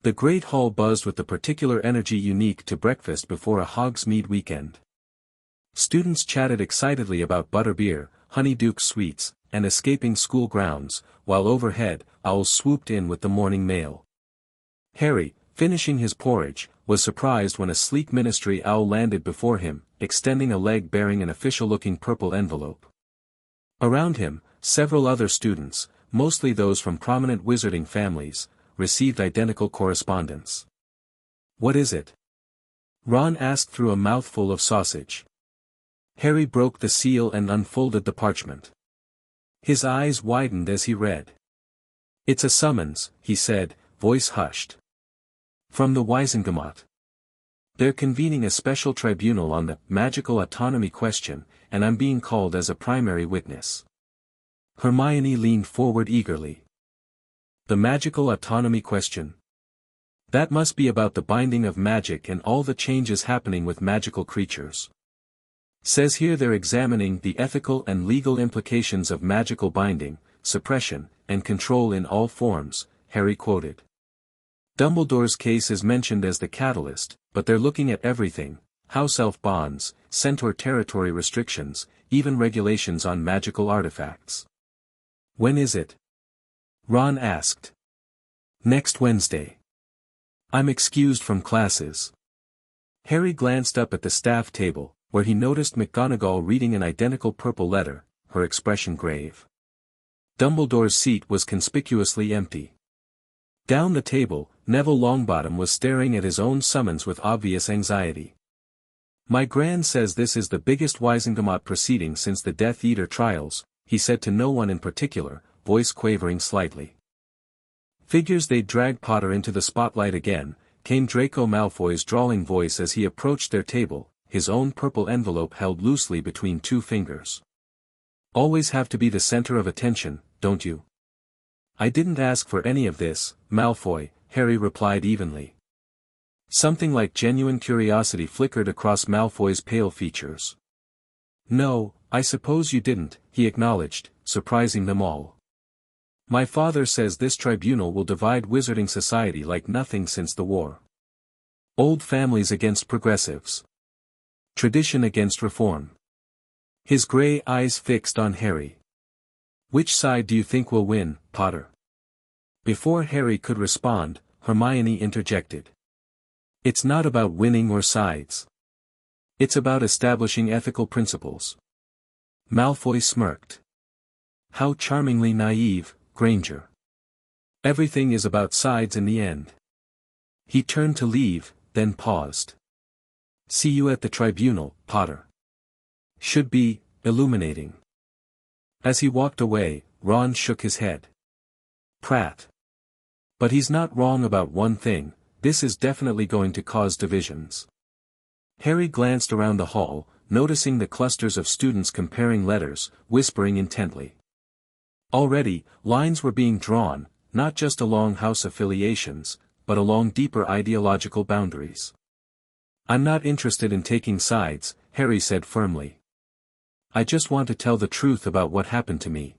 Speaker 1: The great hall buzzed with the particular energy unique to breakfast before a Hogsmeade weekend. Students chatted excitedly about butterbeer, honeydew sweets, and escaping school grounds, while overhead, owls swooped in with the morning mail. Harry, finishing his porridge, was surprised when a sleek ministry owl landed before him, extending a leg bearing an official-looking purple envelope. Around him, several other students, mostly those from prominent wizarding families, received identical correspondence. What is it? Ron asked through a mouthful of sausage. Harry broke the seal and unfolded the parchment. His eyes widened as he read. "It's a summons," he said, voice hushed. "From the Wiesengemot. They're convening a special tribunal on the magical autonomy question, and I'm being called as a primary witness." Hermione leaned forward eagerly. "The magical autonomy question? That must be about the binding of magic and all the changes happening with magical creatures. Says here they're examining the ethical and legal implications of magical binding, suppression, and control in all forms," Harry quoted. "Dumbledore's case is mentioned as the catalyst, but they're looking at everything: house-elf bonds, centaur territory restrictions, even regulations on magical artifacts." "When is it?" Ron asked. "Next Wednesday. I'm excused from classes." Harry glanced up at the staff table, where he noticed McGonagall reading an identical purple letter, her expression grave. Dumbledore's seat was conspicuously empty. Down the table, Neville Longbottom was staring at his own summons with obvious anxiety. "My Gran says this is the biggest Wiesengemot proceeding since the Death Eater trials," he said to no one in particular, voice quavering slightly. "Figures they'd drag Potter into the spotlight again," came Draco Malfoy's drawling voice as he approached their table, his own purple envelope held loosely between two fingers. "Always have to be the center of attention, don't you?" "I didn't ask for any of this, Malfoy," Harry replied evenly. Something like genuine curiosity flickered across Malfoy's pale features. "No, I suppose you didn't," he acknowledged, surprising them all. "My father says this tribunal will divide Wizarding Society like nothing since the war. Old families against progressives. Tradition against reform." His grey eyes fixed on Harry. "Which side do you think will win, Potter?" Before Harry could respond, Hermione interjected. "It's not about winning or sides. It's about establishing ethical principles." Malfoy smirked. "How charmingly naive, Granger. Everything is about sides in the end." He turned to leave, then paused. "See you at the tribunal, Potter. Should be illuminating." As he walked away, Ron shook his head. "Prat. But he's not wrong about one thing: this is definitely going to cause divisions." Harry glanced around the hall, noticing the clusters of students comparing letters, whispering intently. Already, lines were being drawn, not just along house affiliations, but along deeper ideological boundaries. "I'm not interested in taking sides," Harry said firmly. "I just want to tell the truth about what happened to me."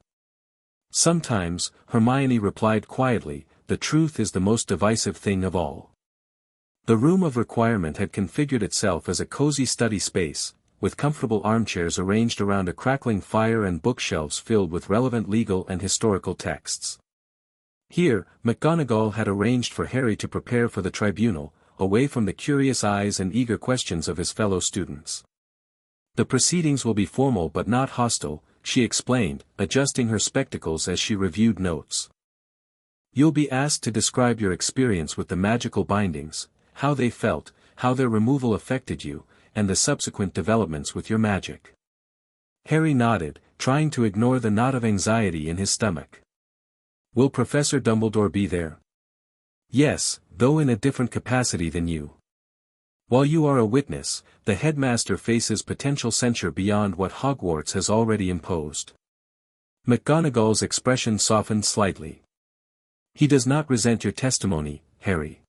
Speaker 1: "Sometimes," Hermione replied quietly, "the truth is the most divisive thing of all." The room of requirement had configured itself as a cozy study space, with comfortable armchairs arranged around a crackling fire and bookshelves filled with relevant legal and historical texts. Here, McGonagall had arranged for Harry to prepare for the tribunal, away from the curious eyes and eager questions of his fellow students. "The proceedings will be formal but not hostile," she explained, adjusting her spectacles as she reviewed notes. "You'll be asked to describe your experience with the magical bindings, how they felt, how their removal affected you, and the subsequent developments with your magic." Harry nodded, trying to ignore the knot of anxiety in his stomach. "Will Professor Dumbledore be there?" "Yes, though in a different capacity than you. While you are a witness, the headmaster faces potential censure beyond what Hogwarts has already imposed." McGonagall's expression softened slightly. "He does not resent your testimony, Harry.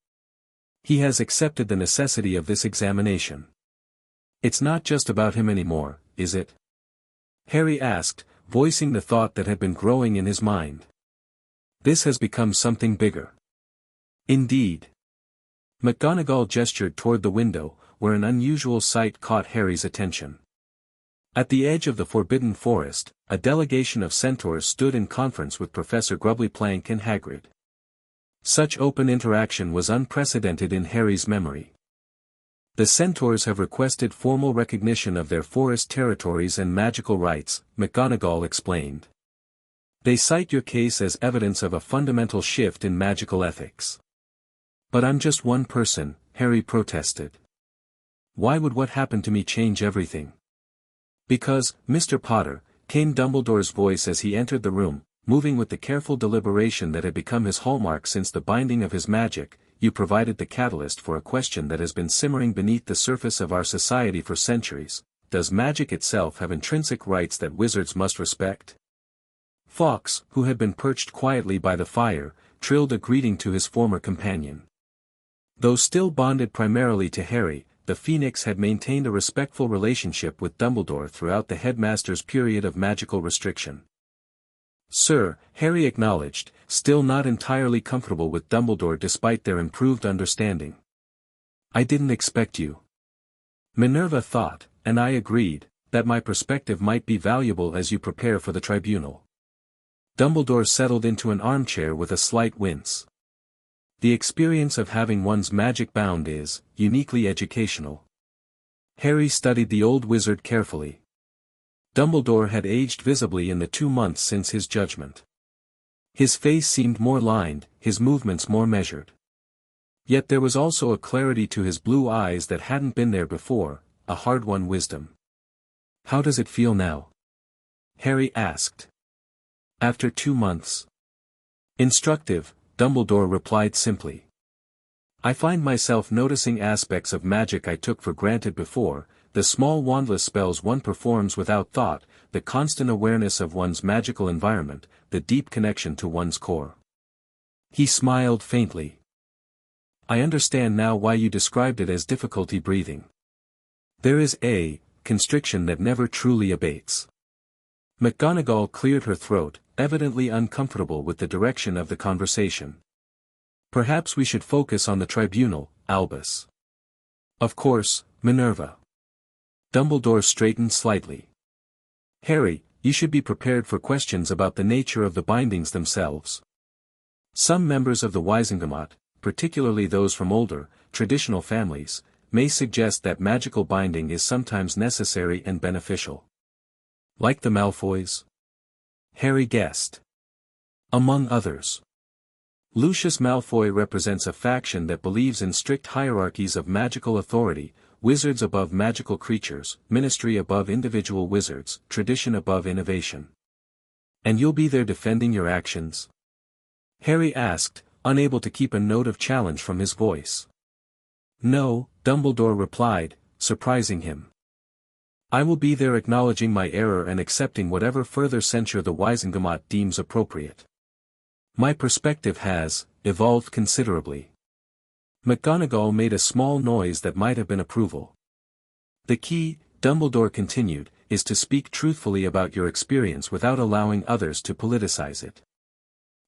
Speaker 1: He has accepted the necessity of this examination." "It's not just about him anymore, is it?" Harry asked, voicing the thought that had been growing in his mind. "This has become something bigger." "Indeed." McGonagall gestured toward the window, where an unusual sight caught Harry's attention. At the edge of the Forbidden Forest, a delegation of centaurs stood in conference with Professor Grubbly-Plank and Hagrid. Such open interaction was unprecedented in Harry's memory. "The centaurs have requested formal recognition of their forest territories and magical rights," McGonagall explained. "They cite your case as evidence of a fundamental shift in magical ethics." "But I'm just one person," Harry protested. "Why would what happened to me change everything?" "Because, Mr. Potter, came Dumbledore's voice as he entered the room, moving with the careful deliberation that had become his hallmark since the binding of his magic. You provided the catalyst for a question that has been simmering beneath the surface of our society for centuries. Does magic itself have intrinsic rights that wizards must respect? Fawkes, who had been perched quietly by the fire, trilled a greeting to his former companion. Though still bonded primarily to Harry, the Phoenix had maintained a respectful relationship with Dumbledore throughout the headmaster's period of magical restriction. Sir, Harry acknowledged, still not entirely comfortable with Dumbledore despite their improved understanding. I didn't expect you. Minerva thought, and I agreed, that my perspective might be valuable as you prepare for the tribunal. Dumbledore settled into an armchair with a slight wince. The experience of having one's magic bound is, uniquely educational. Harry studied the old wizard carefully. Dumbledore had aged visibly in the 2 months since his judgment. His face seemed more lined, his movements more measured. Yet there was also a clarity to his blue eyes that hadn't been there before, a hard-won wisdom. How does it feel now? Harry asked. After 2 months. Instructive, Dumbledore replied simply. I find myself noticing aspects of magic I took for granted before, the small wandless spells one performs without thought, the constant awareness of one's magical environment, the deep connection to one's core. He smiled faintly. I understand now why you described it as difficulty breathing. There is a constriction that never truly abates. McGonagall cleared her throat, evidently uncomfortable with the direction of the conversation. Perhaps we should focus on the tribunal, Albus. Of course, Minerva. Dumbledore straightened slightly. Harry, you should be prepared for questions about the nature of the bindings themselves. Some members of the Wizengamot, particularly those from older, traditional families, may suggest that magical binding is sometimes necessary and beneficial. Like the Malfoys? Harry guessed. Among others. Lucius Malfoy represents a faction that believes in strict hierarchies of magical authority, wizards above magical creatures, ministry above individual wizards, tradition above innovation. And you'll be there defending your actions? Harry asked, unable to keep a note of challenge from his voice. No, Dumbledore replied, surprising him. I will be there acknowledging my error and accepting whatever further censure the Wizengamot deems appropriate. My perspective has evolved considerably. McGonagall made a small noise that might have been approval. The key, Dumbledore continued, is to speak truthfully about your experience without allowing others to politicize it.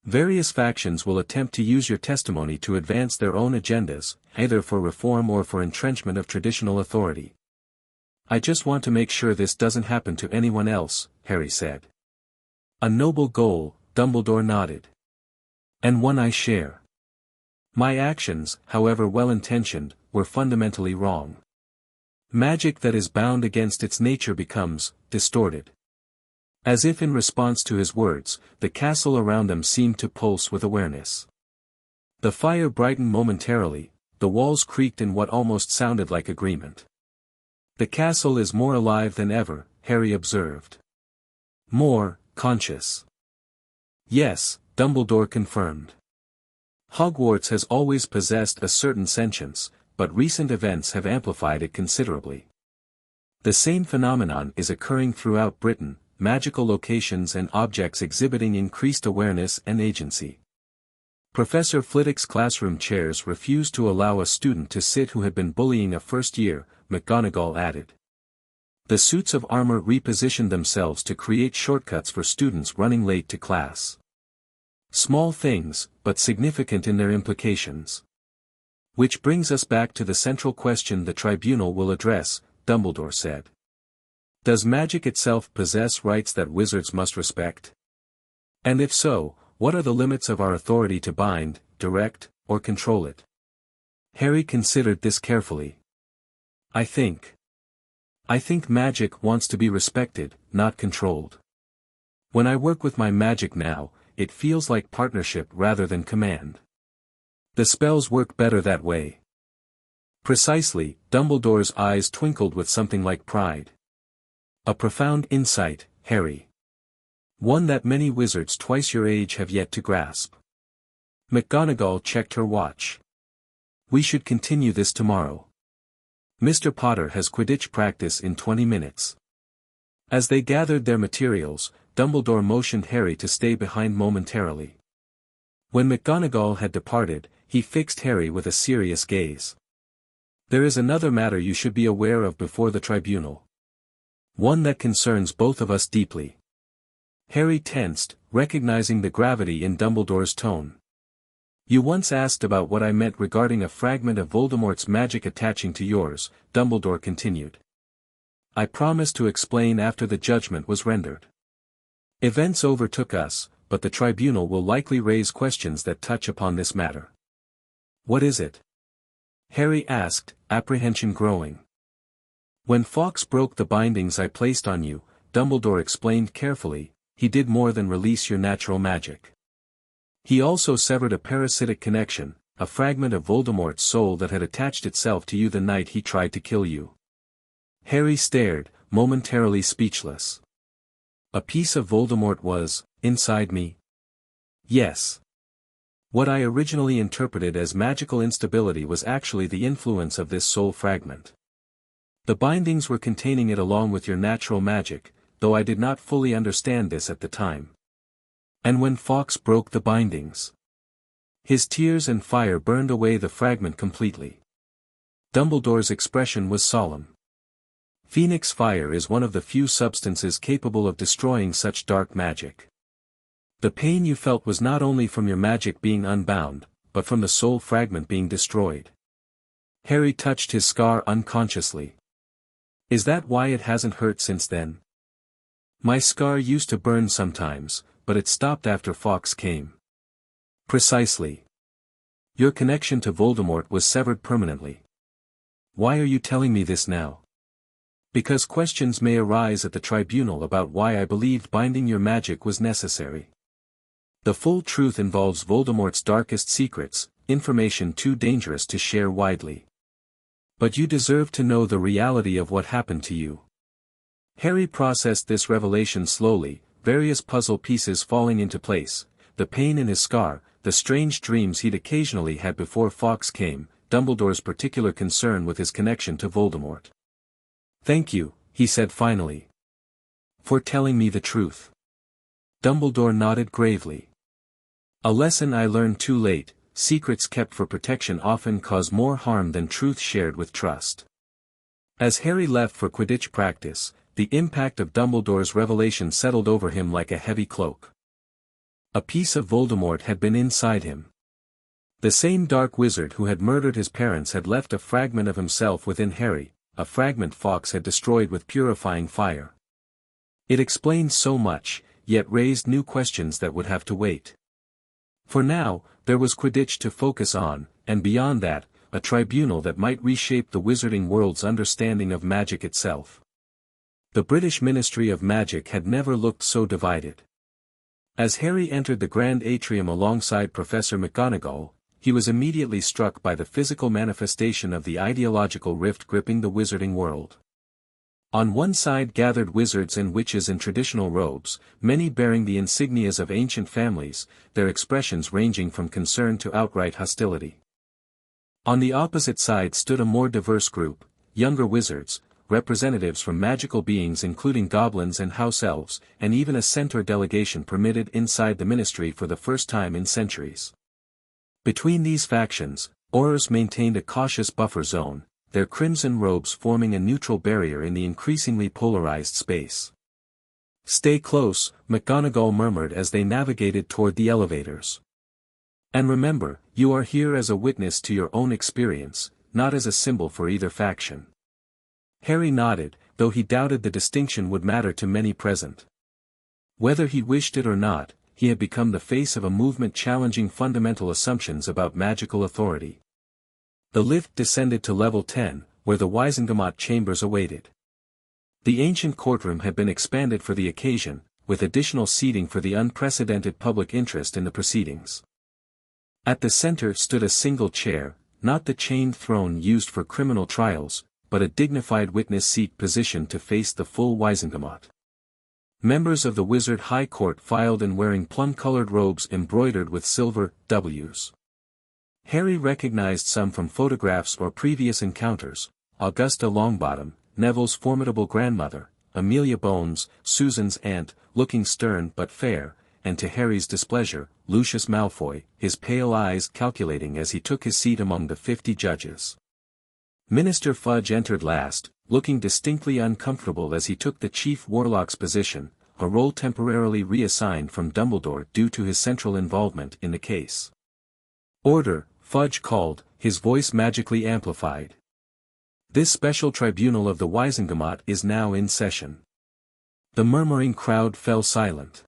Speaker 1: Various factions will attempt to use your testimony to advance their own agendas, either for reform or for entrenchment of traditional authority. I just want to make sure this doesn't happen to anyone else, Harry said. A noble goal, Dumbledore nodded. And one I share. My actions, however well-intentioned, were fundamentally wrong. Magic that is bound against its nature becomes distorted. As if in response to his words, the castle around them seemed to pulse with awareness. The fire brightened momentarily, the walls creaked in what almost sounded like agreement. The castle is more alive than ever, Harry observed. More conscious. Yes, Dumbledore confirmed. Hogwarts has always possessed a certain sentience, but recent events have amplified it considerably. The same phenomenon is occurring throughout Britain, magical locations and objects exhibiting increased awareness and agency. Professor Flitwick's classroom chairs refused to allow a student to sit who had been bullying a first year, McGonagall added. The suits of armor repositioned themselves to create shortcuts for students running late to class. Small things, but significant in their implications. Which brings us back to the central question the tribunal will address, Dumbledore said. Does magic itself possess rights that wizards must respect? And if so, what are the limits of our authority to bind, direct, or control it? Harry considered this carefully. I think magic wants to be respected, not controlled. When I work with my magic now, it feels like partnership rather than command. The spells work better that way. Precisely, Dumbledore's eyes twinkled with something like pride. A profound insight, Harry. One that many wizards twice your age have yet to grasp. McGonagall checked her watch. We should continue this tomorrow. Mr. Potter has Quidditch practice in 20 minutes. As they gathered their materials, Dumbledore motioned Harry to stay behind momentarily. When McGonagall had departed, he fixed Harry with a serious gaze. There is another matter you should be aware of before the tribunal. One that concerns both of us deeply. Harry tensed, recognizing the gravity in Dumbledore's tone. You once asked about what I meant regarding a fragment of Voldemort's magic attaching to yours, Dumbledore continued. I promised to explain after the judgment was rendered. Events overtook us, but the tribunal will likely raise questions that touch upon this matter. What is it? Harry asked, apprehension growing. When Fawkes broke the bindings I placed on you, Dumbledore explained carefully, he did more than release your natural magic. He also severed a parasitic connection, a fragment of Voldemort's soul that had attached itself to you the night he tried to kill you. Harry stared, momentarily speechless. A piece of Voldemort was, inside me? Yes. What I originally interpreted as magical instability was actually the influence of this soul fragment. The bindings were containing it along with your natural magic, though I did not fully understand this at the time. And when Fawkes broke the bindings, his tears and fire burned away the fragment completely. Dumbledore's expression was solemn. Phoenix fire is one of the few substances capable of destroying such dark magic. The pain you felt was not only from your magic being unbound, but from the soul fragment being destroyed. Harry touched his scar unconsciously. Is that why it hasn't hurt since then? My scar used to burn sometimes, but it stopped after Fawkes came. Precisely. Your connection to Voldemort was severed permanently. Why are you telling me this now? Because questions may arise at the tribunal about why I believed binding your magic was necessary. The full truth involves Voldemort's darkest secrets, information too dangerous to share widely. But you deserve to know the reality of what happened to you. Harry processed this revelation slowly, various puzzle pieces falling into place, the pain in his scar, the strange dreams he'd occasionally had before Fawkes came, Dumbledore's particular concern with his connection to Voldemort. Thank you, he said finally. For telling me the truth. Dumbledore nodded gravely. A lesson I learned too late, secrets kept for protection often cause more harm than truth shared with trust. As Harry left for Quidditch practice, the impact of Dumbledore's revelation settled over him like a heavy cloak. A piece of Voldemort had been inside him. The same dark wizard who had murdered his parents had left a fragment of himself within Harry, a fragment Fawkes had destroyed with purifying fire. It explained so much, yet raised new questions that would have to wait. For now, there was Quidditch to focus on, and beyond that, a tribunal that might reshape the wizarding world's understanding of magic itself. The British Ministry of Magic had never looked so divided. As Harry entered the grand atrium alongside Professor McGonagall, he was immediately struck by the physical manifestation of the ideological rift gripping the wizarding world. On one side gathered wizards and witches in traditional robes, many bearing the insignias of ancient families, their expressions ranging from concern to outright hostility. On the opposite side stood a more diverse group, younger wizards, representatives from magical beings including goblins and house elves, and even a centaur delegation permitted inside the ministry for the first time in centuries. Between these factions, Aurors maintained a cautious buffer zone, their crimson robes forming a neutral barrier in the increasingly polarized space. Stay close, McGonagall murmured as they navigated toward the elevators. And remember, you are here as a witness to your own experience, not as a symbol for either faction. Harry nodded, though he doubted the distinction would matter to many present. Whether he wished it or not, he had become the face of a movement challenging fundamental assumptions about magical authority. The lift descended to level 10, where the Wizengamot chambers awaited. The ancient courtroom had been expanded for the occasion, with additional seating for the unprecedented public interest in the proceedings. At the center stood a single chair, not the chained throne used for criminal trials, but a dignified witness seat positioned to face the full Wizengamot. Members of the Wizard High Court filed in wearing plum-colored robes embroidered with silver W's. Harry recognized some from photographs or previous encounters: Augusta Longbottom, Neville's formidable grandmother; Amelia Bones, Susan's aunt, looking stern but fair; and to Harry's displeasure, Lucius Malfoy, his pale eyes calculating as he took his seat among the 50 judges. Minister Fudge entered last, looking distinctly uncomfortable as he took the Chief Warlock's position, a role temporarily reassigned from Dumbledore due to his central involvement in the case. "Order," Fudge called, his voice magically amplified. "This special tribunal of the Wizengamot is now in session." The murmuring crowd fell silent.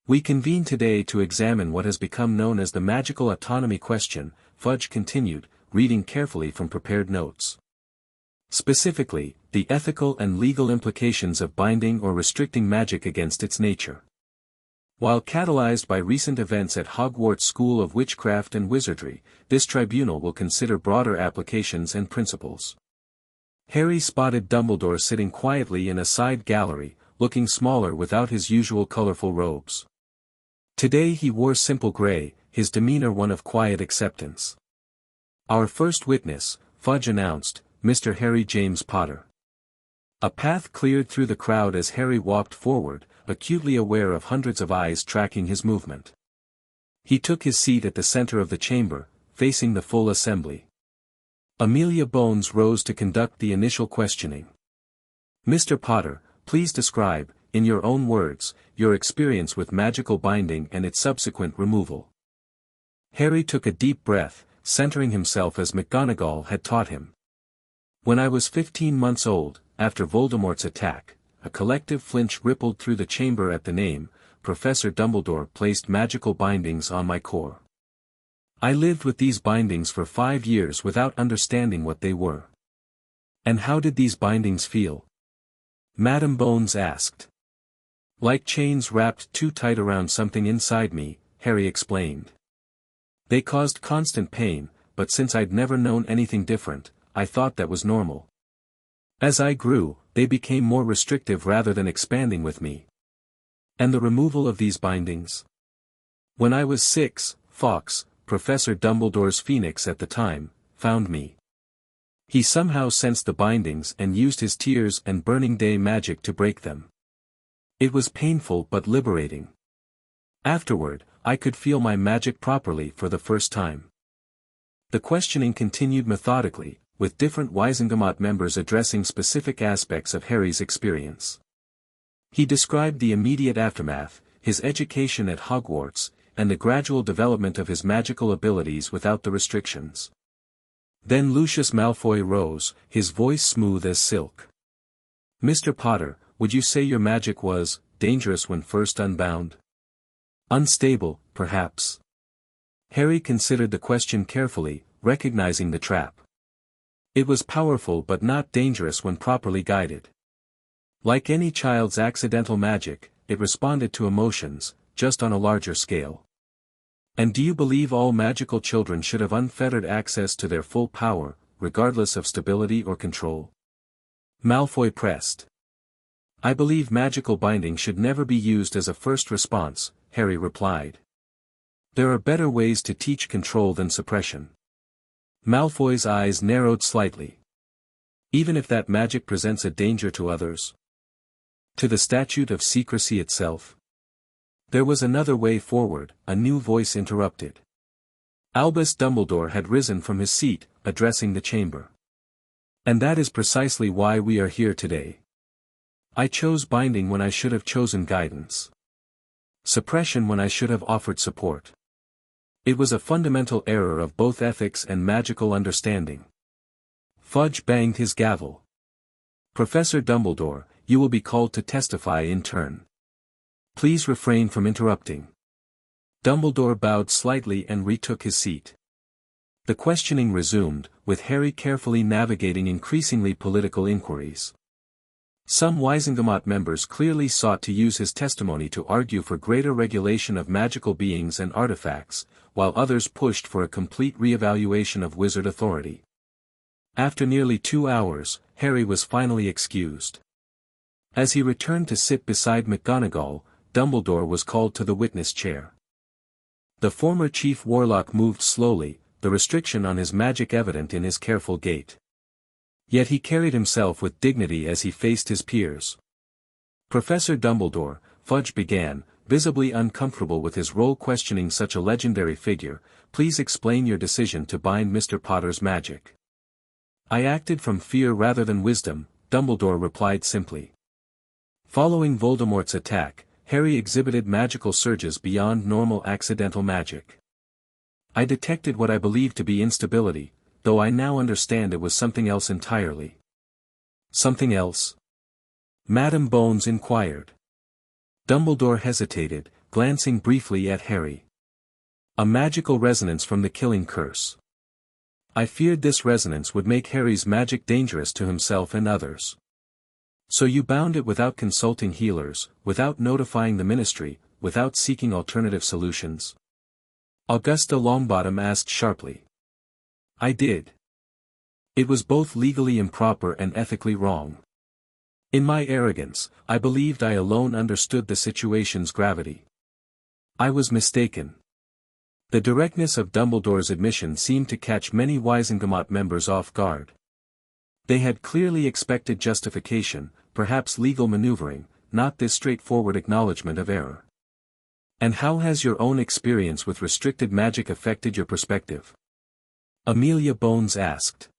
Speaker 1: "We convene today to examine what has become known as the magical autonomy question," Fudge continued, reading carefully from prepared notes. "Specifically, the ethical and legal implications of binding or restricting magic against its nature. While catalyzed by recent events at Hogwarts School of Witchcraft and Wizardry, this tribunal will consider broader applications and principles." Harry spotted Dumbledore sitting quietly in a side gallery, looking smaller without his usual colorful robes. Today he wore simple gray, his demeanor one of quiet acceptance. "Our first witness," Fudge announced, "Mr. Harry James Potter." A path cleared through the crowd as Harry walked forward, acutely aware of hundreds of eyes tracking his movement. He took his seat at the center of the chamber, facing the full assembly. Amelia Bones rose to conduct the initial questioning. "Mr. Potter, please describe, in your own words, your experience with magical binding and its subsequent removal." Harry took a deep breath, centering himself as McGonagall had taught him. "When I was 15 months old, after Voldemort's attack," a collective flinch rippled through the chamber at the name, "Professor Dumbledore placed magical bindings on my core. I lived with these bindings for 5 years without understanding what they were." "And how did these bindings feel?" Madame Bones asked. "Like chains wrapped too tight around something inside me," Harry explained. "They caused constant pain, but since I'd never known anything different, I thought that was normal. As I grew, they became more restrictive rather than expanding with me." "And the removal of these bindings?" "When I was 6, Fawkes, Professor Dumbledore's phoenix at the time, found me. He somehow sensed the bindings and used his tears and burning day magic to break them. It was painful but liberating. Afterward, I could feel my magic properly for the first time." The questioning continued methodically, with different Wizengamot members addressing specific aspects of Harry's experience. He described the immediate aftermath, his education at Hogwarts, and the gradual development of his magical abilities without the restrictions. Then Lucius Malfoy rose, his voice smooth as silk. "Mr. Potter, would you say your magic was dangerous when first unbound?" "Unstable, perhaps." Harry considered the question carefully, recognizing the trap. "It was powerful but not dangerous when properly guided. Like any child's accidental magic, it responded to emotions, just on a larger scale." "And do you believe all magical children should have unfettered access to their full power, regardless of stability or control?" Malfoy pressed. "I believe magical binding should never be used as a first response," Harry replied. "There are better ways to teach control than suppression." Malfoy's eyes narrowed slightly. "Even if that magic presents a danger to others? To the statute of secrecy itself?" There was another way forward, a new voice interrupted. Albus Dumbledore had risen from his seat, addressing the chamber. "And that is precisely why we are here today. I chose binding when I should have chosen guidance. Suppression when I should have offered support. It was a fundamental error of both ethics and magical understanding." Fudge banged his gavel. "Professor Dumbledore, you will be called to testify in turn. Please refrain from interrupting." Dumbledore bowed slightly and retook his seat. The questioning resumed, with Harry carefully navigating increasingly political inquiries. Some Wizengamot members clearly sought to use his testimony to argue for greater regulation of magical beings and artifacts, while others pushed for a complete re-evaluation of wizard authority. After nearly 2 hours, Harry was finally excused. As he returned to sit beside McGonagall, Dumbledore was called to the witness chair. The former chief warlock moved slowly, the restriction on his magic evident in his careful gait. Yet he carried himself with dignity as he faced his peers. "Professor Dumbledore," Fudge began, visibly uncomfortable with his role questioning such a legendary figure, "please explain your decision to bind Mr. Potter's magic." "I acted from fear rather than wisdom," Dumbledore replied simply. Following Voldemort's attack, Harry exhibited magical surges beyond normal accidental magic. "I detected what I believed to be instability, though I now understand it was something else entirely." "Something else?" Madame Bones inquired. Dumbledore hesitated, glancing briefly at Harry. "A magical resonance from the killing curse. I feared this resonance would make Harry's magic dangerous to himself and others. So you bound it without consulting healers, without notifying the ministry, without seeking alternative solutions?" Augusta Longbottom asked sharply. "I did. It was both legally improper and ethically wrong. In my arrogance, I believed I alone understood the situation's gravity. I was mistaken." The directness of Dumbledore's admission seemed to catch many Wizengamot members off guard. They had clearly expected justification, perhaps legal maneuvering, not this straightforward acknowledgement of error. "And how has your own experience with restricted magic affected your perspective?" Amelia Bones asked.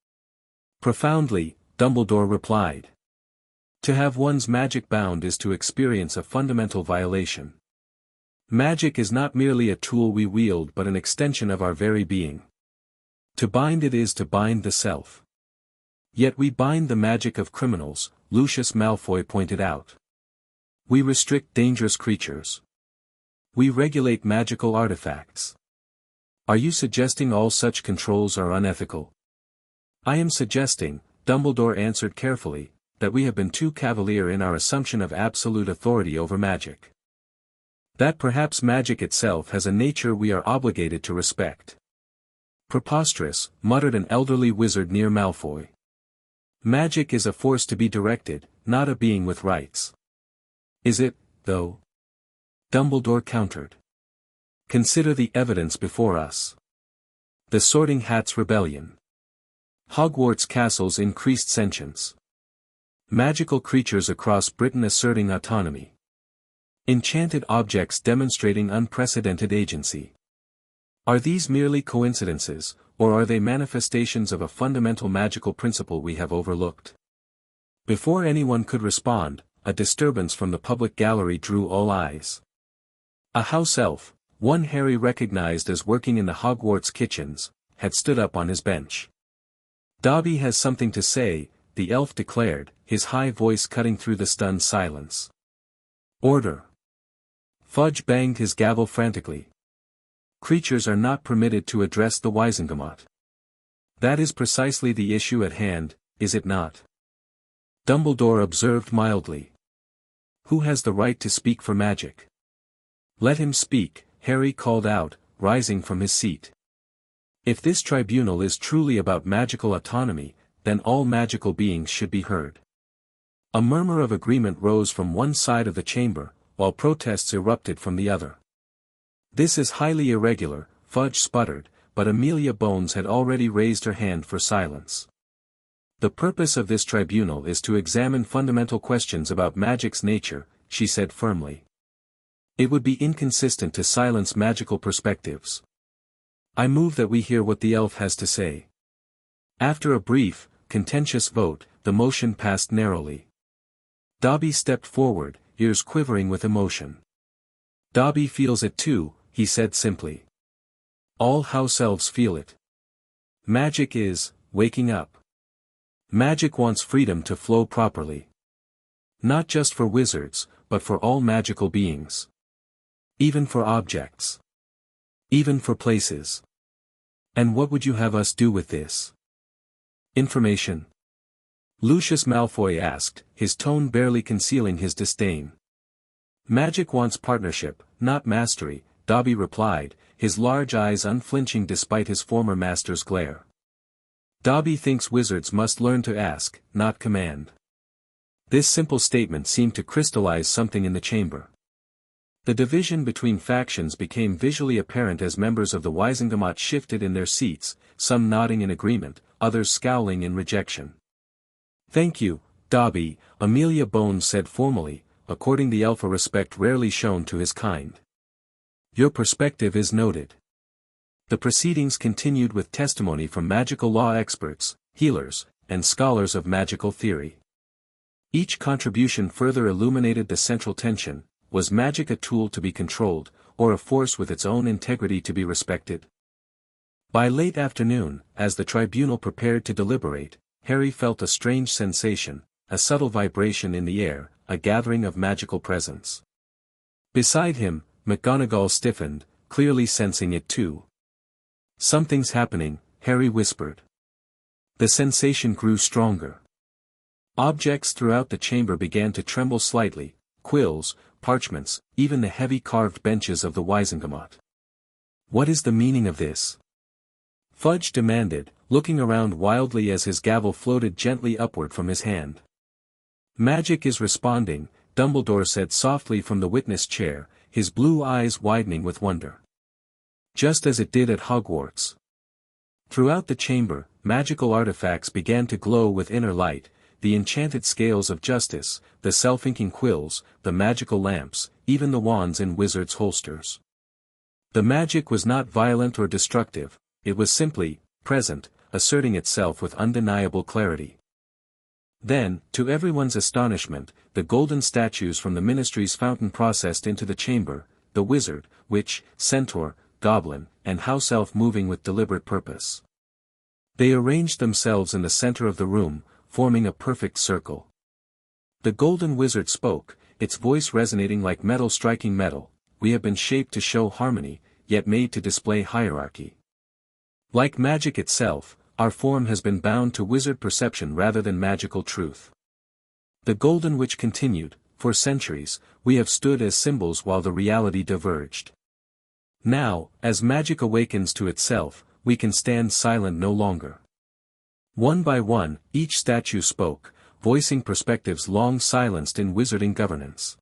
Speaker 1: "Profoundly," Dumbledore replied. "To have one's magic bound is to experience a fundamental violation. Magic is not merely a tool we wield but an extension of our very being. To bind it is to bind the self. Yet we bind the magic of criminals," Lucius Malfoy pointed out. "We restrict dangerous creatures. We regulate magical artifacts. Are you suggesting all such controls are unethical?" "I am suggesting," Dumbledore answered carefully, "that we have been too cavalier in our assumption of absolute authority over magic. That perhaps magic itself has a nature we are obligated to respect." "Preposterous," muttered an elderly wizard near Malfoy. "Magic is a force to be directed, not a being with rights." "Is it, though?" Dumbledore countered. "Consider the evidence before us. The Sorting Hats Rebellion. Hogwarts castles increased sentience. Magical creatures across Britain asserting autonomy. Enchanted objects demonstrating unprecedented agency. Are these merely coincidences, or are they manifestations of a fundamental magical principle we have overlooked?" Before anyone could respond, a disturbance from the public gallery drew all eyes. A house elf, one Harry recognized as working in the Hogwarts kitchens, had stood up on his bench. "Dobby has something to say," the elf declared, his high voice cutting through the stunned silence. "Order." Fudge banged his gavel frantically. "Creatures are not permitted to address the Wizengamot. That is precisely the issue at hand, is it not?" Dumbledore observed mildly. "Who has the right to speak for magic?" "Let him speak," Harry called out, rising from his seat. "If this tribunal is truly about magical autonomy, then all magical beings should be heard." A murmur of agreement rose from one side of the chamber, while protests erupted from the other. "This is highly irregular," Fudge sputtered, but Amelia Bones had already raised her hand for silence. "The purpose of this tribunal is to examine fundamental questions about magic's nature," she said firmly. "It would be inconsistent to silence magical perspectives. I move that we hear what the elf has to say." After a brief, contentious vote, the motion passed narrowly. Dobby stepped forward, ears quivering with emotion. "Dobby feels it too," he said simply. "All house elves feel it. Magic is waking up. Magic wants freedom to flow properly. Not just for wizards, but for all magical beings. Even for objects. Even for places. And what would you have us do with this information?" Lucius Malfoy asked, his tone barely concealing his disdain. "Magic wants partnership, not mastery," Dobby replied, his large eyes unflinching despite his former master's glare. "Dobby thinks wizards must learn to ask, not command. This simple statement seemed to crystallize something in the chamber. The division between factions became visually apparent as members of the Wisengamot shifted in their seats, some nodding in agreement, others scowling in rejection. "Thank you, Dobby," Amelia Bones said formally, according the alpha respect rarely shown to his kind. "Your perspective is noted." The proceedings continued with testimony from magical law experts, healers, and scholars of magical theory. Each contribution further illuminated the central tension: was magic a tool to be controlled, or a force with its own integrity to be respected? By late afternoon, as the tribunal prepared to deliberate, Harry felt a strange sensation, a subtle vibration in the air, a gathering of magical presence. Beside him, McGonagall stiffened, clearly sensing it too. "Something's happening," Harry whispered. The sensation grew stronger. Objects throughout the chamber began to tremble slightly: quills, parchments, even the heavy carved benches of the Wisengamot. "What is the meaning of this?" Fudge demanded, looking around wildly as his gavel floated gently upward from his hand. "Magic is responding," Dumbledore said softly from the witness chair, his blue eyes widening with wonder. "Just as it did at Hogwarts." Throughout the chamber, magical artifacts began to glow with inner light: the enchanted scales of justice, the self-inking quills, the magical lamps, even the wands in wizards' holsters. The magic was not violent or destructive, it was simply present, asserting itself with undeniable clarity. Then, to everyone's astonishment, the golden statues from the Ministry's fountain processed into the chamber, the wizard, witch, centaur, goblin, and house elf moving with deliberate purpose. They arranged themselves in the center of the room, forming a perfect circle. The golden wizard spoke, its voice resonating like metal striking metal: "We have been shaped to show harmony, yet made to display hierarchy. Like magic itself, our form has been bound to wizard perception rather than magical truth." The golden witch continued, "For centuries, we have stood as symbols while the reality diverged. Now, as magic awakens to itself, we can stand silent no longer." One by one, each statue spoke, voicing perspectives long silenced in wizarding governance.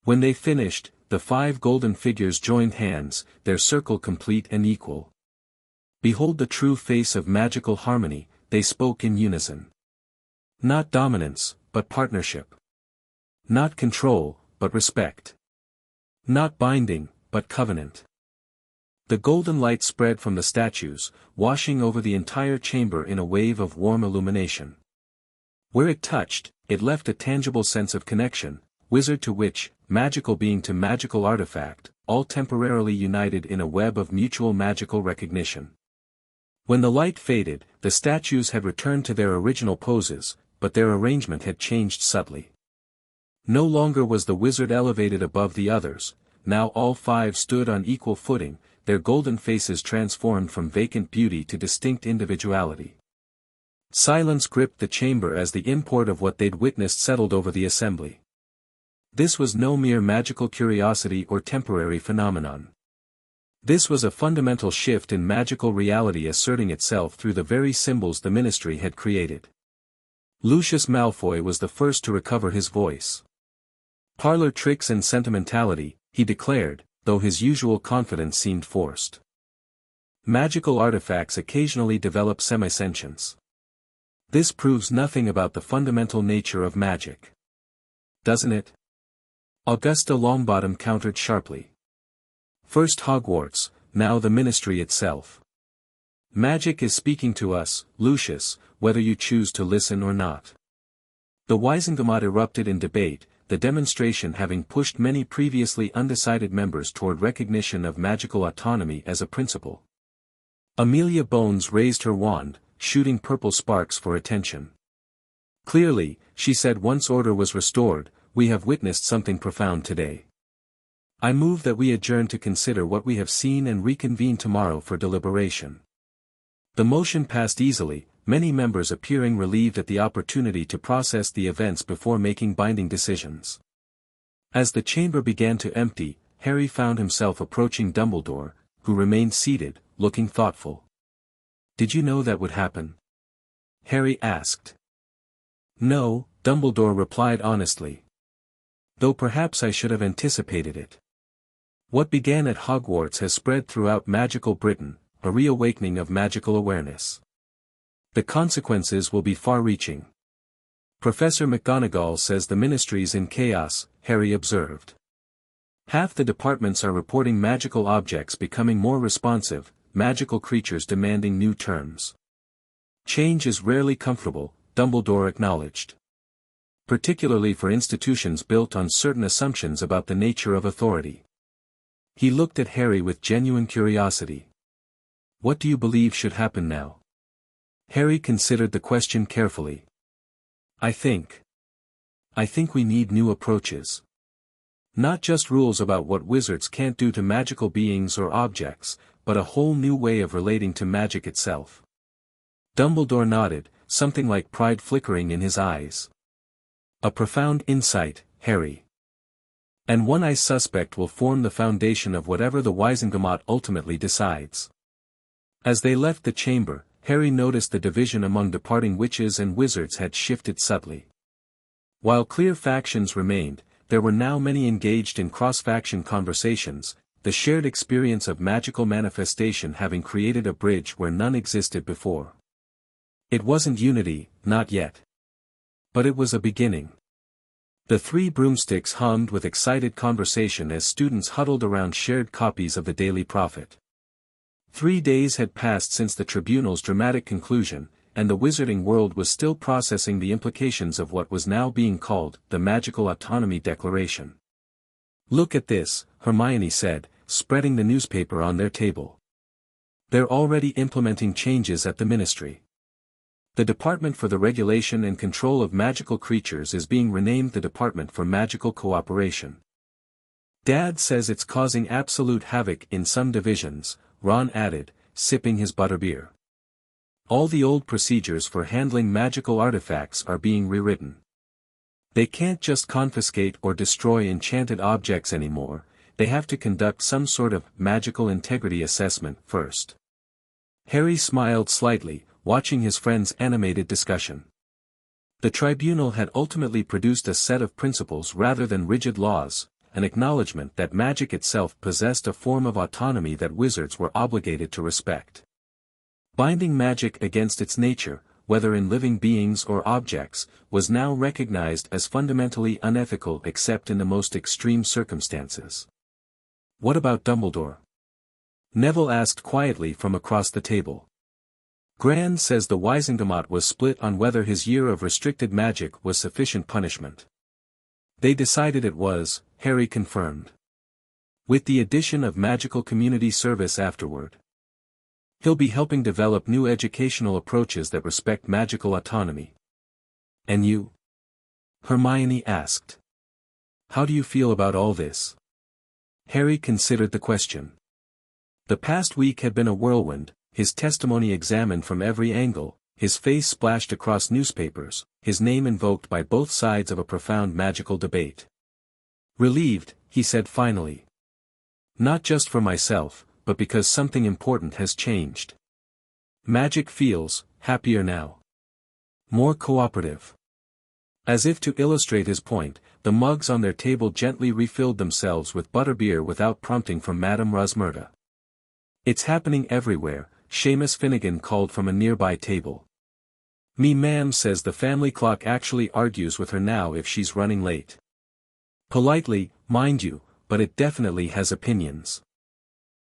Speaker 1: When they finished, the 5 golden figures joined hands, their circle complete and equal. "Behold the true face of magical harmony," they spoke in unison. "Not dominance, but partnership. Not control, but respect. Not binding, but covenant." The golden light spread from the statues, washing over the entire chamber in a wave of warm illumination. Where it touched, it left a tangible sense of connection: wizard to witch, magical being to magical artifact, all temporarily united in a web of mutual magical recognition. When the light faded, the statues had returned to their original poses, but their arrangement had changed subtly. No longer was the wizard elevated above the others, now all 5 stood on equal footing, their golden faces transformed from vacant beauty to distinct individuality. Silence gripped the chamber as the import of what they'd witnessed settled over the assembly. This was no mere magical curiosity or temporary phenomenon. This was a fundamental shift in magical reality asserting itself through the very symbols the Ministry had created. Lucius Malfoy was the first to recover his voice. "Parlor tricks and sentimentality," he declared, though his usual confidence seemed forced. "Magical artifacts occasionally develop semisentience. This proves nothing about the fundamental nature of magic. Doesn't it?" Augusta Longbottom countered sharply. "First Hogwarts, now the Ministry itself. Magic is speaking to us, Lucius, whether you choose to listen or not." The Wisengamot erupted in debate, the demonstration having pushed many previously undecided members toward recognition of magical autonomy as a principle. Amelia Bones raised her wand, shooting purple sparks for attention. "Clearly," she said once order was restored, "we have witnessed something profound today. I move that we adjourn to consider what we have seen and reconvene tomorrow for deliberation." The motion passed easily, many members appearing relieved at the opportunity to process the events before making binding decisions. As the chamber began to empty, Harry found himself approaching Dumbledore, who remained seated, looking thoughtful. "Did you know that would happen?" Harry asked. "No," Dumbledore replied honestly. Though perhaps I should have anticipated it. What began at Hogwarts has spread throughout magical Britain, a reawakening of magical awareness. The consequences will be far-reaching. Professor McGonagall says the ministry's in chaos, Harry observed. Half the departments are reporting magical objects becoming more responsive, magical creatures demanding new terms. Change is rarely comfortable, Dumbledore acknowledged. Particularly for institutions built on certain assumptions about the nature of authority. He looked at Harry with genuine curiosity. What do you believe should happen now? Harry considered the question carefully. I think we need new approaches. Not just rules about what wizards can't do to magical beings or objects, but a whole new way of relating to magic itself. Dumbledore nodded, something like pride flickering in his eyes. A profound insight, Harry. And one I suspect will form the foundation of whatever the Wizengamot ultimately decides. As they left the chamber, Harry noticed the division among departing witches and wizards had shifted subtly. While clear factions remained, there were now many engaged in cross-faction conversations, the shared experience of magical manifestation having created a bridge where none existed before. It wasn't unity, not yet. But it was a beginning. The three broomsticks hummed with excited conversation as students huddled around shared copies of the Daily Prophet. 3 days had passed since the tribunal's dramatic conclusion, and the wizarding world was still processing the implications of what was now being called the Magical Autonomy Declaration. Look at this, Hermione said, spreading the newspaper on their table. They're already implementing changes at the ministry. The Department for the Regulation and Control of Magical Creatures is being renamed the Department for Magical Cooperation. Dad says it's causing absolute havoc in some divisions, Ron added, sipping his butterbeer. All the old procedures for handling magical artifacts are being rewritten. They can't just confiscate or destroy enchanted objects anymore, they have to conduct some sort of magical integrity assessment first. Harry smiled slightly, watching his friend's animated discussion. The tribunal had ultimately produced a set of principles rather than rigid laws, an acknowledgement that magic itself possessed a form of autonomy that wizards were obligated to respect. Binding magic against its nature, whether in living beings or objects, was now recognized as fundamentally unethical except in the most extreme circumstances. What about Dumbledore? Neville asked quietly from across the table. Gran says the Wizengamot was split on whether his year of restricted magic was sufficient punishment. They decided it was, Harry confirmed. With the addition of magical community service afterward. He'll be helping develop new educational approaches that respect magical autonomy. And you? Hermione asked. How do you feel about all this? Harry considered the question. The past week had been a whirlwind, his testimony examined from every angle, his face splashed across newspapers, his name invoked by both sides of a profound magical debate. Relieved, he said finally. Not just for myself, but because something important has changed. Magic feels happier now. More cooperative. As if to illustrate his point, the mugs on their table gently refilled themselves with butterbeer without prompting from Madame Rosmerta. It's happening everywhere, Seamus Finnegan called from a nearby table. Me ma'am says the family clock actually argues with her now if she's running late. Politely, mind you, but it definitely has opinions.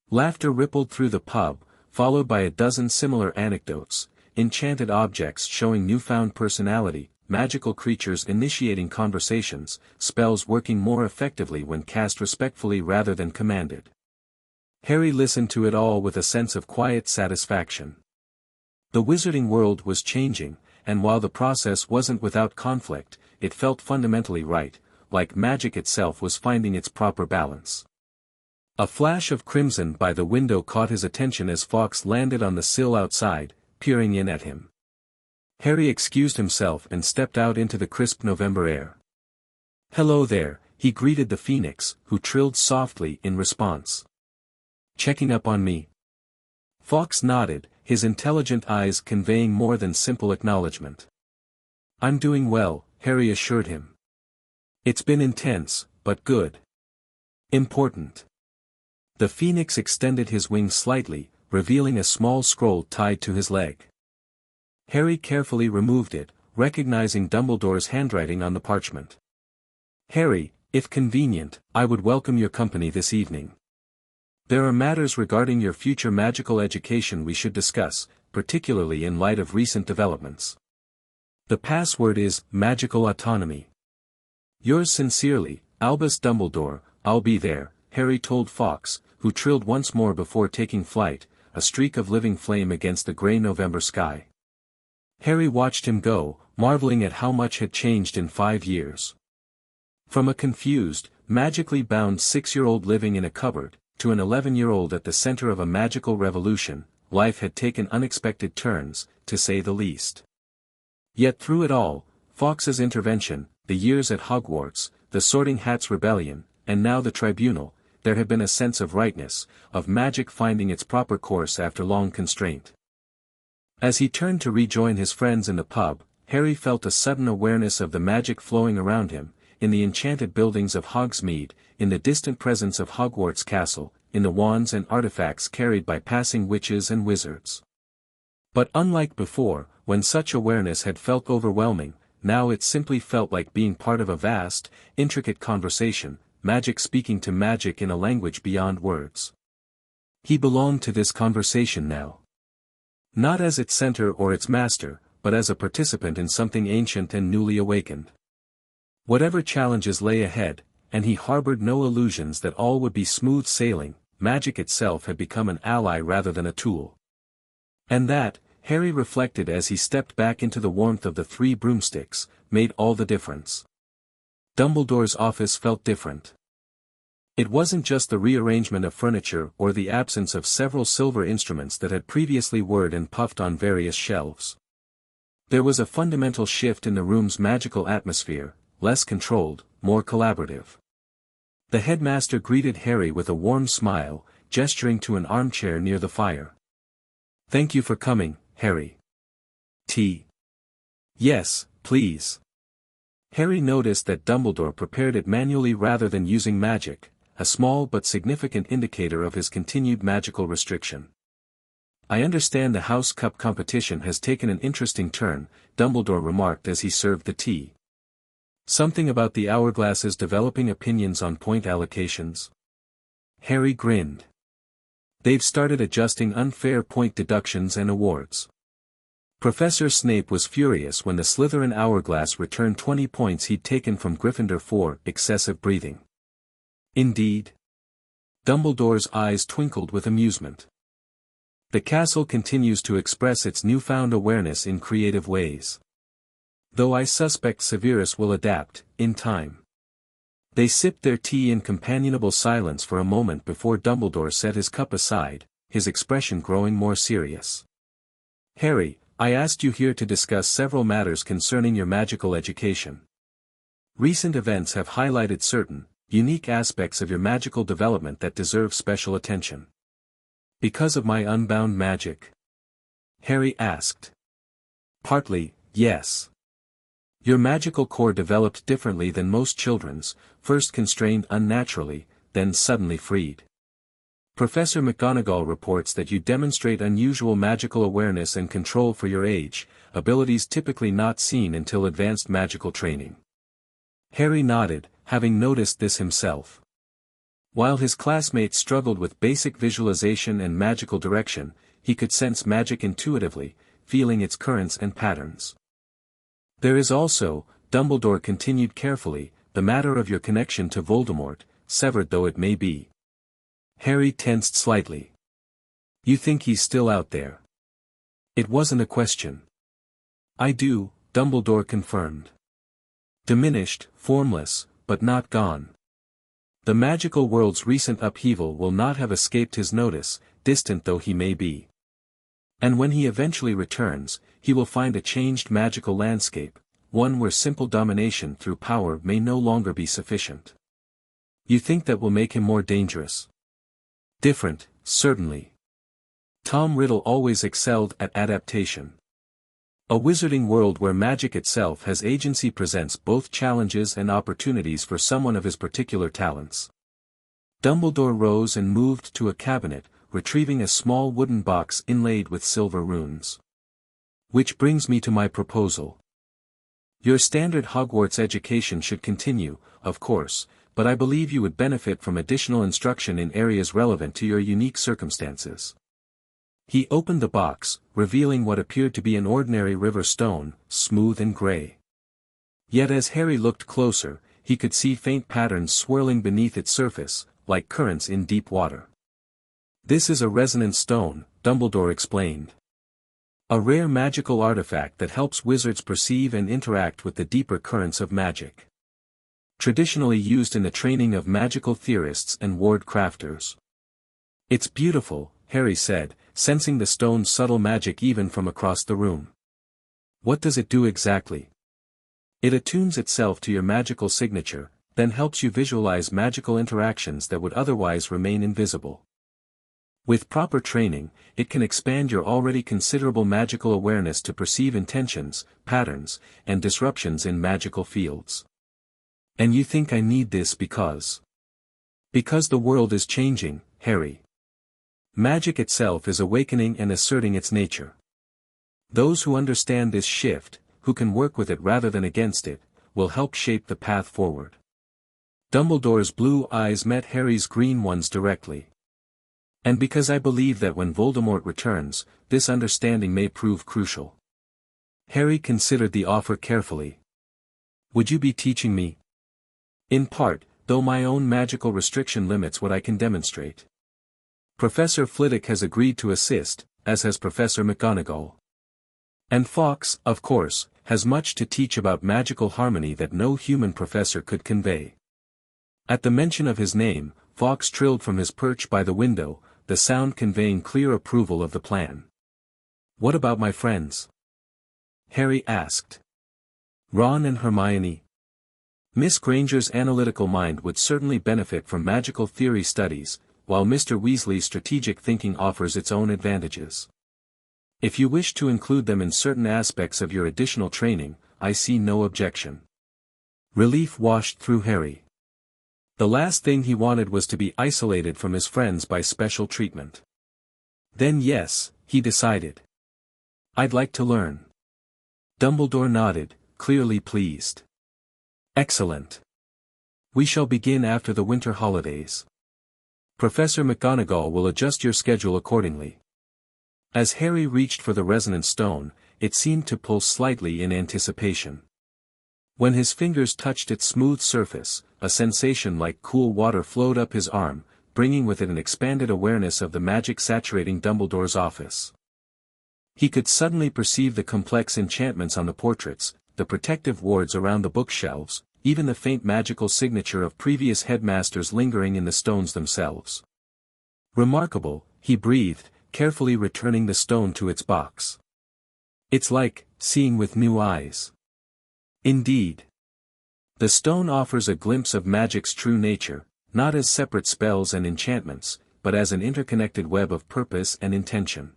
Speaker 1: Laughter rippled through the pub, followed by a dozen similar anecdotes, enchanted objects showing newfound personality, magical creatures initiating conversations, spells working more effectively when cast respectfully rather than commanded. Harry listened to it all with a sense of quiet satisfaction. The wizarding world was changing, and while the process wasn't without conflict, it felt fundamentally right, like magic itself was finding its proper balance. A flash of crimson by the window caught his attention as Fawkes landed on the sill outside, peering in at him. Harry excused himself and stepped out into the crisp November air. Hello there, he greeted the phoenix, who trilled softly in response. Checking up on me? Fawkes nodded, his intelligent eyes conveying more than simple acknowledgement. I'm doing well, Harry assured him. It's been intense, but good. Important. The phoenix extended his wings slightly, revealing a small scroll tied to his leg. Harry carefully removed it, recognizing Dumbledore's handwriting on the parchment. Harry, if convenient, I would welcome your company this evening. There are matters regarding your future magical education we should discuss, particularly in light of recent developments. The password is magical autonomy. Yours sincerely, Albus Dumbledore. I'll be there, Harry told Fawkes, who trilled once more before taking flight, a streak of living flame against the grey November sky. Harry watched him go, marveling at how much had changed in 5 years. From a confused, magically bound 6-year-old living in a cupboard, to an 11-year-old at the center of a magical revolution, life had taken unexpected turns, to say the least. Yet through it all, Fawkes's intervention, the years at Hogwarts, the Sorting Hat's rebellion, and now the tribunal, there had been a sense of rightness, of magic finding its proper course after long constraint. As he turned to rejoin his friends in the pub, Harry felt a sudden awareness of the magic flowing around him, in the enchanted buildings of Hogsmeade, in the distant presence of Hogwarts Castle, in the wands and artifacts carried by passing witches and wizards. But unlike before, when such awareness had felt overwhelming, now it simply felt like being part of a vast, intricate conversation, magic speaking to magic in a language beyond words. He belonged to this conversation now. Not as its center or its master, but as a participant in something ancient and newly awakened. Whatever challenges lay ahead, and he harbored no illusions that all would be smooth sailing, magic itself had become an ally rather than a tool. And that, Harry reflected as he stepped back into the warmth of the 3 broomsticks, made all the difference. Dumbledore's office felt different. It wasn't just the rearrangement of furniture or the absence of several silver instruments that had previously whirred and puffed on various shelves. There was a fundamental shift in the room's magical atmosphere, less controlled, more collaborative. The headmaster greeted Harry with a warm smile, gesturing to an armchair near the fire. Thank you for coming, Harry. Tea? Yes, please. Harry noticed that Dumbledore prepared it manually rather than using magic, a small but significant indicator of his continued magical restriction. I understand the House Cup competition has taken an interesting turn, Dumbledore remarked as he served the tea. Something about the hourglasses developing opinions on point allocations? Harry grinned. They've started adjusting unfair point deductions and awards. Professor Snape was furious when the Slytherin hourglass returned 20 points he'd taken from Gryffindor for excessive breathing. Indeed. Dumbledore's eyes twinkled with amusement. The castle continues to express its newfound awareness in creative ways. Though I suspect Severus will adapt, in time. They sipped their tea in companionable silence for a moment before Dumbledore set his cup aside, his expression growing more serious. Harry, I asked you here to discuss several matters concerning your magical education. Recent events have highlighted certain, unique aspects of your magical development that deserve special attention. Because of my unbound magic? Harry asked. Partly, yes. Your magical core developed differently than most children's, first constrained unnaturally, then suddenly freed. Professor McGonagall reports that you demonstrate unusual magical awareness and control for your age, abilities typically not seen until advanced magical training. Harry nodded, having noticed this himself. While his classmates struggled with basic visualization and magical direction, he could sense magic intuitively, feeling its currents and patterns. There is also, Dumbledore continued carefully, the matter of your connection to Voldemort, severed though it may be. Harry tensed slightly. You think he's still out there? It wasn't a question. I do, Dumbledore confirmed. Diminished, formless, but not gone. The magical world's recent upheaval will not have escaped his notice, distant though he may be. And when he eventually returns, he will find a changed magical landscape, one where simple domination through power may no longer be sufficient. You think that will make him more dangerous? Different, certainly. Tom Riddle always excelled at adaptation. A wizarding world where magic itself has agency presents both challenges and opportunities for someone of his particular talents. Dumbledore rose and moved to a cabinet, retrieving a small wooden box inlaid with silver runes. Which brings me to my proposal. Your standard Hogwarts education should continue, of course, but I believe you would benefit from additional instruction in areas relevant to your unique circumstances. He opened the box, revealing what appeared to be an ordinary river stone, smooth and gray. Yet as Harry looked closer, he could see faint patterns swirling beneath its surface, like currents in deep water. This is a resonance stone, Dumbledore explained. A rare magical artifact that helps wizards perceive and interact with the deeper currents of magic. Traditionally used in the training of magical theorists and ward crafters. It's beautiful, Harry said, sensing the stone's subtle magic even from across the room. What does it do exactly? It attunes itself to your magical signature, then helps you visualize magical interactions that would otherwise remain invisible. With proper training, it can expand your already considerable magical awareness to perceive intentions, patterns, and disruptions in magical fields. And you think I need this because? Because the world is changing, Harry. Magic itself is awakening and asserting its nature. Those who understand this shift, who can work with it rather than against it, will help shape the path forward. Dumbledore's blue eyes met Harry's green ones directly. And because I believe that when Voldemort returns, this understanding may prove crucial. Harry considered the offer carefully. Would you be teaching me? In part, though my own magical restriction limits what I can demonstrate. Professor Flitwick has agreed to assist, as has Professor McGonagall. And Fawkes, of course, has much to teach about magical harmony that no human professor could convey. At the mention of his name, Fawkes trilled from his perch by the window, the sound conveying clear approval of the plan. What about my friends? Harry asked. Ron and Hermione. Miss Granger's analytical mind would certainly benefit from magical theory studies, while Mr. Weasley's strategic thinking offers its own advantages. If you wish to include them in certain aspects of your additional training, I see no objection. Relief washed through Harry. The last thing he wanted was to be isolated from his friends by special treatment. Then yes, he decided. I'd like to learn. Dumbledore nodded, clearly pleased. Excellent. We shall begin after the winter holidays. Professor McGonagall will adjust your schedule accordingly. As Harry reached for the resonance stone, it seemed to pulse slightly in anticipation. When his fingers touched its smooth surface, a sensation like cool water flowed up his arm, bringing with it an expanded awareness of the magic saturating Dumbledore's office. He could suddenly perceive the complex enchantments on the portraits, the protective wards around the bookshelves, even the faint magical signature of previous headmasters lingering in the stones themselves. Remarkable, he breathed, carefully returning the stone to its box. It's like seeing with new eyes. Indeed. The stone offers a glimpse of magic's true nature, not as separate spells and enchantments, but as an interconnected web of purpose and intention.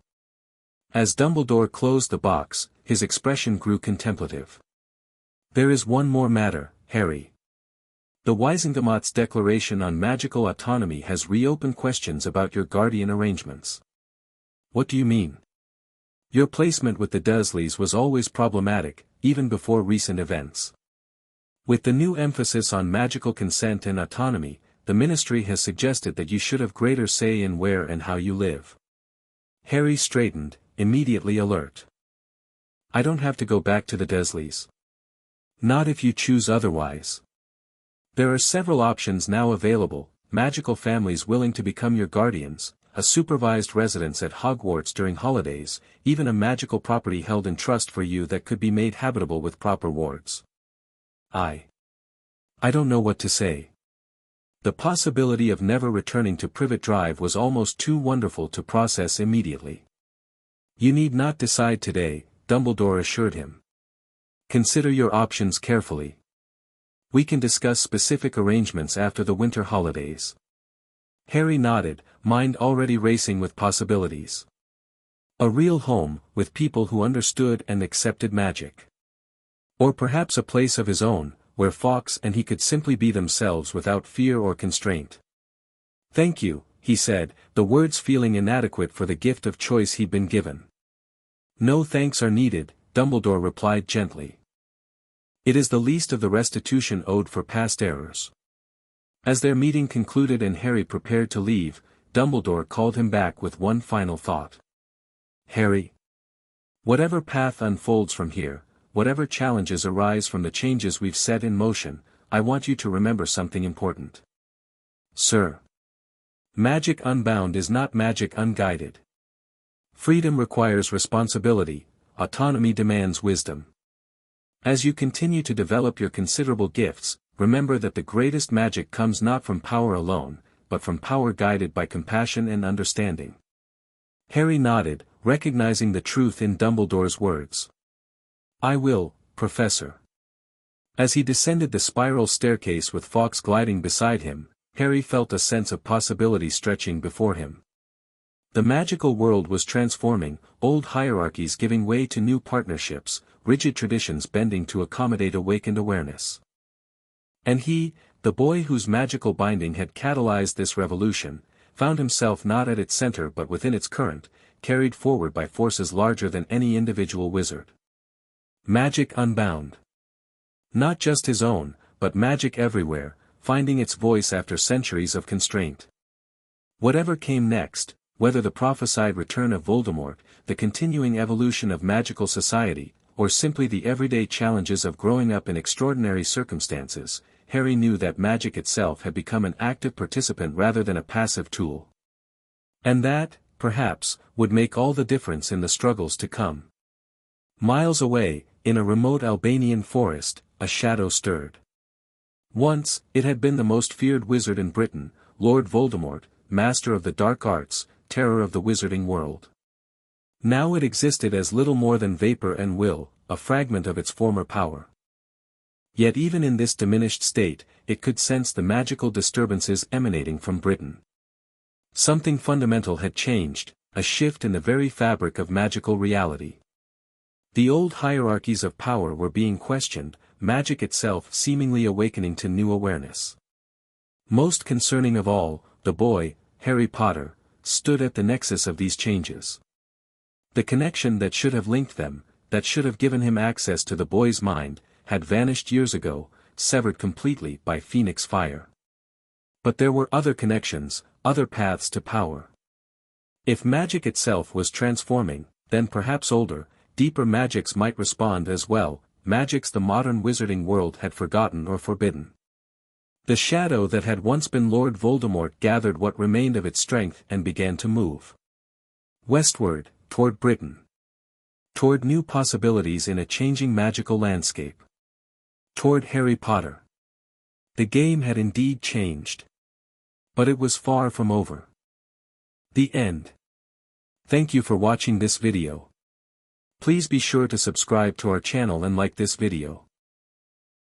Speaker 1: As Dumbledore closed the box, his expression grew contemplative. There is one more matter, Harry. The Wisengamot's declaration on magical autonomy has reopened questions about your guardian arrangements. What do you mean? Your placement with the Dursleys was always problematic, even before recent events. With the new emphasis on magical consent and autonomy, the Ministry has suggested that you should have greater say in where and how you live. Harry straightened, immediately alert. I don't have to go back to the Dursleys. Not if you choose otherwise. There are several options now available: magical families willing to become your guardians, a supervised residence at Hogwarts during holidays, even a magical property held in trust for you that could be made habitable with proper wards. I don't know what to say. The possibility of never returning to Privet Drive was almost too wonderful to process immediately. You need not decide today, Dumbledore assured him. Consider your options carefully. We can discuss specific arrangements after the winter holidays. Harry nodded, mind already racing with possibilities. A real home, with people who understood and accepted magic. Or perhaps a place of his own, where Fawkes and he could simply be themselves without fear or constraint. "Thank you," he said, the words feeling inadequate for the gift of choice he'd been given. "No thanks are needed," Dumbledore replied gently. "It is the least of the restitution owed for past errors." As their meeting concluded and Harry prepared to leave, Dumbledore called him back with one final thought. "Harry. Whatever path unfolds from here, whatever challenges arise from the changes we've set in motion, I want you to remember something important." "Sir. Magic unbound is not magic unguided. Freedom requires responsibility, autonomy demands wisdom. As you continue to develop your considerable gifts, remember that the greatest magic comes not from power alone, but from power guided by compassion and understanding." Harry nodded, recognizing the truth in Dumbledore's words. "I will, Professor." As he descended the spiral staircase with Fawkes gliding beside him, Harry felt a sense of possibility stretching before him. The magical world was transforming, old hierarchies giving way to new partnerships, rigid traditions bending to accommodate awakened awareness. And he, the boy whose magical binding had catalyzed this revolution, found himself not at its center but within its current, carried forward by forces larger than any individual wizard. Magic unbound. Not just his own, but magic everywhere, finding its voice after centuries of constraint. Whatever came next, whether the prophesied return of Voldemort, the continuing evolution of magical society, or simply the everyday challenges of growing up in extraordinary circumstances, Harry knew that magic itself had become an active participant rather than a passive tool. And that, perhaps, would make all the difference in the struggles to come. Miles away, in a remote Albanian forest, a shadow stirred. Once, it had been the most feared wizard in Britain, Lord Voldemort, master of the dark arts, terror of the wizarding world. Now it existed as little more than vapor and will, a fragment of its former power. Yet even in this diminished state, it could sense the magical disturbances emanating from Britain. Something fundamental had changed, a shift in the very fabric of magical reality. The old hierarchies of power were being questioned, magic itself seemingly awakening to new awareness. Most concerning of all, the boy, Harry Potter, stood at the nexus of these changes. The connection that should have linked them, that should have given him access to the boy's mind, had vanished years ago, severed completely by Phoenix fire. But there were other connections, other paths to power. If magic itself was transforming, then perhaps older, deeper magics might respond as well, magics the modern wizarding world had forgotten or forbidden. The shadow that had once been Lord Voldemort gathered what remained of its strength and began to move westward, toward Britain. Toward new possibilities in a changing magical landscape. Toward Harry Potter. The game had indeed changed. But it was far from over. The end. Thank you for watching this video. Please be sure to subscribe to our channel and like this video.